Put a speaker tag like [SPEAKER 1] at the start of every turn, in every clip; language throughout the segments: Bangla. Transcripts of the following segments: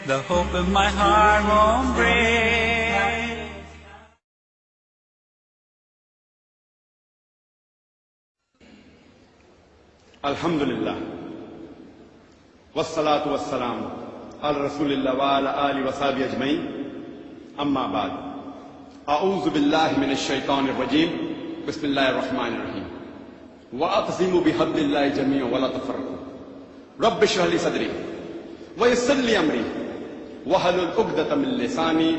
[SPEAKER 1] The hope in my heart won't break.
[SPEAKER 2] Alhamdulillah. Wassalatu wassalam ala Rasulillah wa ala alihi wa sahbihi ajmain. Amma ba'd. A'udhu billahi minash shaitanir rajim. Bismillahir rahmanir rahim. Wa'tasimu bihablillahi jami'an wa la tafarraqu. Rabbi shrah li sadri wa yassir li amri wahlul 'uqdatam min lisani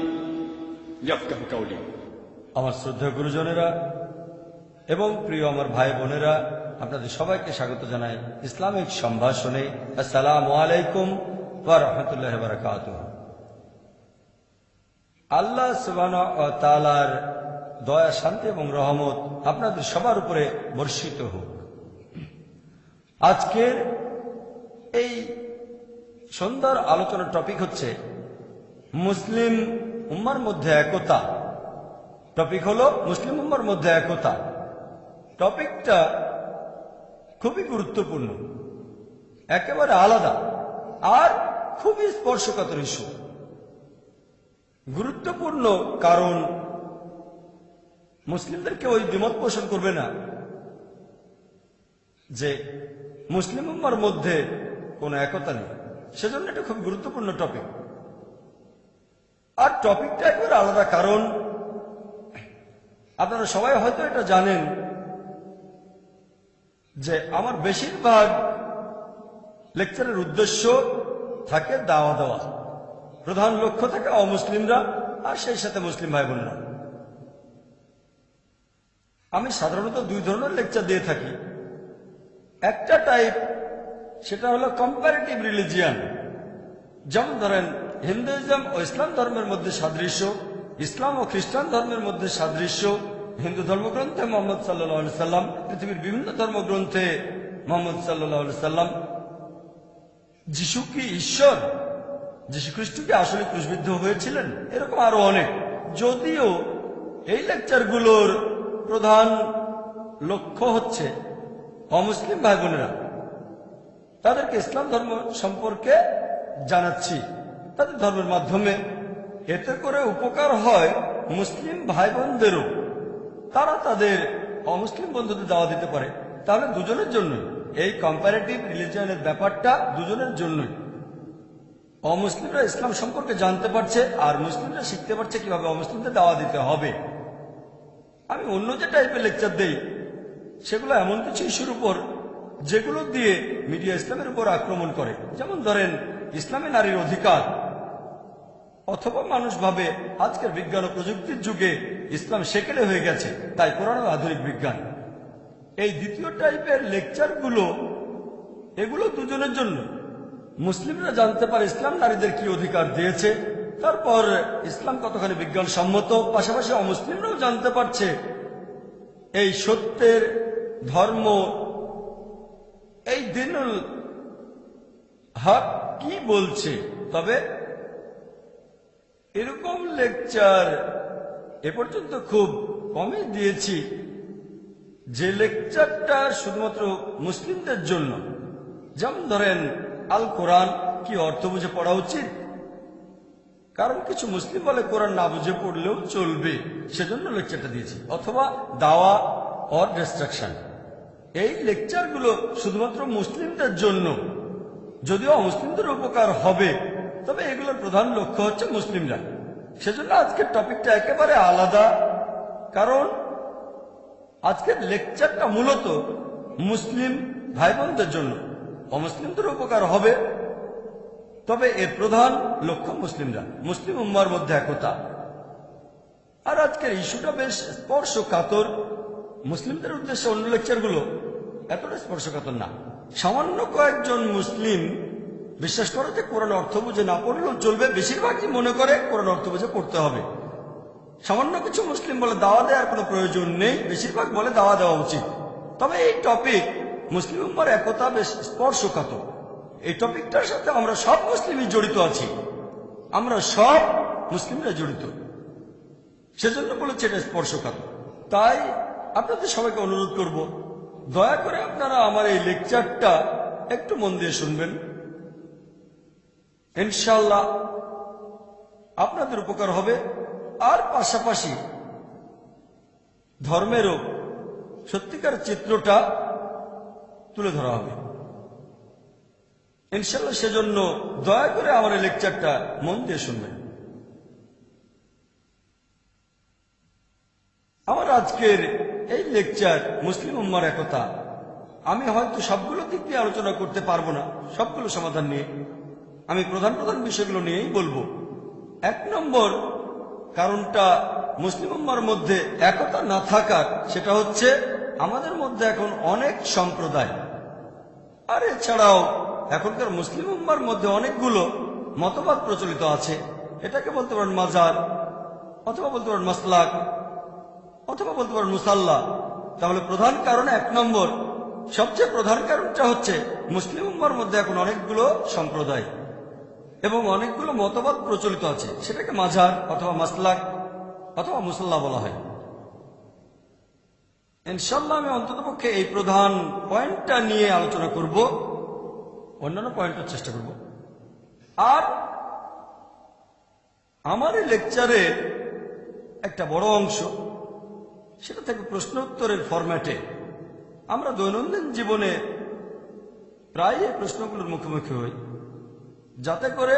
[SPEAKER 2] yafqahu qawli.
[SPEAKER 3] আমার শ্রদ্ধেয় গুরুজনেরা এবং প্রিয় আমার ভাই বোনেরা, আপনাদের সবাইকে স্বাগত জানাই ইসলামিক সম্ভাষণে। আসসালামু আলাইকুম ওয়া রাহমাতুল্লাহি ওয়া বারাকাতুহু। আল্লাহ সুবহানাহু ওয়া তাআলার দয়া, শান্তি এবং রহমত আপনাদের সবার উপরে বর্ষিত হোক। আজকের এই সুন্দর আলোচনার টপিক হচ্ছে মুসলিম উম্মার মধ্যে একতা। টপিক হলো মুসলিম উম্মার মধ্যে একতা। টপিকটা খুবই গুরুত্বপূর্ণ, একেবারে আলাদা আর খুবই স্পর্শকাতর ইস্যু। গুরুত্বপূর্ণ কারণ মুসলিমদেরকে ওই দ্বিমত পোষণ করবে না যে মুসলিম উম্মার মধ্যে কোনো একতা নেই। সেজন্য এটা খুব গুরুত্বপূর্ণ টপিক। আর টপিকটা একেবারে আলাদা কারণ আপনারা সবাই হয়তো এটা জানেন যে আমার বেশিরভাগ লেকচারের উদ্দেশ্য থাকে দাওয়া দেওয়া। প্রধান লক্ষ্য থাকে অমুসলিমরা আর সেই সাথে মুসলিম ভাই বোনেরা। আমি সাধারণত দুই ধরনের লেকচার দিয়ে থাকি। একটা টাইপ, সেটা হলো কম্পারেটিভ রিলিজিয়ান। যেমন ধরেন হিন্দুইজম ও ইসলাম ধর্মের মধ্যে সাদৃশ্য, ইসলাম ও খ্রিস্টান ধর্মের মধ্যে সাদৃশ্য, হিন্দু ধর্মগ্রন্থে মোহাম্মদ সাল্লাল্লাহু আলাইহি সাল্লাম, পৃথিবীর বিভিন্ন ধর্মগ্রন্থে মোহাম্মদ সাল্লাল্লাহু আলাইহি সাল্লাম। যিশু কি ঈশ্বর? যিশু খ্রিস্ট কি আসলে ক্রুশবিদ্ধ হয়েছিলেন? এরকম আরো অনেক। যদিও এই লেকচারগুলোর প্রধান লক্ষ্য হচ্ছে অমুসলিম ভাই বোনেরা, তাদেরকে ইসলাম ধর্ম সম্পর্কে জানাচ্ছি তাদের ধর্মের মাধ্যমে। এতে করে উপকার হয় মুসলিম ভাই বোনদেরও, তারা তাদের অমুসলিম বন্ধুদের দাওয়া দিতে পারে। তাহলে দুজনের জন্যই এই কম্পারেটিভ রিলিজিয়নের ব্যাপারটা দুজনের জন্যই। অমুসলিমরা ইসলাম সম্পর্কে জানতে পারছে আর মুসলিমরা শিখতে পারছে কিভাবে অমুসলিমদের দাওয়া দিতে হবে। আমি অন্য যে টাইপের লেকচার দেই সেগুলো এমন কিছু ইস্যুর উপর যেগুলো দিয়ে মিডিয়া ইসলামের উপর আক্রমণ করে। যেমন ধরেন ইসলামে নারীর অধিকার, অথবা মানুষ ভাবে আজকের বিজ্ঞান ও প্রযুক্তির যুগে ইসলাম সেকেলে হয়ে গেছে, তাই কোরআন আধুনিক বিজ্ঞান। এই দ্বিতীয় টাইপের লেকচারগুলো এগুলো দুজনের জন্য। মুসলিমরা জানতে পারে ইসলাম নারীদের কি অধিকার দিয়েছে, তারপর ইসলাম কতখানি বিজ্ঞানসম্মত। পাশাপাশি অমুসলিমরাও জানতে পারছে এই সত্যের ধর্ম, এই দিনুল হক কি বলছে। তবে এরকম লেকচার এ পর্যন্ত খুব কমই দিয়েছি যে লেকচারটা শুধুমাত্র মুসলিমদের জন্য। যেমন ধরেন আল কোরআন কি অর্থ বুঝে পড়া উচিত, কারণ কিছু মুসলিম বলে কোরআন না বুঝে পড়লেও চলবে, সেজন্য লেকচারটা দিয়েছি। অথবা দাওয়া অর ডিস্ট্রাকশন, এই লেকচারগুলো শুধুমাত্র মুসলিমদের জন্য। যদিও মুসলিমদের উপকার হবে, তবে এগুলোর প্রধান লক্ষ্য হচ্ছে মুসলিমরা। সেজন্য আজকের টপিকটা একেবারে আলাদা, কারণ আজকের লেকচারটা মূলত মুসলিম ভাই বোনদের জন্য। অমুসলিমদের উপকার হবে, তবে এর প্রধান লক্ষ্য মুসলিমরা, মুসলিম উম্মার মধ্যে একতা। আর আজকের ইস্যুটা বেশ স্পর্শকাতর। মুসলিমদের উদ্দেশ্যে অন্য লেকচারগুলো এতটা স্পর্শকাতর না। সামান্য কয়েকজন মুসলিম বিশ্বাস করে যে কোরআন অর্থ বুঝে না পড়লেও চলবে। বেশিরভাগই মনে করে কোরআন অর্থ বুঝে পড়তে হবে। সামান্য কিছু মুসলিম বলে দাওয়া দেওয়ার কোনো প্রয়োজন নেই, বেশিরভাগ বলে দাওয়া দেওয়া উচিত। তবে এই টপিক মুসলিম উম্মার একতা বেশ স্পর্শকাতর। এই টপিকটার সাথে আমরা সব মুসলিমই জড়িত আছি, আমরা সব মুসলিমরা জড়িত, সেজন্য বলেছে এটা স্পর্শকাতর। তাই আপনাদের সবাইকে অনুরোধ করব, দয়া করে আপনারা আমার এই লেকচারটা একটু মন দিয়ে শুনবেন। ইনশাআল্লাহ আপনাদের উপকার হবে। আর পাশাপাশি ধর্মেরও সত্যিকার চিত্রটা তুলে ধরা হবে ইনশাআল্লাহ। সেজন্য দয়া করে আমার এই লেকচারটা মন দিয়ে শুনবেন। আমার আজকের এই লেকচার মুসলিম উম্মার একতা। আমি হয়তো সবগুলো দিক দিয়ে আলোচনা করতে পারবো না, সবগুলো সমাধান নিয়ে। আমি প্রধান প্রধান বিষয়গুলো নিয়েই বলবো। 1 নম্বর কারণটা মুসলিম উম্মার মধ্যে একতা না থাকার, সেটা হচ্ছে আমাদের মধ্যে এখন অনেক সম্প্রদায়। আর এছাড়াও এখনকার মুসলিম উম্মার মধ্যে অনেকগুলো মতবাদ প্রচলিত আছে। এটাকে বলতে পারেন মাজার, অথবা বলতে পারেন মাসলাক, অথবা বলতে পারেন মুসাল্লা। তাহলে প্রধান কারণ 1 নম্বর, সবচেয়ে প্রধান কারণটা হচ্ছে মুসলিম উম্মার মধ্যে এখন অনেকগুলো সম্প্রদায় এবং অনেকগুলো মতবাদ প্রচলিত আছে। সেটাকে মাজার অথবা মাসলাক অথবা মুসাল্লা বলা হয়। ইনশাআল্লাহ আমি অন্ততপক্ষে এই প্রধান পয়েন্টটা নিয়ে আলোচনা করব, অন্যান্য পয়েন্টের চেষ্টা করব। আর আমার এই লেকচারের একটা বড় অংশ সেটা থেকে প্রশ্ন উত্তরের ফরম্যাটে। আমরা দৈনন্দিন জীবনে প্রায় এই প্রশ্নগুলোর মুখোমুখি হই, যাতে করে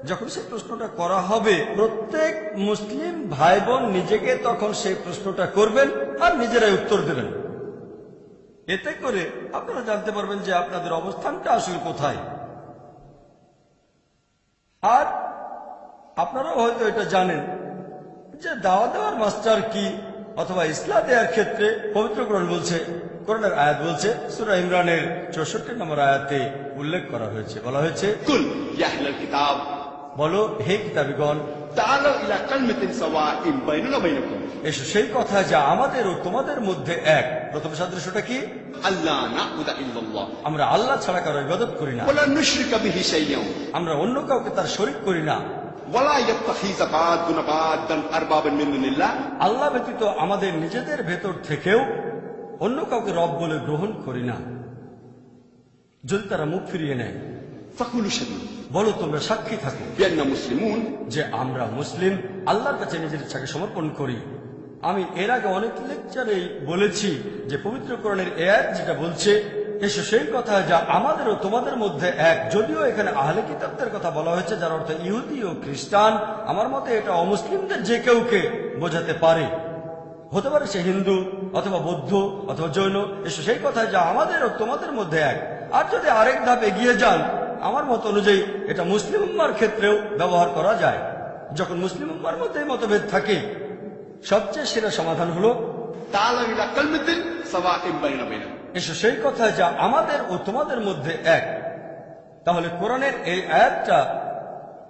[SPEAKER 3] যখন সেই প্রশ্নটা করা হবে প্রত্যেক মুসলিম ভাই বোন নিজেকে তখন সেই প্রশ্নটা করবেন আর নিজেরাই উত্তর দেবেন। এতে করে আপনারা জানতে পারবেন যে আপনাদের অবস্থানটা আসলে কোথায়। আর আপনারাও হয়তো এটা জানেন যে দাওয়া দেওয়ার মাস্টার কি, অথবা ইসলাম দেওয়ার ক্ষেত্রে পবিত্র কোরআন বলছে, কোরআনের আয়াত বলছে, সূরা ইমরানের 64 নম্বর আয়াতে উল্লেখ করা হয়েছে, বলা হয়েছে,
[SPEAKER 2] কুল ইয়া আহলাল কিতাব,
[SPEAKER 3] বলো হে কিতাবীগণ,
[SPEAKER 2] তাআলাউ ইলা কালিমাতিন সাওয়াইন বাইনানা ওয়া বাইনাকুম,
[SPEAKER 3] এসো সেই কথা যা আমাদের ও তোমাদের মধ্যে এক। প্রথম সাদৃশ্যটা কি?
[SPEAKER 2] আল্লাহ না'বুদা ইল্লাল্লাহ,
[SPEAKER 3] আমরা আল্লাহ ছাড়া কারো ইবাদত করি না,
[SPEAKER 2] ওয়া লা নুশরিকা বিহি শাইয়্যান,
[SPEAKER 3] আমরা অন্য কাউকে তার শরীক করি না,
[SPEAKER 2] ওয়া লা ইয়াত্তাখিযা বা'দুনা বা'দান আরবাবান মিন দুনিল্লাহ,
[SPEAKER 3] আল্লাহ ব্যতীত আমাদের নিজেদের ভেতর থেকেও অন্য কাউকে রব বলে গ্রহণ করি না। যদি তারা মুখ ফিরিয়ে নেয়,
[SPEAKER 2] ফাকুলু শাহিদ,
[SPEAKER 3] বলো তোমরা সাক্ষী থাকো
[SPEAKER 2] বিআন্না মুসলিমুন,
[SPEAKER 3] যে আমরা মুসলিম, আল্লাহর কাছে নিজের ইচ্ছাকে সমর্পণ করি। আমি এর আগে অনেক লেকচারেই বলেছি যে পবিত্র কোরআনের আয়াত যেটা বলছে, এসো সেই কথা যা আমাদের ও তোমাদের মধ্যে এক। যদিও এখানে আহলে কিতাবদের কথা বলা হয়েছে, যার অর্থ ইহুদি ও খ্রিস্টান, আমার মতে এটা অমুসলিমদের যে কেউকে বোঝাতে পারে। হতে পারে সে হিন্দু অথবা বৌদ্ধ অথবা জৈন। এসো সেই কথা যা আমাদের ও তোমাদের মধ্যে এক। আর যদি আরেক ধাপ এগিয়ে যান, আমার মত অনুযায়ী এটা মুসলিম উম্মার ক্ষেত্রেও ব্যবহার করা যায়। যখন মুসলিম উম্মার মধ্যে মতভেদ থাকে, সবচেয়ে সেরা সমাধান হলো
[SPEAKER 2] তাআলাউ ইলা কালিমাতিন সাওয়াইন বাইনানা ওয়া বাইনাকুম,
[SPEAKER 3] এসো সেই কথা যা আমাদের ও তোমাদের মধ্যে এক। তাহলে কোরআনের এই আয়াতটা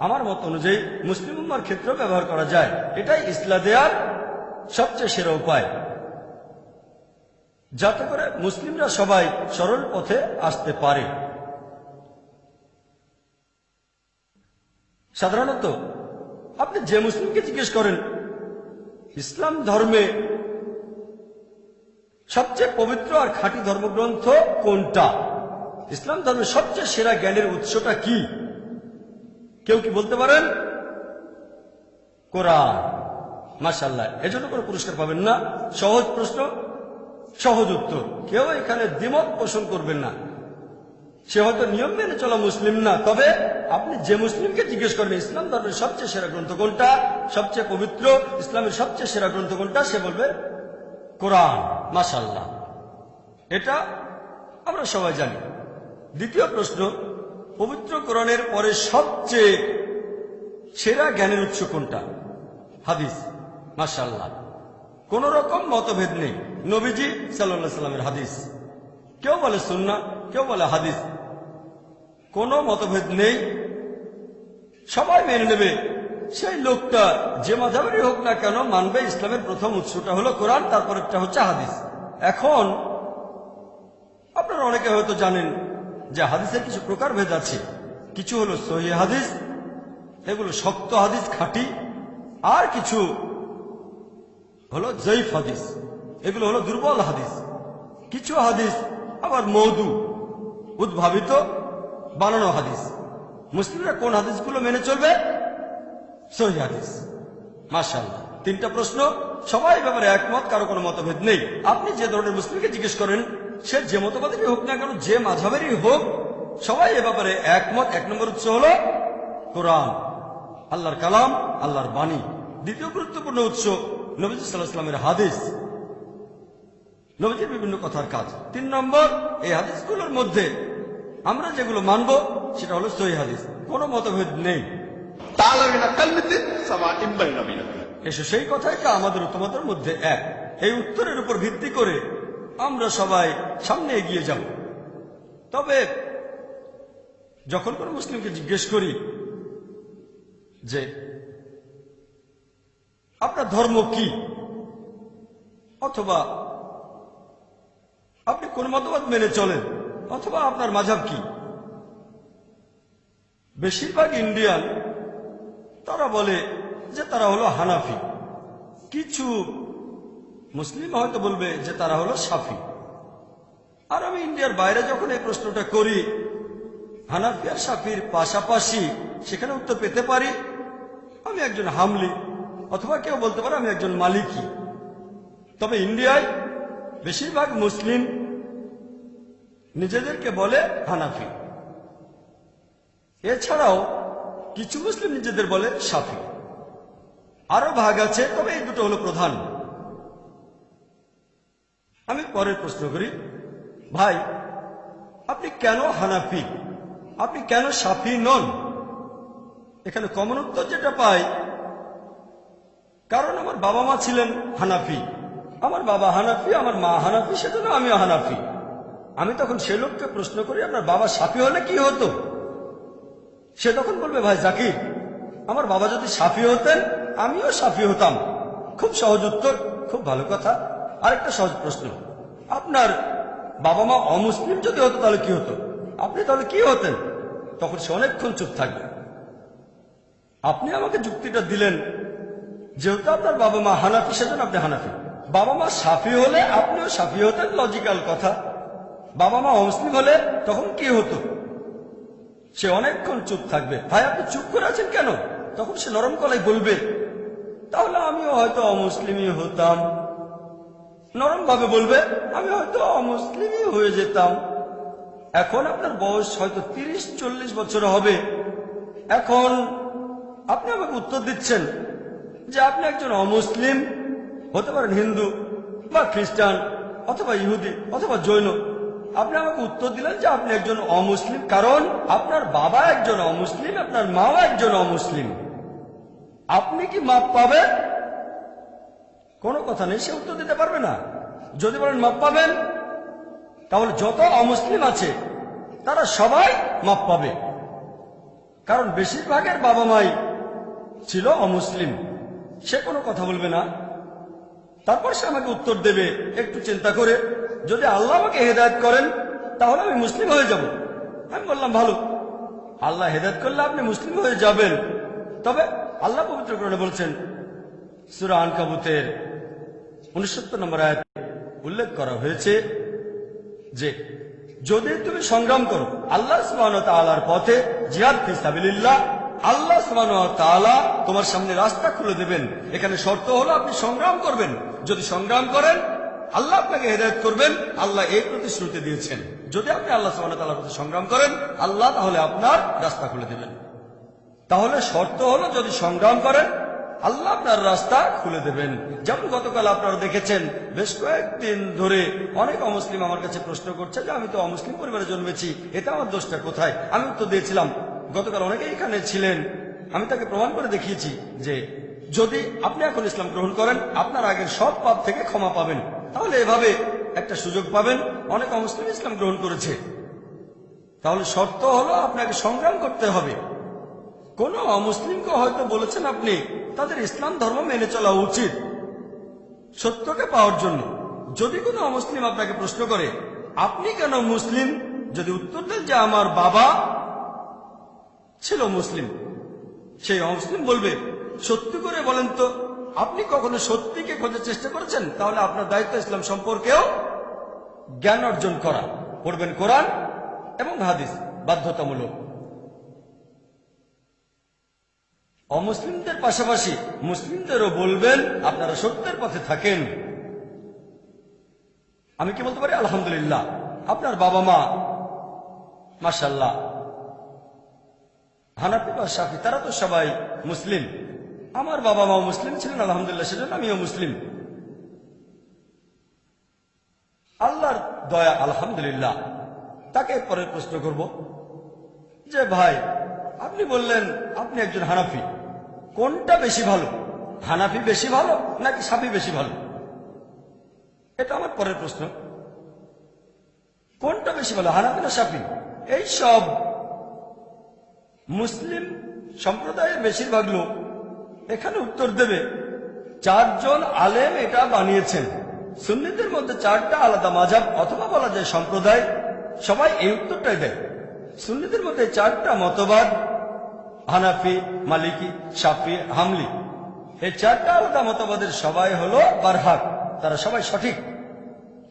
[SPEAKER 3] আমার মত অনুযায়ী মুসলিম উম্মার ক্ষেত্রেও ব্যবহার করা যায়। এটাই ইসলাম দেওয়ার সবচেয়ে সেরা উপায়, যাতে করে মুসলিমরা সবাই সরল পথে আসতে পারে। সাধারণত আপনি যে মুসলিমকে জিজ্ঞেস করেন ইসলাম ধর্মে সবচেয়ে পবিত্র আর খাঁটি ধর্মগ্রন্থ কোনটা, ইসলাম ধর্মের সবচেয়ে সেরা জ্ঞানের উৎসটা কি, কেউ কি বলতে পারেন? কোরআন। মাশাআল্লাহ, এজন্য কোনো পুরস্কার পাবেন না। সহজ প্রশ্ন, সহজ উত্তর। কেউ এখানে দ্বিমত পোষণ করবেন না। সে হয়তো নিয়ম মেনে চলা মুসলিম না, তবে আপনি যে মুসলিমকে জিজ্ঞেস করেন ইসলাম ধর্মের সবচেয়ে সেরা গ্রন্থ কোনটা, সবচেয়ে পবিত্র ইসলামের সবচেয়ে সেরা গ্রন্থ কোনটা, সে বলবে কোরআন। মাশাআল্লাহ, এটা আমরা সবাই জানি। দ্বিতীয় প্রশ্ন, পবিত্র কোরআনের পরে সবচেয়ে সেরা জ্ঞানের উৎস কোনটা? হাদিস। মাশাআল্লাহ, কোন রকম মতভেদ নেই। নবীজি সাল্লাল্লাহু আলাইহি সাল্লামের হাদিস, কেউ বলে সুন্নাহ, কেউ বলে হাদিস, কোনো মতভেদ নেই, সবাই মেনে নেবে। সেই লোকটা যে মাযহাবেরই হোক না কেন মানবে ইসলামের প্রথম উৎসটা হলো কোরআন, তারপর একটা হচ্ছে হাদিস। এখন আপনারা অনেকে হয়তো জানেন যে হাদিসের কিছু প্রকারভেদ আছে। কিছু হলো সহিহ হাদিস, এগুলো শক্ত হাদিস, খাঁটি। আর কিছু হলো জয়ীফ হাদিস, এগুলো হলো দুর্বল হাদিস। কিছু হাদিস আবার মওদু, উদ্ভাবিত, বানানো হাদিস। মুসলিমরা কোন হাদিসগুলো মেনে চলবে? সহিহ হাদিস। মাশাআল্লাহ, 3টা প্রশ্ন, সবাই ব্যাপারে একমত, কারো কোনো মতভেদ নেই। আপনি যে ধরনের মুসলিমকে জিজ্ঞেস করেন, সে যে মতবাদেরই হোক না কেন, যে মাযহাবেরই হোক, সবাই এ ব্যাপারে একমত। 1 নম্বর উৎস হলো কোরআন, আল্লাহর কালাম, আল্লাহর বাণী। দ্বিতীয় গুরুত্বপূর্ণ উৎস নবীজি সাল্লাল্লাহু আলাইহি ওয়াসাল্লামের হাদিস, নবীজির বিভিন্ন কথার কাজ। 3 নম্বর, এই হাদিসগুলোর মধ্যে আমরা যেগুলো মানব সেটা হলো সহিহ হাদিস, কোনো মতভেদ নেই। এসো সেই কথাই তা আমাদের উত্তমতার মধ্যে এক। এই উত্তরের উপর ভিত্তি করে আমরা সবাই সামনে এগিয়ে যাব। তবে যখন কোন মুসলিমকে জিজ্ঞেস করি যে আপনার ধর্ম কি, অথবা আপনি কোন মতবাদ মেনে চলেন, অথবা আপনার মাযহাব কি, বেশিরভাগ ইন্ডিয়ান তারা বলে যে তারা হলো হানাফি। কিছু মুসলিম হয়তো বলবে যে তারা হলো শাফি। আর আমি ইন্ডিয়ার বাইরে যখন এই প্রশ্নটা করি, হানাফি আর শাফির পাশাপাশি সেখানে উত্তর পেতে পারি আমি একজন হামলি, অথবা কেউ বলতে পারে আমি একজন মালিকি। তবে ইন্ডিয়ায় বেশিরভাগ মুসলিম নিজেদেরকে বলে হানাফি। এছাড়াও কিছু মুসলিম নিজেদের বলে শাফি। আরো ভাগ আছে, তবে এই দুটো হলো প্রধান। আমি পরের প্রশ্ন করি, ভাই আপনি কেন হানাফি, আপনি কেন শাফি নন? এখানে কমন উত্তর যেটা পাই, কারণ আমার বাবা মা ছিলেন হানাফি, আমার বাবা হানাফি, আমার মা হানাফি, সেজন্য আমিও হানাফি। আমি তখন সে লোককে প্রশ্ন করি, আপনার বাবা শাফি হলে কি হতো? সে তখন বলবে, ভাই জাকির, আমার বাবা যদি শাফি হতেন আমিও শাফি হতাম। খুব সহজ উত্তর, খুব ভালো কথা। আরেকটা সহজ প্রশ্ন, আপনার বাবা মা অমুসলিম যদি হতো তাহলে কি হতো? আপনি তাহলে কি হতেন? তখন সে অনেকক্ষণ চুপ থাকবে। আপনি আমাকে যুক্তিটা দিলেন, যেহেতু আপনার বাবা মা হানাফি সেজন্য আপনি হানাফি। বাবা মা শাফি হলে আপনিও শাফি হতেন, লজিক্যাল কথা। বাবা মা অমুসলিম হলে তখন কি হতো? সে অনেকক্ষণ চুপ থাকবে। ভাই আপনি চুপ করে আছেন কেন? তখন সে নরম গলায় বলবে, তাহলে আমিও হয়তো অমুসলিমই হতাম। নরম ভাবে বলবে, আমি হয়তো অমুসলিমই হয়ে যেতাম। এখন আপনার বয়স হয়তো 30-40 বছর হবে। এখন আপনি আমাকে উত্তর দিচ্ছেন যে আপনি একজন অমুসলিম, হতে পারেন হিন্দু বা খ্রিস্টান অথবা ইহুদি অথবা জৈন। আপনি আমাকে উত্তর দিলেন যে আপনি একজন অমুসলিম, কারণ আপনার বাবা একজন অমুসলিম, আপনার মাও একজন অমুসলিম। আপনি কি মাপ পাবেন? কোনো কথা নেই, সে উত্তর দিতে পারবে না। যদি বলেন মাপ পাবেন, তাহলে যত অমুসলিম আছে তারা সবাই মাপ পাবে, কারণ বেশিরভাগের বাবা মাই ছিল অমুসলিম। সে কোনো কথা বলবে না। তারপর সে আমাকে উত্তর দেবে একটু চিন্তা করে, যদি আল্লাহ আমাকে হেদায়েত করেন তাহলে আমি মুসলিম হয়ে যাব। আমি বললাম ভালো, আল্লাহ হেদায়েত করলে আপনি মুসলিম হয়ে যাবেন। তবে আল্লাহ পবিত্র কোরআনে বলছেন, সূরা আনকাবুতের 69 নম্বর আয়াতে উল্লেখ করা হয়েছে যে যদি তুমি সংগ্রাম করো আল্লাহ সুবহানাহু ওয়া তাআলার পথে, জিহাদ ফি সাবিলিল্লাহ, আল্লাহ সুবহানাহু ওয়া তাআলা তোমার সামনে রাস্তা খুলে দেবেন। এখানে শর্ত হলো আপনি সংগ্রাম করবেন। যদি সংগ্রাম করেন আল্লাহ আপনাকে হেদায়েত করবেন। আল্লাহ এই প্রতিশ্রুতি দিয়েছেন, যদি আপনি আল্লাহ সুবহানাহু ওয়া তাআলার পথে সংগ্রাম করেন আল্লাহ তাহলে আপনার রাস্তা খুলে দেবেন। তাহলে শর্ত হলো যদি সংগ্রাম করেন আল্লাহ আপনার রাস্তা খুলে দেবেন। যেমন গতকাল আপনারা দেখেছেন, বেশ কয়েকদিন ধরে অনেক অমুসলিম আমার কাছে প্রশ্ন করছে যে আমি তো অমুসলিম পরিবারে জন্মেছি, এটা আমার দোষটা কোথায়? আমি উত্তর দিয়েছিলাম, গতকাল অনেকে এখানে ছিলেন, আমি তাকে প্রমাণ করে দেখিয়েছি যে যদি আপনি এখন ইসলাম গ্রহণ করেন আপনার আগের সব পাপ থেকে ক্ষমা পাবেন। তাহলে এভাবে একটা সুযোগ পাবেন। অনেক অমুসলিম ইসলাম গ্রহণ করেছে। তাহলে শর্ত হলো আপনাকে সংগ্রাম করতে হবে। কোন অমুসলিমকে হয়তো বলেছেন আপনি তাদের ইসলাম ধর্ম মেনে চলা উচিত সত্যকে পাওয়ার জন্য। যদি কোনো অমুসলিম আপনাকে প্রশ্ন করে আপনি কেন মুসলিম, যদি উত্তর দেন যে আমার বাবা ছিল মুসলিম, সেই অমুসলিম বলবে সত্যি করে বলেন তো আপনি কখনো সত্যিকে খোঁজার চেষ্টা করেছেন? তাহলে আপনার দায়িত্ব ইসলাম সম্পর্কেও জ্ঞান অর্জন করা। পড়বেন কোরআন এবং হাদিস বাধ্যতামূলক। অমুসলিমদের পাশাপাশি মুসলিমদেরও বলবেন আপনারা সত্যের পথে থাকেন। আমি কি বলতে পারি? আলহামদুলিল্লাহ, আপনার বাবা মা মাশাআল্লাহ হানাফি বা শাফি, তারা তো সবাই মুসলিম। আমার বাবা মাও মুসলিম ছিলেন, আলহামদুলিল্লাহ, সেজন্য আমিও মুসলিম। আল্লাহর দয়া, আলহামদুলিল্লাহ। তাকে পরের প্রশ্ন করব যে ভাই, আপনি বললেন আপনি একজন হানাফি, কোনটা বেশি ভালো? হানাফি বেশি ভালো নাকি শাফি বেশি ভালো? এটা আমার পরের প্রশ্ন। কোনটা বেশি ভালো, হানাফি না শাফি? এই সব মুসলিম সম্প্রদায়ের বেশিরভাগ লোক এখানে উত্তর দেবে, চারজন আলেম এটা বানিয়েছেন। সুন্নিদের মধ্যে চারটা আলাদা মাযহাব অথবা বলা যায় সম্প্রদায়, সবাই এই উত্তরটাই দেয়। সুন্নিদের মধ্যে চারটা মতবাদ, হানাফি, মালিকি, শাফি, হামলি। এই চারটা আলাদা মতবাদের সবাই হলো বারহাক, তারা সবাই সঠিক।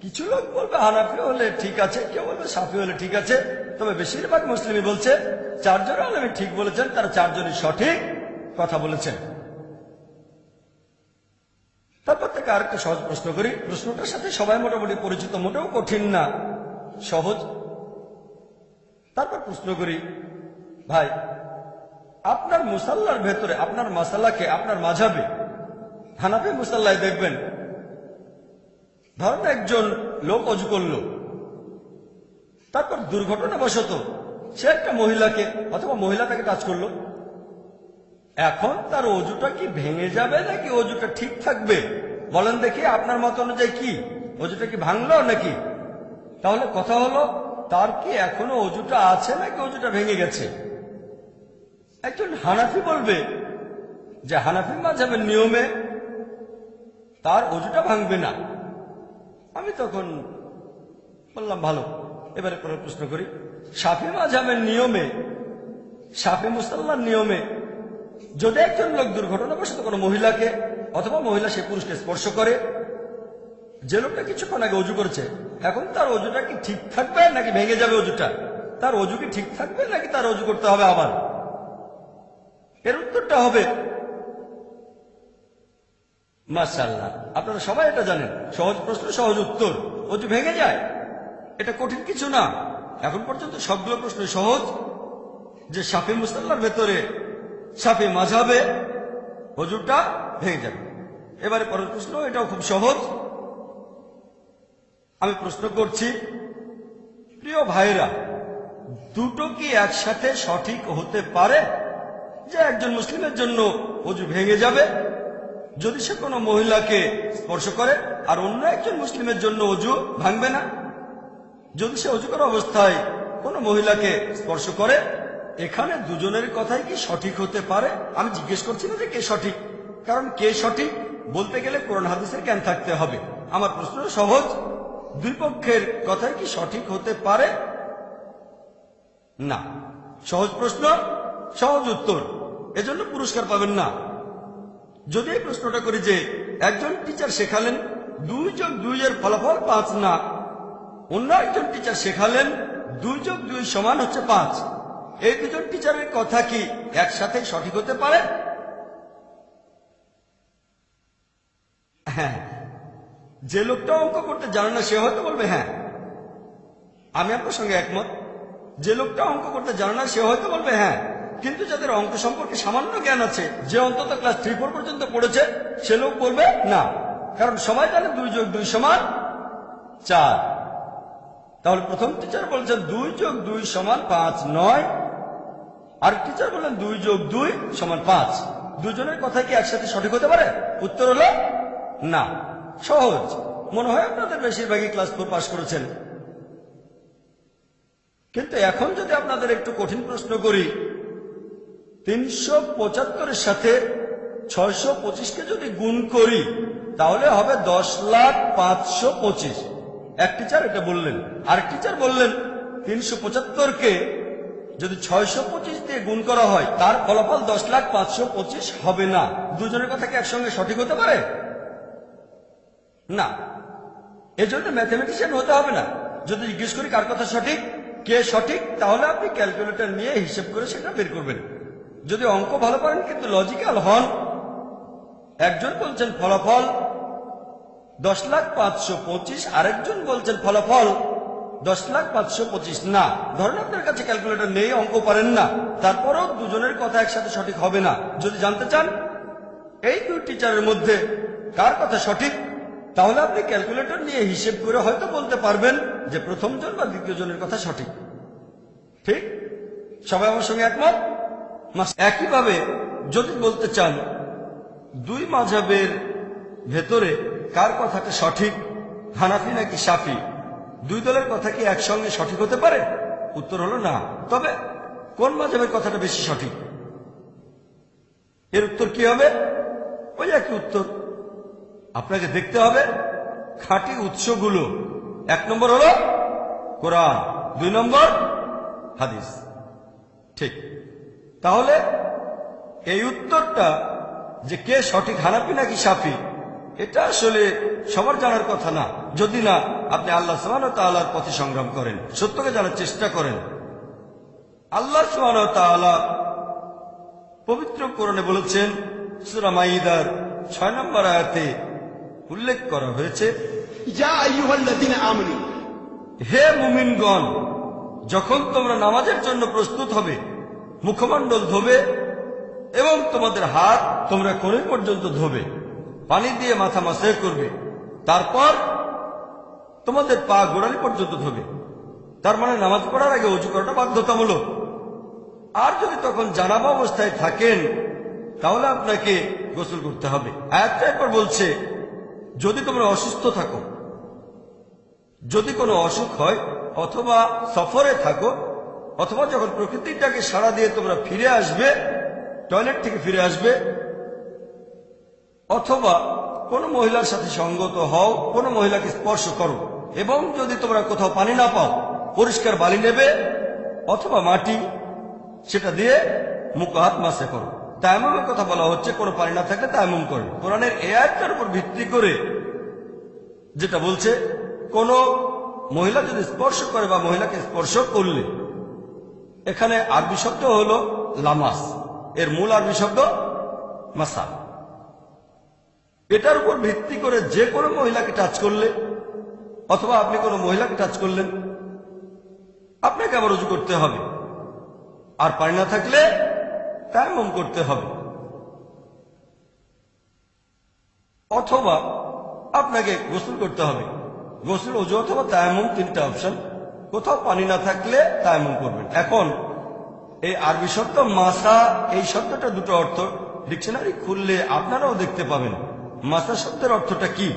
[SPEAKER 3] কিছু লোক বলবে হানাফি হলে ঠিক আছে, কেউ বলবে শাফি হলে ঠিক আছে, তবে বেশিরভাগ মুসলিমই বলছে চারজন আলেমই ঠিক বলেছেন, তারা চারজনই সঠিক কথা বলেছেন। তারপর থেকে আরেকটা সহজ প্রশ্ন করি, প্রশ্নটার সাথে সবাই মোটামুটি পরিচিত, মোটেও কঠিন না, সহজ। তারপর প্রশ্ন করি, ভাই আপনার মুসাল্লার ভেতরে আপনার মাসালাকে আপনার মাযহাবে হানাফি মুসাল্লায় দেখবেন, ধরেন একজন লোক অজু করলো, তারপর দুর্ঘটনাবশত সে একটা মহিলাকে অথবা মহিলা তাকে টাচ করলো। এখন তার অজুটা কি ভেঙে যাবে নাকি অজুটা ঠিক থাকবে? বলেন দেখি আপনার মত অনুযায়ী কি, অজুটা কি ভাঙলো নাকি? তাহলে কথা হলো, তার কি এখনো অজুটা আছে নাকি অজুটা ভেঙে গেছে? একজন হানাফি বলবে যে হানাফি মাযহাবের নিয়মে তার অজুটা ভাঙবে না। আমি তখন বললাম ভালো, এবারে পরে প্রশ্ন করি, শাফি মাযহাবের নিয়মে, শাফি মুসাল্লার নিয়মে যদি একজন লোক দুর্ঘটনাবশত কোনো মহিলাকে অথবা মহিলা সে পুরুষকে স্পর্শ করে, যে লোকটা কিছুক্ষণ আগে অজু করেছে, এখন তার অজুটা কি ঠিক থাকবে নাকি ভেঙে যাবে অজুটা? তার অজু কি ঠিক থাকবে নাকি তার অজু করতে হবে আবার? এর উত্তরটা হবে মাশাআল্লাহ, আপনারা সবাই এটা জানেন, সহজ প্রশ্ন সহজ উত্তর, অজু ভেঙে যায়, এটা কঠিন কিছু না। এখন পর্যন্ত সবগুলো প্রশ্ন সহজ, যে শাফি মুসাল্লার ভেতরে শাফি মাযহাবে অজুটা ভেঙে যাবে। এবারে পরের প্রশ্ন, এটাও খুব সহজ। আমি প্রশ্ন করছি, প্রিয় ভাইরা, দুটো কি একসাথে সঠিক হতে পারে? যে একজন মুসলিমের জন্য অজু ভেঙে যাবে যদি সে কোনো মহিলাকে স্পর্শ করে, আর অন্য একজন মুসলিমের জন্য অজু ভাঙবে না যদি সে অজু করা অবস্থায় কোনো মহিলাকে স্পর্শ করে। এখানে দুজনের কথাই কি সঠিক হতে পারে? আমি জিজ্ঞেস করছি না যে কে সঠিক, কারণ কে সঠিক বলতে গেলে কোরআন হাদিসের জ্ঞান থাকতে হবে। আমার প্রশ্ন সহজ, দুই পক্ষের কথাই কি সঠিক হতে পারে? না। সহজ প্রশ্ন, সহজ উত্তর, এজন্য পুরস্কার পাবেন না। যদি এই প্রশ্নটা করি যে একজন টিচার শেখালেন 2+2 এর ফলাফল 5 না, অন্য একজন টিচার শেখালেন 2+2 সমান হচ্ছে 5, এই দুজন টিচারের কথা কি একসাথে সঠিক হতে পারে? হ্যাঁ। যে লোকটা অঙ্ক করতে জানে না সে হয়তো বলবে হ্যাঁ, আমি আপনার সঙ্গে একমত। যে লোকটা অঙ্ক করতে জানে না সে হয়তো বলবে হ্যাঁ, কিন্তু যাদের অঙ্ক সম্পর্কে সামান্য জ্ঞান আছে, যে অন্তত ক্লাস 3-4 পর্যন্ত পড়েছে, সে লোক বলবে না, কারণ সবাই জানে 2+2 সমান 4। তাহলে প্রথম টিচার বলছেন 2+2 সমান 5 নয়, আর টিচার বললেন 2+2 সমান 5। দুজনের কথা কি একসাথে সঠিক হতে পারে? উত্তর হলো না। সহজ, মনে হয় আপনাদের বেশিরভাগই ক্লাস 4 পাস করেছেন। কিন্তু এখন যদি আপনাদের একটু কঠিন প্রশ্ন করি, 375-এর সাথে 625-কে যদি গুণ করি তাহলে হবে 10,525,000। এক টিচার এটা বললেন, আরেক টিচার বললেন 375-কে যদি 625 দিয়ে গুণ করা হয় তার ফলাফল 10,525,000 হবে না। দুজনের কথা কি একসঙ্গে সঠিক হতে পারে? না। এজন্য ম্যাথমেটিশিয়ান হতে হবে না। যদি জিজ্ঞেস করি কার কথা সঠিক, কে সঠিক, তাহলে আপনি ক্যালকুলেটর নিয়ে হিসেব করে সেটা বের করবেন। যদি অঙ্ক ভালো পারেন কিন্তু লজিক্যাল হন, একজন বলছেন ফলাফল 10,525, আরেকজন বলছেন ফলাফল 10,525, না ধরেন আপনার কাছে ক্যালকুলেটর নেই, অঙ্ক পারেন না, তারপরও দুজনের কথা একসাথে সঠিক হবে না। যদি জানতে চান এই দুই টিচারের মধ্যে কার কথা সঠিক, তাহলে আপনি ক্যালকুলেটর নিয়ে হিসেব করে হয়তো বলতে পারবেন যে প্রথম জন বা দ্বিতীয় জনের কথা সঠিক। ঠিক? সবাই আমার সঙ্গে একমত? একইভাবে যদি বলতে চান দুই মাযহাবের ভেতরে কার কথাটা সঠিক, হানাফি নাকি শাফি, দুই দলের কথা কি একসঙ্গে সঠিক হতে পারে? উত্তর হলো না। তবে কোন মাযহাবের কথাটা বেশি সঠিক, এর উত্তর কি হবে? ওই একই উত্তর। আপনাকে দেখতে হবে খাঁটি উৎসগুলো। 1 নম্বর হলো কোরআন, 2 নম্বর হাদিস। ঠিক? তাহলে এই উত্তরটা যে কে সঠিক, হানাফি নাকি শাফি, এটা আসলে সবার জানার কথা না, যদি না আপনি আল্লাহ সুবহানাহু ওয়া তাআলার পথে সংগ্রাম করেন, সত্যকে জানার চেষ্টা করেন। আল্লাহ সুবহানাহু ওয়া তাআলা পবিত্র কোরআনে বলেছেন, সূরা মাইদার 6 নম্বর আয়াতে উল্লেখ করা হয়েছে,
[SPEAKER 2] ইয়া আইয়ুহাল্লাযীনা আমানু,
[SPEAKER 3] হে মুমিনগণ, যখন তোমরা নামাজের জন্য প্রস্তুত হবে, মুখমণ্ডল ধোবে এবং তোমাদের হাত তোমরা কোণে পর্যন্ত ধোবে, পানি দিয়ে মাথা মাসাহ করবে, তারপর তোমাদের পা গোড়ালি পর্যন্ত ধোবে। তার মানে নামাজ পড়ার আগে ওযু করাটা বাধ্যতামূলক। আর যদি তখন জানাবা অবস্থায় থাকেন তাহলে আপনাকে গোসল করতে হবে। আয়াতটা একবার বলছে, যদি তোমরা অসুস্থ থাকো, যদি কোনো অসুখ হয়, অথবা সফরে থাকো, অথবা যখন প্রকৃতিটাকে সাড়া দিয়ে তোমরা ফিরে আসবে, টয়লেট থেকে ফিরে আসবে, অথবা কোনো মহিলার সাথে সঙ্গত হও, কোনো মহিলাকে স্পর্শ করো, এবং যদি তোমরা কোথাও পানি না পাও, পরিষ্কার বালি নেবে অথবা মাটি, সেটা দিয়ে মুখ হাত মাসে করো। তায়াম্মুমের কথা বলা হচ্ছে, কোনো পানি না থাকলে তায়াম্মুম করো। কোরআনের এই আয়াতটার উপর ভিত্তি করে যেটা বলছে, কোন মহিলা যদি স্পর্শ করে বা মহিলাকে স্পর্শ করলে, এখানে আরবি শব্দ হলো লামাস, এর মূল আরবি শব্দ মাসা। এটার উপর ভিত্তি করে যে কোনো মহিলাকে টাচ করলে, অথবা আপনি কোনো মহিলাকে টাচ করলেন, আপনাকে আবার ওযু করতে হবে, আর পানি না থাকলে তায়াম্মুম করতে হবে, অথবা আপনাকে গোসল করতে হবে। গোসল, ওযু অথবা তায়াম্মুম, 3টা অপশন। কোথাও পানি না থাকলে তায়াম্মুম করবেন। এখন এই আরবি শব্দ মাসা, এই শব্দটা দুটো অর্থ, ডিকশনারি খুললে আপনারাও দেখতে পাবেন মাসা শব্দের অর্থটা কি।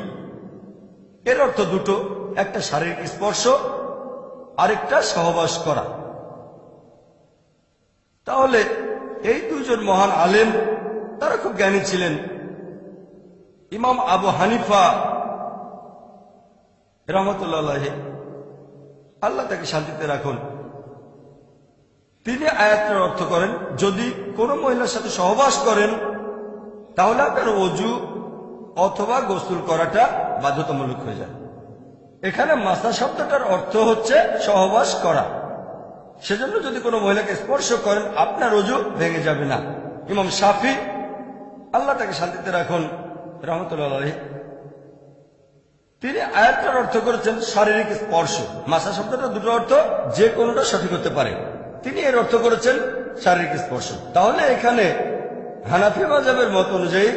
[SPEAKER 3] এর অর্থ দুটো, একটা শারীরিক স্পর্শ, আরেকটা সহবাস করা। তাহলে এই দুইজন মহান আলেম, তারা খুব জ্ঞানী ছিলেন। ইমাম আবু হানিফা রাহমাতুল্লাহ আলাইহি, আল্লাহ তাকে শান্তিতে রাখুন, তিনি আয়াতের অর্থ করেন, যদি কোনো মহিলার সাথে সহবাস করেন তাহলে আপনার ওযু অথবা গোসল করাটা বাধ্যতামূলক হয়ে যায়। এখানে মাসা শব্দটার অর্থ হচ্ছে সহবাস করা। সেজন্য যদি কোনো মহিলাকে স্পর্শ করেন আপনার ওযু ভেঙে যাবে না। ইমাম শাফি, আল্লাহ তাকে শান্তিতে রাখুন, রাহমাতুল্লাহ আলাইহি, তিনি আয়াতটার অর্থ করেছেন শারীরিক স্পর্শ। মাসা শব্দটা দুটো অর্থ, যে কোনোটা সঠিক হতে পারে। তিনি এর অর্থ করেছেন শারীরিক স্পর্শ। তাহলে এখানে হানাফি মাযহাবের মত অনুযায়ী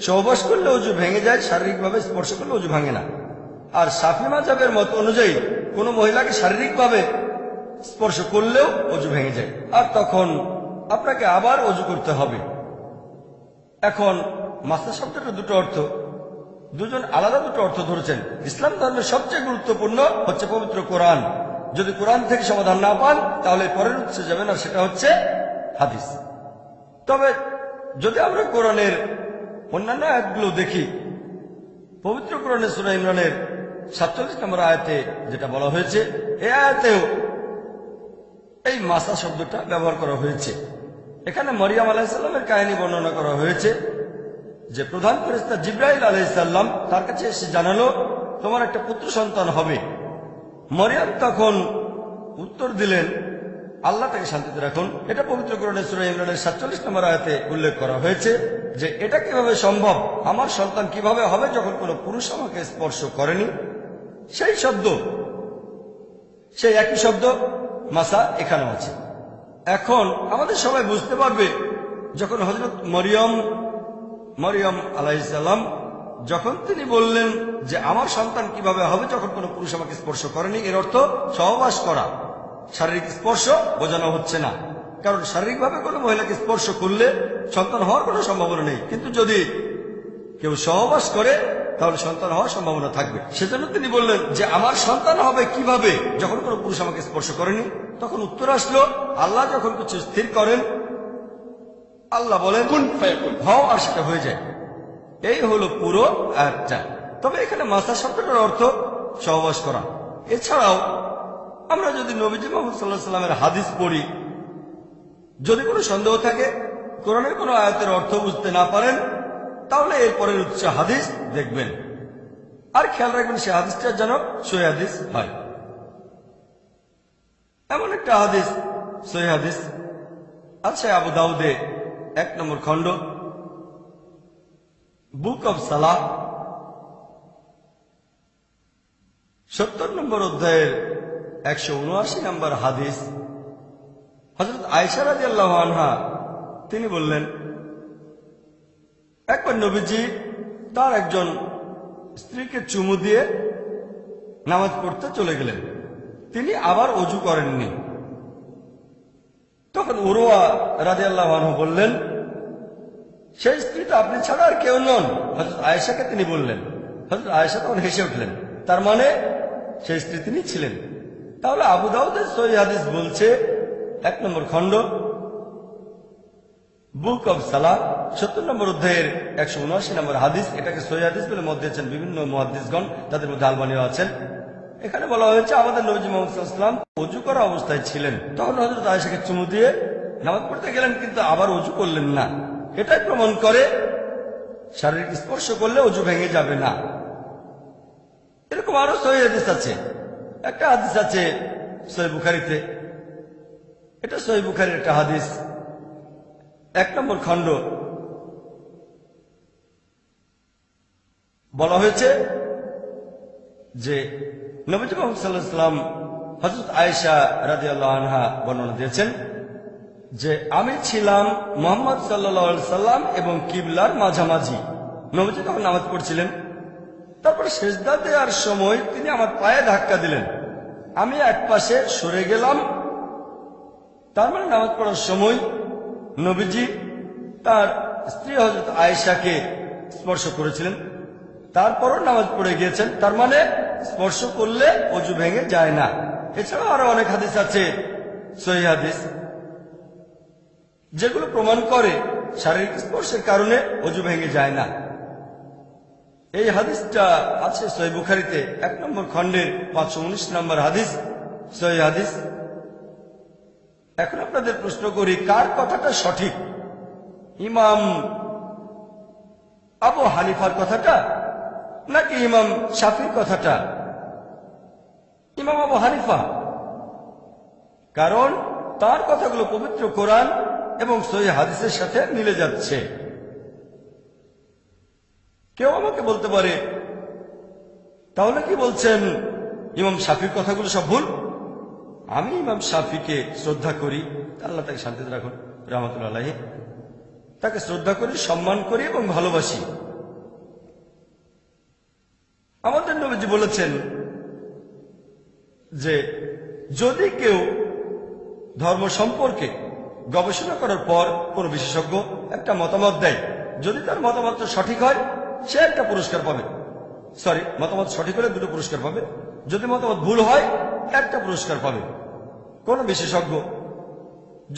[SPEAKER 3] সহবাস করলে ওযু ভেঙে যায়, শারীরিকভাবে স্পর্শ করলে ওযু ভাঙে না। আর শাফি মাযহাবের মত অনুযায়ী কোনো মহিলাকে শারীরিকভাবে স্পর্শ করলেও ওযু ভেঙে যায়, আর তখন আপনাকে আবার ওযু করতে হবে। এখন মাসা শব্দটা দুটো অর্থ, দুজন আলাদা দুটো অর্থ ধরেছেন। ইসলাম ধর্মের সবচেয়ে গুরুত্বপূর্ণ হচ্ছে পবিত্র কোরআন। যদি কোরআন থেকে সমাধান না পান তাহলে পরের উৎসে যাবেন, আর সেটা হচ্ছে হাদিস। তবে যদি আমরা কোরআনের অন্যান্য আয়াতগুলো দেখি, পবিত্র কোরআনের সূরা ইমরানের 47 নম্বর আয়াতে যেটা বলা হয়েছে, এই আয়াতেও এই মাসা শব্দটা ব্যবহার করা হয়েছে। এখানে মরিয়ম আলাইহিস সালামের কাহিনী বর্ণনা করা হয়েছে, যে প্রধান ফেরেশতা জিবরাইল আলাইহিস সালাম তার কাছে এসে জানালো, তোমার একটা পুত্র সন্তান হবে। মরিয়ম তখন উত্তর দিলেন, আল্লাহ তাকে শান্তিতে রাখুন। এটা পবিত্র কোরআনের সূরা ইমরানের 47 নম্বর আয়াতে উল্লেখ করা হয়েছে যে এটা কিভাবে সম্ভব, আমার সন্তান কিভাবে হবে যখন কোনো পুরুষ আমাকে স্পর্শ করেনি। সেই শব্দ, সেই একই শব্দ মাসা এখানেও আছে। এখন আমাদের সবাই বুঝতে পারবে যখন হযরত মরিয়ম আলাইহিস সালাম যখন তিনি বললেন যে আমার সন্তান কিভাবে হবে যখন কোনো পুরুষ আমাকে স্পর্শ করেনি, এর অর্থ সহবাস করা। শারীরিক স্পর্শ বোঝানো হচ্ছে না, কারণ শারীরিকভাবে কোনো মহিলাকে স্পর্শ করলে সন্তান হওয়ার কোনো সম্ভাবনা নেই, কিন্তু যদি কেউ সহবাস করে তাহলে সন্তান হওয়ার সম্ভাবনা থাকবে। সেজন্য তিনি বললেন যে আমার সন্তান হবে কিভাবে যখন কোনো পুরুষ আমাকে স্পর্শ করেনি। তখন উত্তর আসলো, আল্লাহ যখন কিছু স্থির করেন, আল্লাহ বলেন
[SPEAKER 2] কুন ফায়াকুন,
[SPEAKER 3] হও, আর সেটা হয়ে যায়। এই হলো পুরো আয়াতটা। তবে এখানে মাসা শব্দটার অর্থ সহবাস করা। এছাড়াও আমরা যদি নবীজি মুহাম্মদ সাল্লাল্লাহু আলাইহি ওয়াসাল্লামের হাদিস পড়ি, যদি কোনো সন্দেহ থাকে, কোরআনের কোনো আয়াতের অর্থ বুঝতে না পারেন, তাহলে এরপরের উচ্চ হাদিস দেখবেন, আর খেয়াল রাখবেন সে হাদিসটা যেন সহিহ হাদিস হয়। এমন একটা হাদিস, সহিহ হাদিস আছে আবু দাউদে 1 নম্বর খণ্ড, বুক অব সালাহ 70 নম্বর অধ্যায়ের 179 নম্বর হাদিস। হযরত আয়েশা রাদিয়াল্লাহু আনহা তিনি বললেন, একবার নবীজি তার একজন স্ত্রীকে চুমু দিয়ে নামাজ পড়তে চলে গেলেন, তিনি আবার ওযু করেননি। তখন উরওয়া রাদিয়াল্লাহু আনহু বললেন, সেই স্ত্রী তো আপনি ছাড়া আর কেউ নন। হযরত আয়েশাকে তিনি বললেন। হযরত আয়েশা তখন হেসে উঠলেন, তার মানে সেই স্ত্রী তিনি ছিলেন। তাহলে আবু দাউদের সহিহ হাদিস বলছে 1 নম্বর খণ্ড, বুক অব সালাহ 70 নম্বর অধ্যায়ের 179 নম্বর হাদিস। এটাকে সহিহ হাদিস বলে মত দিয়েছেন বিভিন্ন মুহাদ্দিসগণ, তাদের মধ্যে আলবানীও আছেন। এখানে বলা হয়েছে আমাদের নবীজি মুহাম্মদ সাল্লাল্লাহু আলাইহি ওয়াসাল্লাম ওযু করা অবস্থায় ছিলেন, তখন হযরত আয়েশাকে চুমু দিয়ে নামাজ পড়তে গেলেন, কিন্তু আবার ওযু করলেন না। এটাই প্রমাণ করে শারীরিক স্পর্শ করলে ওযু ভেঙে যাবে না। এরকম আরো সহিহ হাদিস আছে। একটা হাদিস আছে সহিহ বুখারীতে, এটা সহিহ বুখারীর একটা হাদিস, 1 নম্বর খণ্ড। বলা হয়েছে যে নবীজি মুহাম্মদ সাল্লাল্লাহু আলাইহি ওয়াসাল্লাম হযরত আয়েশা রাদিয়াল্লাহু আনহা বর্ণনা দিয়েছেন যে আমি ছিলাম মুহাম্মদ সাল্লাল্লাহু আলাইহি সাল্লাম এবং কিবলার মাঝামাঝি। নবীজি তখন নামাজ পড়ছিলেন, তারপর সেজদা দেওয়ার সময় তিনি আমার পায়ে ধাক্কা দিলেন, আমি এক পাশে সরে গেলাম। তার মানে নামাজ পড়ার সময় নবীজি তার স্ত্রী হযরত আয়েশাকে স্পর্শ করেছিলেন, তারপরও নামাজ পড়ে গিয়েছেন। তার মানে স্পর্শ করলে ওযু ভেঙে যায় না। এছাড়াও আরো অনেক হাদিস আছে সহিহ হাদিস, যেগুলো প্রমাণ করে শারীরিক স্পর্শের কারণে ওযু ভেঙে যায় না। এই হাদিসটা আছে সহিহ বুখারীতে 1 নম্বর খণ্ডের 519 নম্বর হাদিস, সহিহ হাদিস। এখন আপনাদের প্রশ্ন করি, কার কথাটা সঠিক, ইমাম আবু হানিফার কথাটা নাকি ইমাম শাফির কথাটা? ইমাম আবু হানিফা, কারণ তার কথাগুলো পবিত্র কোরআন এবং সহিহ হাদিসের সাথে মিলে যাচ্ছে। কেউ আমাকে বলতে পারে, তাহলে কি বলছেন ইমাম শাফির কথাগুলো সব ভুল? আমি ইমাম শাফিকে শ্রদ্ধা করি, আল্লাহ তাকে শান্তিতে রাখুন, রাহমাতুল্লাহ আলাইহি, তাকে শ্রদ্ধা করি, সম্মান করি এবং ভালোবাসি। আমাদের নবীজি বলেছেন যে যদি কেউ ধর্ম সম্পর্কে গবেষণা করার পর কোন বিশেষজ্ঞ একটা মতামত দেয়, যদি তার মতামতটা সঠিক হয় সে একটা পুরস্কার পাবে। মতামত সঠিক হলে 2টো পুরস্কার পাবে, যদি মতামত ভুল হয় 1টা পুরস্কার পাবে। কোন বিশেষজ্ঞ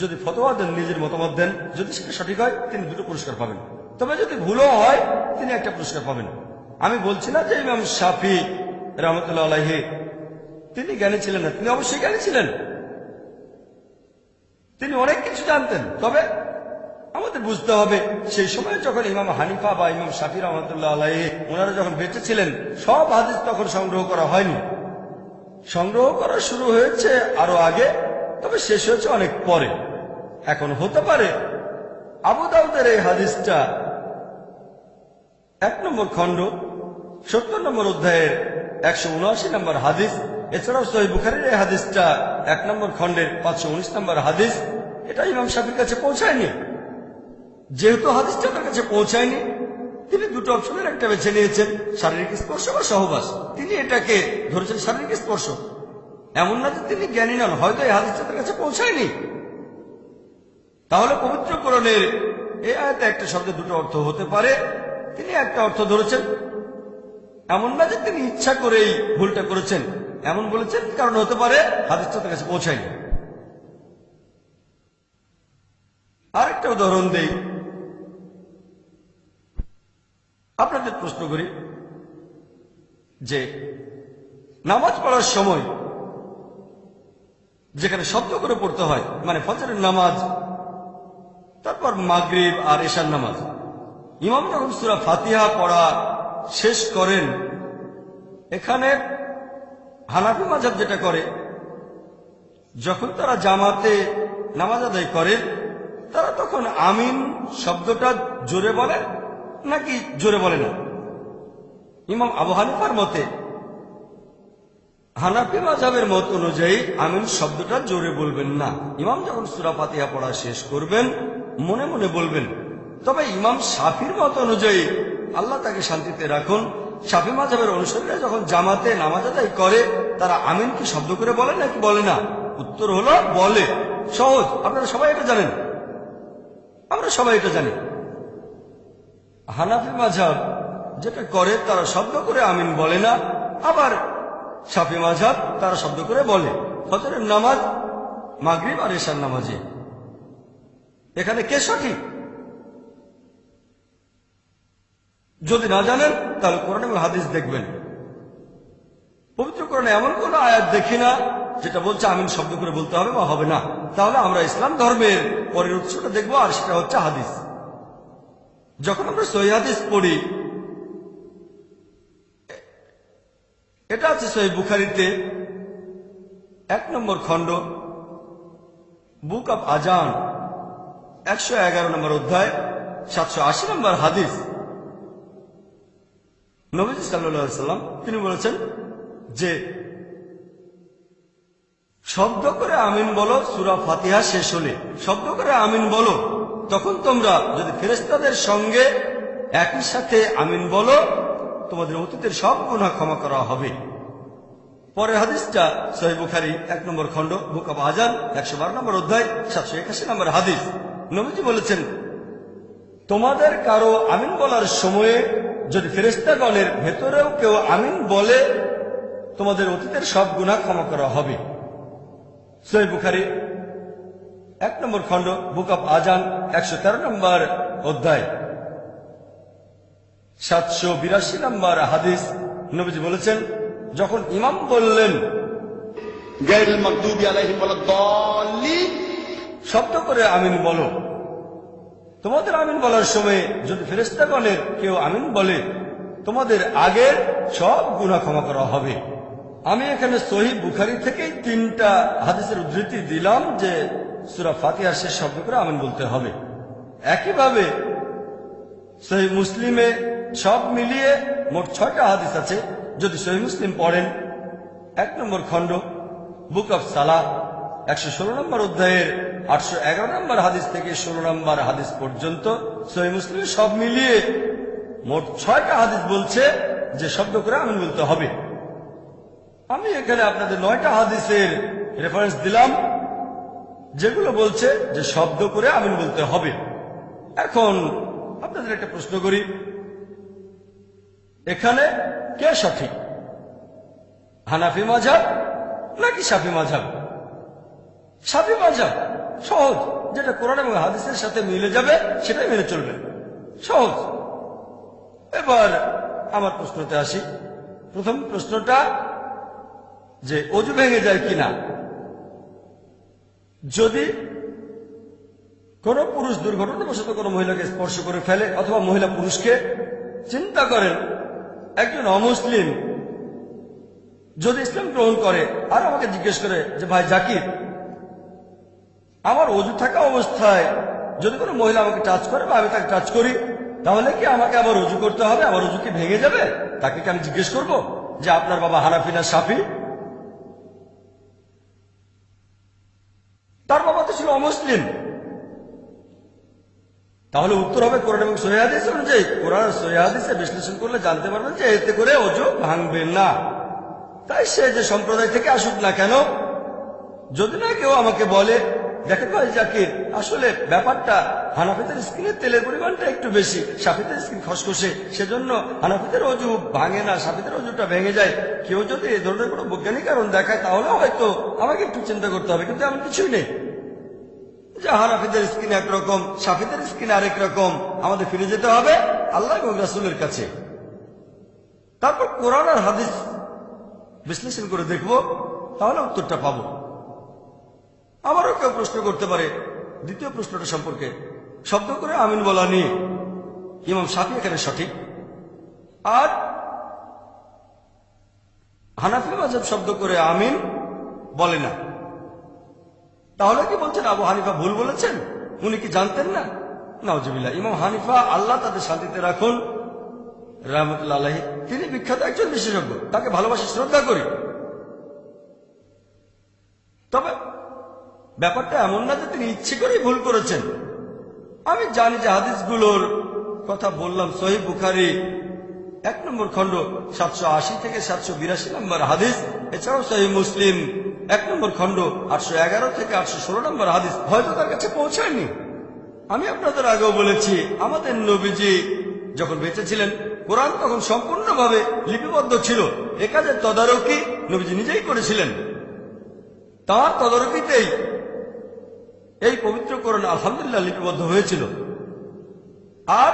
[SPEAKER 3] যদি ফতোয়া দেন, নিজের মতামত দেন, যদি সেটা সঠিক হয় তিনি 2টো পুরস্কার পাবেন, তবে যদি ভুলও হয় তিনি 1টা পুরস্কার পাবেন। আমি বলছি না যে ইমাম শাফি রাহমাতুল্লাহ আলাইহি তিনি জ্ঞানী ছিলেন না, তিনি অবশ্যই জ্ঞানী ছিলেন, তিনি অনেক কিছু জানতেন। তবে আমাদের বুঝতে হবে সেই সময় যখন ইমাম হানিফা বা ইমাম শাফি রাহমাতুল্লাহ আলাইহি ওনারা যখন বেঁচে ছিলেন, সব হাদিস তখন সংগ্রহ করা হয়নি, সংগ্রহ করা শুরু হয়েছে আরো আগে। তবে শেষ হয়েছে অনেক পরে। এখন হতে পারে আবু দাউদের এই হাদিসটা 1 নম্বর খণ্ড 70 নম্বর অধ্যায়ের 179 নম্বর হাদিস, এছাড়াও সহিহ বুখারীর এই হাদিসটা 1 নম্বর খণ্ডের 519 নম্বর হাদিস, এটা ইমাম শাফির কাছে পৌঁছায়নি। যেহেতু হাদিসটা তার কাছে পৌঁছায়নি, তিনি দুটো অপশনের একটা বেছে নিয়েছেন, শারীরিক স্পর্শ বা সহবাস। তিনি এটাকে ধরেছেন শারীরিক স্পর্শ। এমন না যে তিনি জ্ঞানী নন, হয়তো এই হাদিসটা তার কাছে পৌঁছায়নি। তাহলে পবিত্র কোরআনের এই আয়াতে একটা শব্দের দুটো অর্থ হতে পারে, তিনি একটা অর্থ ধরেছেন। এমন না যে তিনি ইচ্ছা করেই ভুলটা করেছেন, এমন বলেছেন কারণ হতে পারে হাদিসটা তার কাছে পৌঁছায়নি। আরেকটা উদাহরণ দেই, আপনাদের প্রশ্ন করি যে নামাজ পড়ার সময় যেখানে শব্দ করে পড়তে হয়, মানে ফজরের নামাজ, তারপর মাগরিব আর এশার নামাজ, ইমাম যখন সূরা ফাতিহা পড়া শেষ করেন, এখানে হানাফি মাযহাব যেটা করে, যখন তারা জামাতে নামাজ আদায় করে তারা তখন আমিন শব্দটা জোরে বলে নাকি জোরে বলে না? ইমাম আবু হানিফার মতে, হানাফি মাযহাবের মত অনুযায়ী আমিন শব্দটা জোরে বলবেন না। ইমাম যখন সূরা ফাতিহা পড়া শেষ করবেন মনে মনে বলবেন। তবে ইমাম শাফির মত অনুযায়ী, আল্লাহ তাকে শান্তিতে রাখুন, শাফি মাযহাবের অনুসারীরা যখন জামাতে নামাজ আদায় করে তারা আমিন কি শব্দ করে বলে নাকি বলে না? উত্তর হলো বলে। সহজ, আপনারা সবাই এটা জানেন, আমরা সবাই এটা জানি। হানাফি মাযহাব যেটা করে তারা শব্দ করে আমিন বলে না, আবার শাফি মাযহাব তারা শব্দ করে বলে। ফজরের নামাজ, মাগরিব আর এশার নামাজে এখানে কে সঠিক? যদি না জানেন তাহলে কোরআন এবং হাদিস দেখবেন। পবিত্র কোরআনে এমন কোন আয়াত দেখি না যেটা বলছে আমিন শব্দ করে বলতে হবে বা হবে না। তাহলে আমরা ইসলাম ধর্মের পরের উৎসটা দেখবো, আর সেটা হচ্ছে হাদিস। যখন আমরা সহিহ হাদিস পড়ি, এটা আছে সহিহ বুখারীতে 1 নম্বর খণ্ড, বুক অব আজান, 111 নম্বর অধ্যায়, 780 নম্বর হাদিস। নবীজি সাল্লাল্লাহু আলাইহি সাল্লাম তিনি বলেছেন যে শব্দ করে আমিন বলো সূরা ফাতিহা শেষ হলে, শব্দ করে আমিন বলো, তখন তোমরা যদি ফেরেশতাদের সঙ্গে একই সাথে আমিন বলো তোমাদের অতীতের সব গুনাহ ক্ষমা করা হবে। পরের হাদিসটা সহিহ বুখারী 1 নম্বর খণ্ড, বুক অব আজান, 112 নম্বর অধ্যায়, 781 নম্বর হাদিস। নবীজি বলেছেন, তোমাদের কারো আমিন বলার সময়ে যদি ফেরেশতাগণের ভেতরেও কেউ আমিন বলে তোমাদের অতীতের সব গুনাহ ক্ষমা করা হবে। সহিহ বুখারী 1 নম্বর খণ্ড, বুক অব আজান, 113 নম্বর অধ্যায়, 782 নম্বর হাদিস। নবীজি বলেছেন, যখন ইমাম বললেন
[SPEAKER 2] গায়রুল মাগদুবি আলাইহিম ওয়ালাদ-দাল্লিন,
[SPEAKER 3] শব্দ করে আমিন বলো, তোমাদের আমিন বলার সময় যদি ফেরেশতাগণের কেউ আমিন বলে তোমাদের আগের সব গুনাহ ক্ষমা করা হবে। আমি এখানে সহিহ বুখারী থেকে 3টা হাদিসের উদ্ধৃতি দিলাম যে সূরা ফাতিহা শেষ শব্দ করে আমিন বলতে হবে। একইভাবে সহিহ মুসলিমে সব মিলিয়ে মোট 6টা হাদিস আছে। যদি সহিহ মুসলিম পড়েন 1 নম্বর খণ্ড, বুক অব সালাহ, 116 নম্বর অধ্যায়ের 811 নম্বর হাদিস থেকে 16 নম্বর হাদিস পর্যন্ত সহিহ মুসলিম সব মিলিয়ে মোট 6টা হাদিস বলছে যে শব্দ করে আমিন বলতে হবে। আমি এখানে আপনাদের 9টা হাদিসের রেফারেন্স দিলাম যেগুলো বলছে যে শব্দ করে আমিন বলতে হবে। এখন আপনাদের একটা প্রশ্ন করি, এখানে কে সঠিক, হানাফি মাযহাব নাকি শাফি মাযহাব? শাফি মাযহাব সহজ, যেটা কোরআন এবং হাদিসের সাথে মিলে যাবে সেটাই মেনে চলবেন, সহজ। এবার আমার প্রশ্নতে আসি। প্রথম প্রশ্নটা যে অজু ভেঙে যায় কিনা। যদি কোন পুরুষ দুর্ঘটনাবশত কোনো মহিলাকে স্পর্শ করে ফেলে অথবা মহিলা পুরুষকে, চিন্তা করেন একজন অমুসলিম যদি ইসলাম গ্রহণ করে আর আমাকে জিজ্ঞেস করে যে ভাই জাকির, আমার অজু থাকা অবস্থায় যদি কোনো মহিলা আমাকে টাচ করে বা আমি তাকে টাচ করি, তাহলে কি আমাকে আবার অজু করতে হবে? আমার অজু কি ভেঙে যাবে? তাকে কি আমি জিজ্ঞেস করব যে আপনার বাবা হানাফি না শাফি? তার বাবা তো ছিল অমুসলিম। তাহলে উত্তর হবে কোরআন এবং সহিহ হাদিস অনুযায়ী। কোরআন আর সহিহ হাদিসে বিশ্লেষণ করলে জানতে পারবেন যে এতে করে অজু ভাঙবে না। তাই সে যে সম্প্রদায় থেকে আসুক না কেন, যদি না কেউ আমাকে বলে দেখেন ভাই জাকির, আসলে ব্যাপারটা হানাফিদের স্কিনে তেলের পরিমাণটা একটু বেশি, শাফিদের স্কিন খসখসে, সেজন্য হানাফিদের অজু ভাঙে না, শাফিদের অজুটা ভেঙে যায়। কেউ যদি এই ধরনের কোনো বৈজ্ঞানিক কারণ দেখায় তাহলে হয়তো আমাকে একটু চিন্তা করতে হবে, কিন্তু এমন কিছুই নেই যে হানাফিদের স্কিন একরকম, শাফিদের স্কিন আরেক রকম। আমাদের ফিরে যেতে হবে আল্লাহ এবং রাসূলের কাছে। তারপর কোরআন আর হাদিস বিশ্লেষণ করে দেখব, তাহলে উত্তরটা পাবো। আমারও কেউ প্রশ্ন করতে পারে দ্বিতীয় প্রশ্নটা সম্পর্কে, শব্দ করে আমিন বলা নিয়ে ইমাম শাফি এখানে সঠিক, আর হানাফি মাযহাব শব্দ করে আমিন বলে না। তাহলে কি বলছেন আবু হানিফা ভুল বলেছেন? উনি কি জানতেন না? নাউজুবিল্লাহ। ইমাম হানিফা, আল্লাহ তাদের শান্তিতে রাখুন, রাহমাতুল্লাহ আলাইহি, তিনি বিখ্যাত একজন বিশেষজ্ঞ, তাকে ভালোবাসি, শ্রদ্ধা করি। তবে ব্যাপারটা এমন না যে তিনি ইচ্ছে করেই ভুল করেছেন। আমি জানি যে হাদিসগুলোর কথা বললাম, সহিহ বুখারী 1 নম্বর খণ্ড 780 থেকে 782 নম্বর হাদিস, এছাড়াও সহিহ মুসলিম 1 নম্বর খণ্ড 811 থেকে 816 নম্বর হাদিস হয়তো তার কাছে পৌঁছায়নি। আমি আপনাদের আগেও বলেছি, আমাদের নবীজি যখন বেঁচে ছিলেন কোরআন তখন সম্পূর্ণভাবে লিপিবদ্ধ ছিল। এ কাজের তদারকি নবীজি নিজেই করেছিলেন। তার তদারকিতেই এই পবিত্র কোরআন আলহামদুলিল্লাহ লিপিবদ্ধ হয়েছিল। আর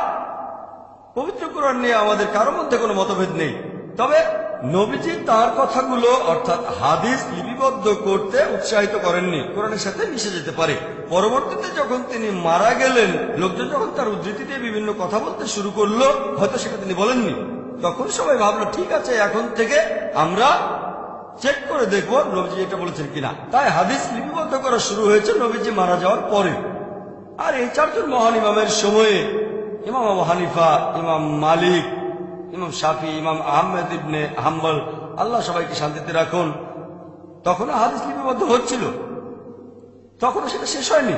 [SPEAKER 3] পবিত্র কোরআন নিয়ে আমাদের কারোর মধ্যে কোনো মতভেদ নেই। তবে নবীজি তার কথাগুলো অর্থাৎ হাদিস লিপিবদ্ধ করতে উৎসাহিত করেননি, কোরআনের সাথে মিশে যেতে পারে। পরবর্তীতে যখন তিনি মারা গেলেন, লোকজন যখন তার উদ্ধৃতি দিয়ে বিভিন্ন কথা বলতে শুরু করলো, হয়তো সেটা তিনি বলেননি, তখন সবাই ভাবলো ঠিক আছে, এখন থেকে আমরা চেক করে দেখবো নবীজি এটা বলেছেন কিনা। তাই হাদিস লিপিবদ্ধ করা শুরু হয়েছে নবীজি মারা যাওয়ার পরে। আর এই 4 জন মহান ইমামের সময়ে ইমাম আবু হানিফা, ইমাম মালিক, ইমাম শাফি, ইমাম আহমেদ ইবনে হাম্বল, আল্লাহ সবাইকে শান্তিতে রাখুন, তখনও হাদিস লিপিবদ্ধ হচ্ছিল, তখনও সেটা শেষ হয়নি।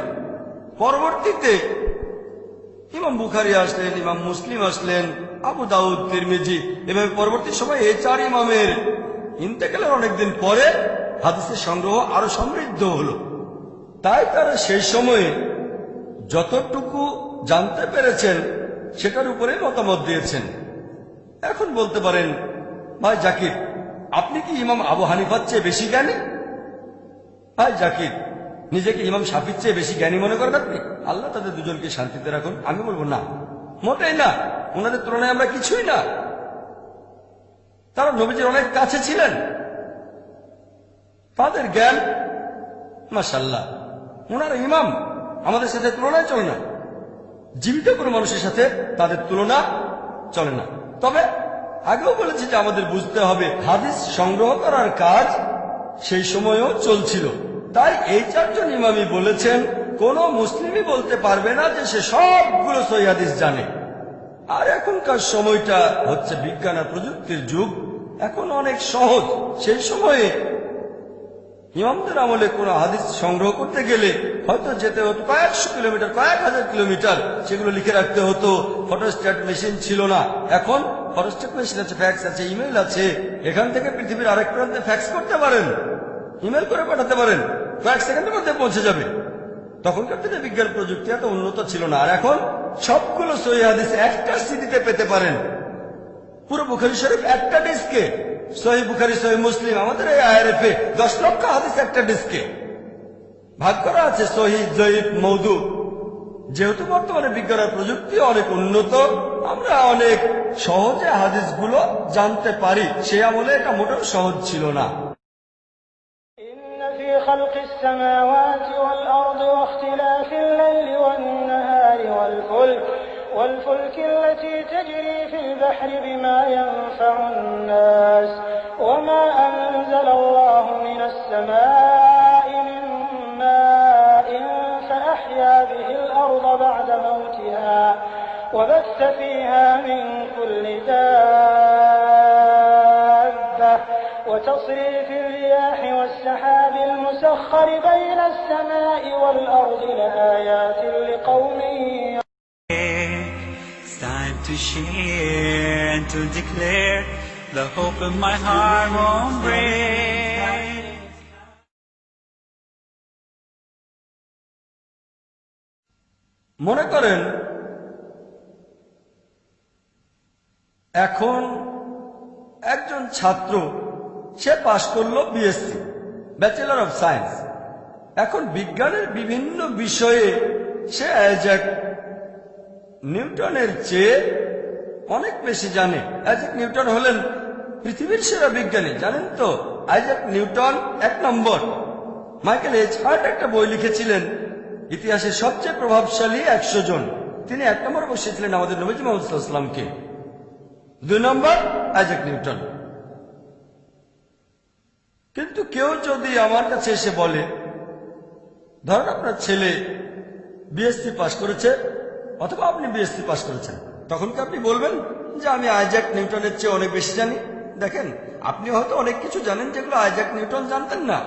[SPEAKER 3] পরবর্তীতে ইমাম বুখারী আসলেন, ইমাম মুসলিম আসলেন, আবু দাউদ, তিরমিজি, এভাবে পরবর্তী সময় এই 4 ইমামের ইন্তেকালের অনেকদিন পরে হাদিসের সংগ্রহ আরো সমৃদ্ধ হলো। তাই তারা সেই সময়ে যতটুকু জানতে পেরেছেন সেটার উপরে মতামত দিয়েছেন। এখন বলতে পারেন, ভাই জাকির, আপনি কি ইমাম আবু হানিফার চেয়ে বেশি জ্ঞানী? ভাই জাকির, নিজেকে ইমাম শাফির চেয়ে বেশি জ্ঞানী মনে করেন আপনি? আল্লাহ তাদের দুজনকে শান্তিতে রাখুন। আমি বলবো না, মোটেই না, ওনাদের তুলনায় আমরা কিছুই না। তারা নবীজির অনেক কাছে ছিলেন, তাদের জ্ঞান মাশাআল্লাহ, ওনারা ইমাম, আমাদের সাথে তুলনায় চলে না। জীবিত কোনো মানুষের সাথে তাদের তুলনা চলে না। তবে আগেও বলেছি যে আমাদের বুঝতে হবে হাদিস সংগ্রহ করার কাজ সেই সময়েও চলছিল। তাই এই 4 জন ইমামই বলেছেন কোন মুসলিমই বলতে পারবে না যে সে সবগুলো সহিহ হাদিস জানে। আর এখনকার সময়টা হচ্ছে বিজ্ঞান আর প্রযুক্তির যুগ, এখন অনেক সহজ। সেই সময়ে ইমামদের আমলে কোন হাদিস সংগ্রহ করতে গেলে হয়তো যেতে হতো কয়েকশো কিলোমিটার, কয়েক হাজার কিলোমিটার, সেগুলো লিখে রাখতে হতো। ফটোস্ট্যাট মেশিন ছিল না, এখন ফটোস্ট্যাট মেশিন আছে, ফ্যাক্স আছে, ইমেল আছে। এখান থেকে পৃথিবীর আরেক প্রান্তে ফ্যাক্স করতে পারেন, ইমেল করে পাঠাতে পারেন, কয়েক সেকেন্ডের মধ্যে পৌঁছে যাবে। তখনকার দিনে বিজ্ঞান প্রযুক্তি এত উন্নত ছিল না। আর এখন সবগুলো সহিহ হাদিস একটা সিডিতে পেতে পারেন, পুরো বুখারী শরীফ একটা ডিস্কে, সহিহ বুখারী, সহিহ মুসলিম, আমাদের এই IRF 10 লক্ষ হাদিস একটা ডিস্কে ভাগ করা আছে, সহিহ, জয়ীফ, মওদু। যেহেতু বর্তমানে বিজ্ঞান আর প্রযুক্তি অনেক উন্নত, আমরা অনেক সহজে হাদিসগুলো জানতে পারি। সেই আমলে এটা মোটেও সহজ ছিল না।
[SPEAKER 4] خلق السماوات والأرض واختلاف الليل والنهار والفلك التي تجري في البحر بما ينفع الناس وما أنزل الله من السماء من ماء فأحيا به الأرض بعد موتها وبث فيها من كل دابة وتصريف الرياح والسحاب المسخر بين السماء والأرض لآيات لقوم
[SPEAKER 1] It's time to share and to declare the hope of my heart won't break.
[SPEAKER 3] মনে করেন এখন একজন ছাত্র সে পাশ করলো বিএসসি, ব্যাচেলর অফ সায়েন্স। এখন বিজ্ঞানের বিভিন্ন বিষয়ে সে আইজ্যাক নিউটনের চেয়ে অনেক বেশি জানে। আইজ্যাক নিউটন হলেন পৃথিবীর সেরা বিজ্ঞানী, জানেন তো? আইজ্যাক নিউটন 1 নম্বর। মাইকেল এইচ হার্ট একটা বই লিখেছিলেন ইতিহাসের সবচেয়ে প্রভাবশালী 100 জন। তিনি 1 নম্বর বসিয়েছিলেন আমাদের নবীজি মুহাম্মদ সাল্লাল্লাহু আলাইহি ওয়াসাল্লামকে। 2 নম্বর আইজ্যাক নিউটন। কিন্তু কেউ যদি আমার কাছে এসে বলে, ধরেন আপনার ছেলে বিএসসি পাস করেছে অথবা আপনি বিএসসি পাস করেছেন, তখন কি আপনি বলবেন যে আমি আইজ্যাক নিউটনের চেয়ে অনেক বেশি জানি? দেখেন, আপনি হয়তো অনেক কিছু জানেন যেগুলো আইজ্যাক নিউটন জানতেন না।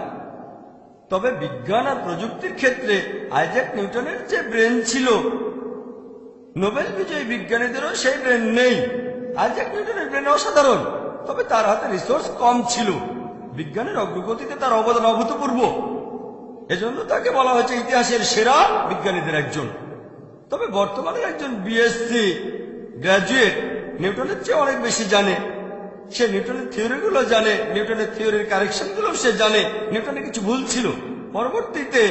[SPEAKER 3] তবে বিজ্ঞান আর প্রযুক্তির ক্ষেত্রে আইজ্যাক নিউটনের যে ব্রেন ছিল, নোবেল বিজয়ী বিজ্ঞানীদেরও সেই ব্রেন নেই। আইজ্যাক নিউটনের ব্রেন অসাধারণ, তবে তার হাতে রিসোর্স কম ছিল। বিজ্ঞানের অগ্রগতিতে তার অবদান অভূতপূর্ব, এজন্য তাকে বলা হয়েছে ইতিহাসের সেরা বিজ্ঞানীদের একজন। তবে বর্তমানে একজন বিএসসি গ্রাজুয়েট নিউটনের চেয়ে অনেক বেশি জানে। সে নিউটনের থিওরিগুলো জানে, নিউটনের থিওরির কারেকশনগুলো সে জানে। নিউটনে কিছু ভুল ছিল, পরবর্তীতে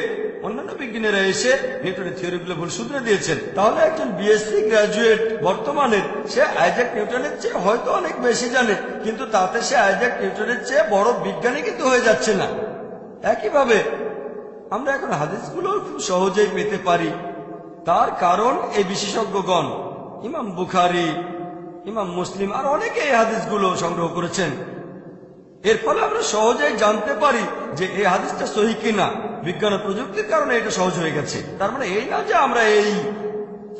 [SPEAKER 3] অন্যান্য বিজ্ঞানীরা এসে নিউটনের থিওরিগুলো ভুল শুধরে দিয়েছেন। তাহলে একজন বিএসসি গ্রাজুয়েট বর্তমানের সে আইজ্যাক নিউটনের চেয়ে হয়তো অনেক বেশি জানে, কিন্তু তাতে সে আইজ্যাক নিউটনের চেয়ে বড় বিজ্ঞানী কিন্তু হয়ে যাচ্ছে না। একইভাবে আমরা এখন হাদিসগুলো খুব সহজেই পেতে পারি। তার কারণ এই বিশেষজ্ঞগণ, ইমাম বুখারী, ইমাম মুসলিম আর অনেকে এই হাদিসগুলো সংগ্রহ করেছেন। এর ফলে আমরা সহজেই জানতে পারি যে এই হাদিসটা সহিহ কিনা। বিজ্ঞান ও প্রযুক্তির কারণে এটা সহজ হয়ে গেছে। তার মানে এই না যে আমরা এই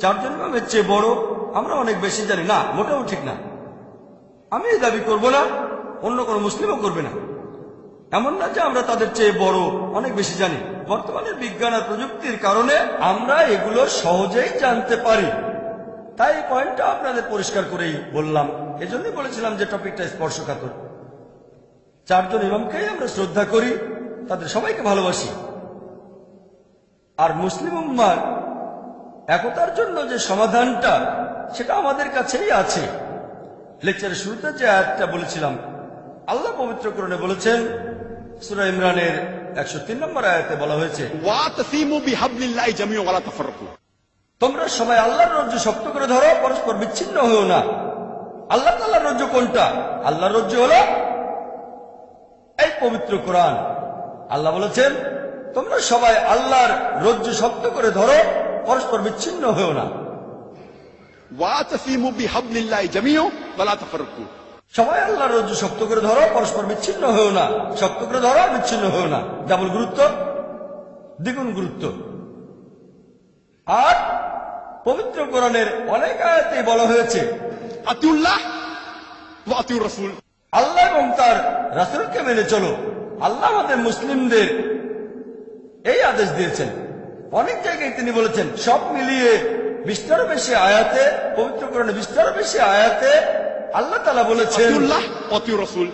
[SPEAKER 3] 4 জন ইমামের চেয়ে বড়, আমরা অনেক বেশি জানি, না, মোটেও ঠিক না। আমি এই দাবি করব না, অন্য কোনো মুসলিমও করবে না। এমন না যে আমরা তাদের চেয়ে বড়, অনেক বেশি জানি। বর্তমানে বিজ্ঞান আর প্রযুক্তির কারণে আমরা এগুলো সহজেই জানতে পারি। তাই এই পয়েন্টটা আপনাদের পরিষ্কার করেই বললাম। এজন্যই বলেছিলাম যে টপিকটা স্পর্শকাতর। 4 জন ইমামকেই আমরা শ্রদ্ধা করি, তাদের সবাইকে ভালোবাসি। আর মুসলিম উম্মার একতার জন্য যে সমাধানটা, সেটা আমাদের কাছেই আছে। লেকচারের শুরুতে যে আয়াতটা বলেছিলাম, আল্লাহ পবিত্র কোরআনে বলেছেন, সূরা ইমরানের 103 নম্বর আয়াতে বলা হয়েছে,
[SPEAKER 2] ওয়াতাসিমু বিহাবলিল্লাহি জামিআন ওয়া লা তাফাররাকু।
[SPEAKER 3] তোমরা সবাই আল্লাহর রজ্জু শক্ত করে ধরো, পরস্পর বিচ্ছিন্ন হও না। আল্লাহ তাআলার রজ্জু কোনটা? আল্লাহর রজ্জু হলো এই পবিত্র কোরআন। আল্লাহ বলেছেন, তোমরা সবাই আল্লাহর রজ্জু শক্ত করে ধরো, পরস্পর বিচ্ছিন্ন হও না।
[SPEAKER 2] ওয়াতাসিমু বিহাবলিল্লাহি জামিআন ওয়া লা তাফাররাকু।
[SPEAKER 3] সবাই আল্লাহর রজ্জু শক্ত করে ধরো, পরস্পর বিচ্ছিন্ন হও না। শক্ত করে ধরো, বিচ্ছিন্ন হও না। ডাবল গুরুত্ব, দ্বিগুণ গুরুত্ব। আর পবিত্র কোরআনের অনেক আয়াতেই বলা হয়েছে,
[SPEAKER 2] আতিউল্লাহ ওয়া আতিউর রাসূল।
[SPEAKER 3] আল্লাহ এবং তার রাসূলকে মেনে চলো। আল্লাহ আমাদের মুসলিমদের এই আদেশ দিয়েছেন। অনেক জায়গায় তিনি বলেছেন। সব মিলিয়ে 20টারও বেশি আয়াতে, পবিত্র কোরআনে 20টারও বেশি আয়াতে আল্লাহ তাআলা বলেছেন
[SPEAKER 2] আতিউল্লাহ ওয়া আতিউর রাসূল।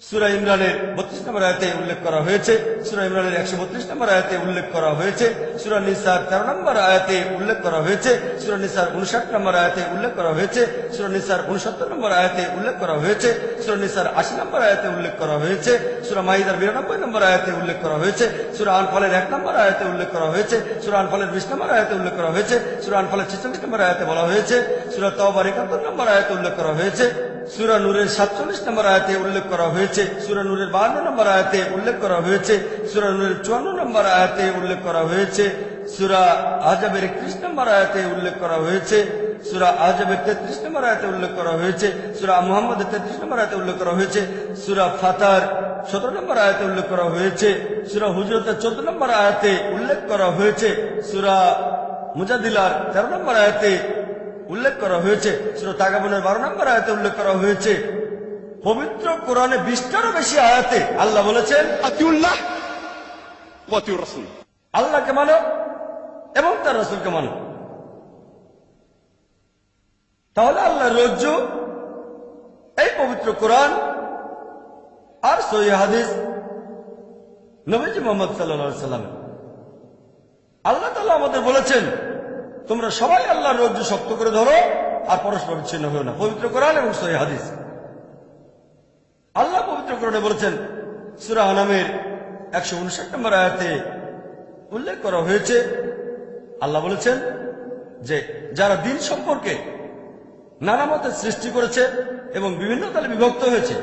[SPEAKER 3] সূরা ইমরানের 32 নম্বর আয়াতে উল্লেখ করা হয়েছে, সূরা ইমরানের 132 নম্বর আয়াতে উল্লেখ করা হয়েছে, সূরা নিসার 13 নম্বর আয়াতে উল্লেখ করা হয়েছে, সূরা নিসার 59 নম্বর আয়াতে উল্লেখ করা হয়েছে, সূরা নিসার 69 নম্বর আয়াতে উল্লেখ করা হয়েছে, সূরা নিসার 80 নম্বর আয়াতে উল্লেখ করা হয়েছে, সূরা মাইদার 92 নম্বর আয়াতে উল্লেখ করা হয়েছে, সূরা আনফালের 1 নম্বর আয়াতে উল্লেখ করা হয়েছে, সূরা আনফালের 20 নম্বর আয়াতে উল্লেখ করা হয়েছে, সূরা আনফালের 46 নম্বর আয়াতে বলা হয়েছে, সূরা তাওবার 71 নম্বর আয়াতে উল্লেখ করা হয়েছে, সূরা নূরের 47 নম্বর আয়াতে উল্লেখ করা হয়েছে, সূরা নূরের 52 নম্বর আয়াতে উল্লেখ করা হয়েছে, সূরা নূরের 54 নম্বর আয়াতে উল্লেখ করা হয়েছে, সূরা আহজাবের 31 নম্বর আয়াতে উল্লেখ করা হয়েছে, সূরা আহজাবের 33 নম্বর আয়াতে উল্লেখ করা হয়েছে, সূরা মুহাম্মদের 33 নম্বর আয়াতে উল্লেখ করা হয়েছে, সূরা ফাতার 17 নম্বর আয়াতে উল্লেখ করা হয়েছে, সূরা হুজুরাতের 14 নম্বর আয়াতে উল্লেখ করা হয়েছে, সূরা মুজাদিলার 13 নম্বর আয়াতে উল্লেখ করা হয়েছে, সূরা তাগাবুনের 12 নম্বর আয়াতে উল্লেখ করা হয়েছে। পবিত্র কোরআনে 20টারও বেশি আয়াতে আল্লাহ বলেছেন
[SPEAKER 2] আতিউল্লাহ ওয়া আতিউর রাসূল,
[SPEAKER 3] আল্লাহকে মানো এবং তার রাসূলকে মানো। তাহলে আল্লাহর রজ্জু এই পবিত্র কোরআন আর সহিহ হাদিস, নবীজি মুহাম্মদ সাল্লাল্লাহু আলাইহি সাল্লাম। আল্লাহ তাআলা আমাদের বলেছেন তোমরা সবাই আল্লাহর রজ্জু শক্ত করে ধরো আর পরস্পর বিচ্ছিন্ন হও না, পবিত্র কোরআন এবং সহিহ হাদিস। আল্লাহ পবিত্র কোরআনে বলেছেন, সূরা আনামের 159 নম্বর আয়াতে উল্লেখ করা হয়েছে, আল্লাহ বলেছেন যে যারা দিন সম্পর্কে নানা মতের সৃষ্টি করেছে এবং বিভিন্ন দলে বিভক্ত হয়েছে,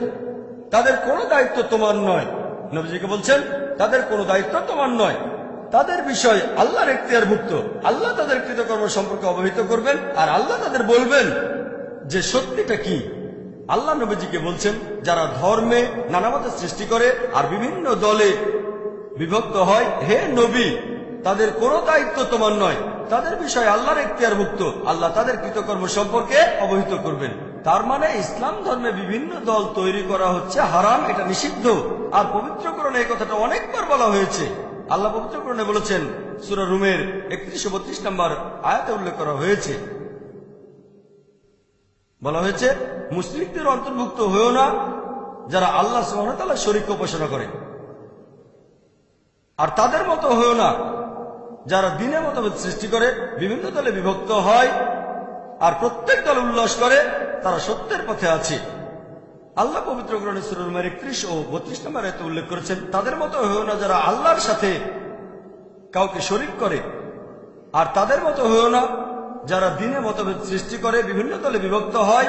[SPEAKER 3] তাদের কোনো দায়িত্ব তোমার নয়। নবীজিকে বলছেন তাদের কোনো দায়িত্ব তোমার নয়, তাদের বিষয় আল্লাহর এখতিয়ারভুক্ত। আল্লাহ তাদের কৃতকর্ম সম্পর্কে অবহিত করবেন আর আল্লাহ তাদের বলবেন যে সত্যিটা কি। আল্লাহ নবীজিকে বলছেন যারা ধর্মে নানা মতের সৃষ্টি করে আর বিভিন্ন দলে বিভক্ত হয়, হে নবী তাদের কোনো দায়িত্ব তোমার নয়, তাদের বিষয় আল্লাহর এখতিয়ারভুক্ত। আল্লাহ তাদের কৃতকর্ম সম্পর্কে অবহিত করবেন। তার মানে ইসলাম ধর্মে বিভিন্ন দল তৈরি করা হচ্ছে হারাম, এটা নিষিদ্ধ। আর পবিত্রকরণে এই কথাটা অনেকবার বলা হয়েছে। আল্লাহ পবিত্রকরণে বলেছেন, সূরা রুমের 31-32 নম্বর আয়াতে উল্লেখ করা হয়েছে, বলা হয়েছে মুশরিকদের অন্তর্ভুক্ত হয়েও না যারা আল্লাহ সুবহানাহু ওয়া তাআলার শরীক উপাসনা করে, আর তাদের মতো হয়েও না যারা দ্বীনের মতভেদ সৃষ্টি করে বিভিন্ন দলে বিভক্ত হয় আর প্রত্যেক দল উল্লাস করে তারা সত্যের পথে আছে। আল্লাহ পবিত্র কোরআনে সূরা রুমের 31 ও 32 নম্বর আয়াতে উল্লেখ করেছেন, তাদের মতো হয়েও না যারা আল্লাহর সাথে কাউকে শরীক করে, আর তাদের মতো হয়েও না যারা দ্বীনে মতভেদ সৃষ্টি করে বিভিন্ন দলে বিভক্ত হয়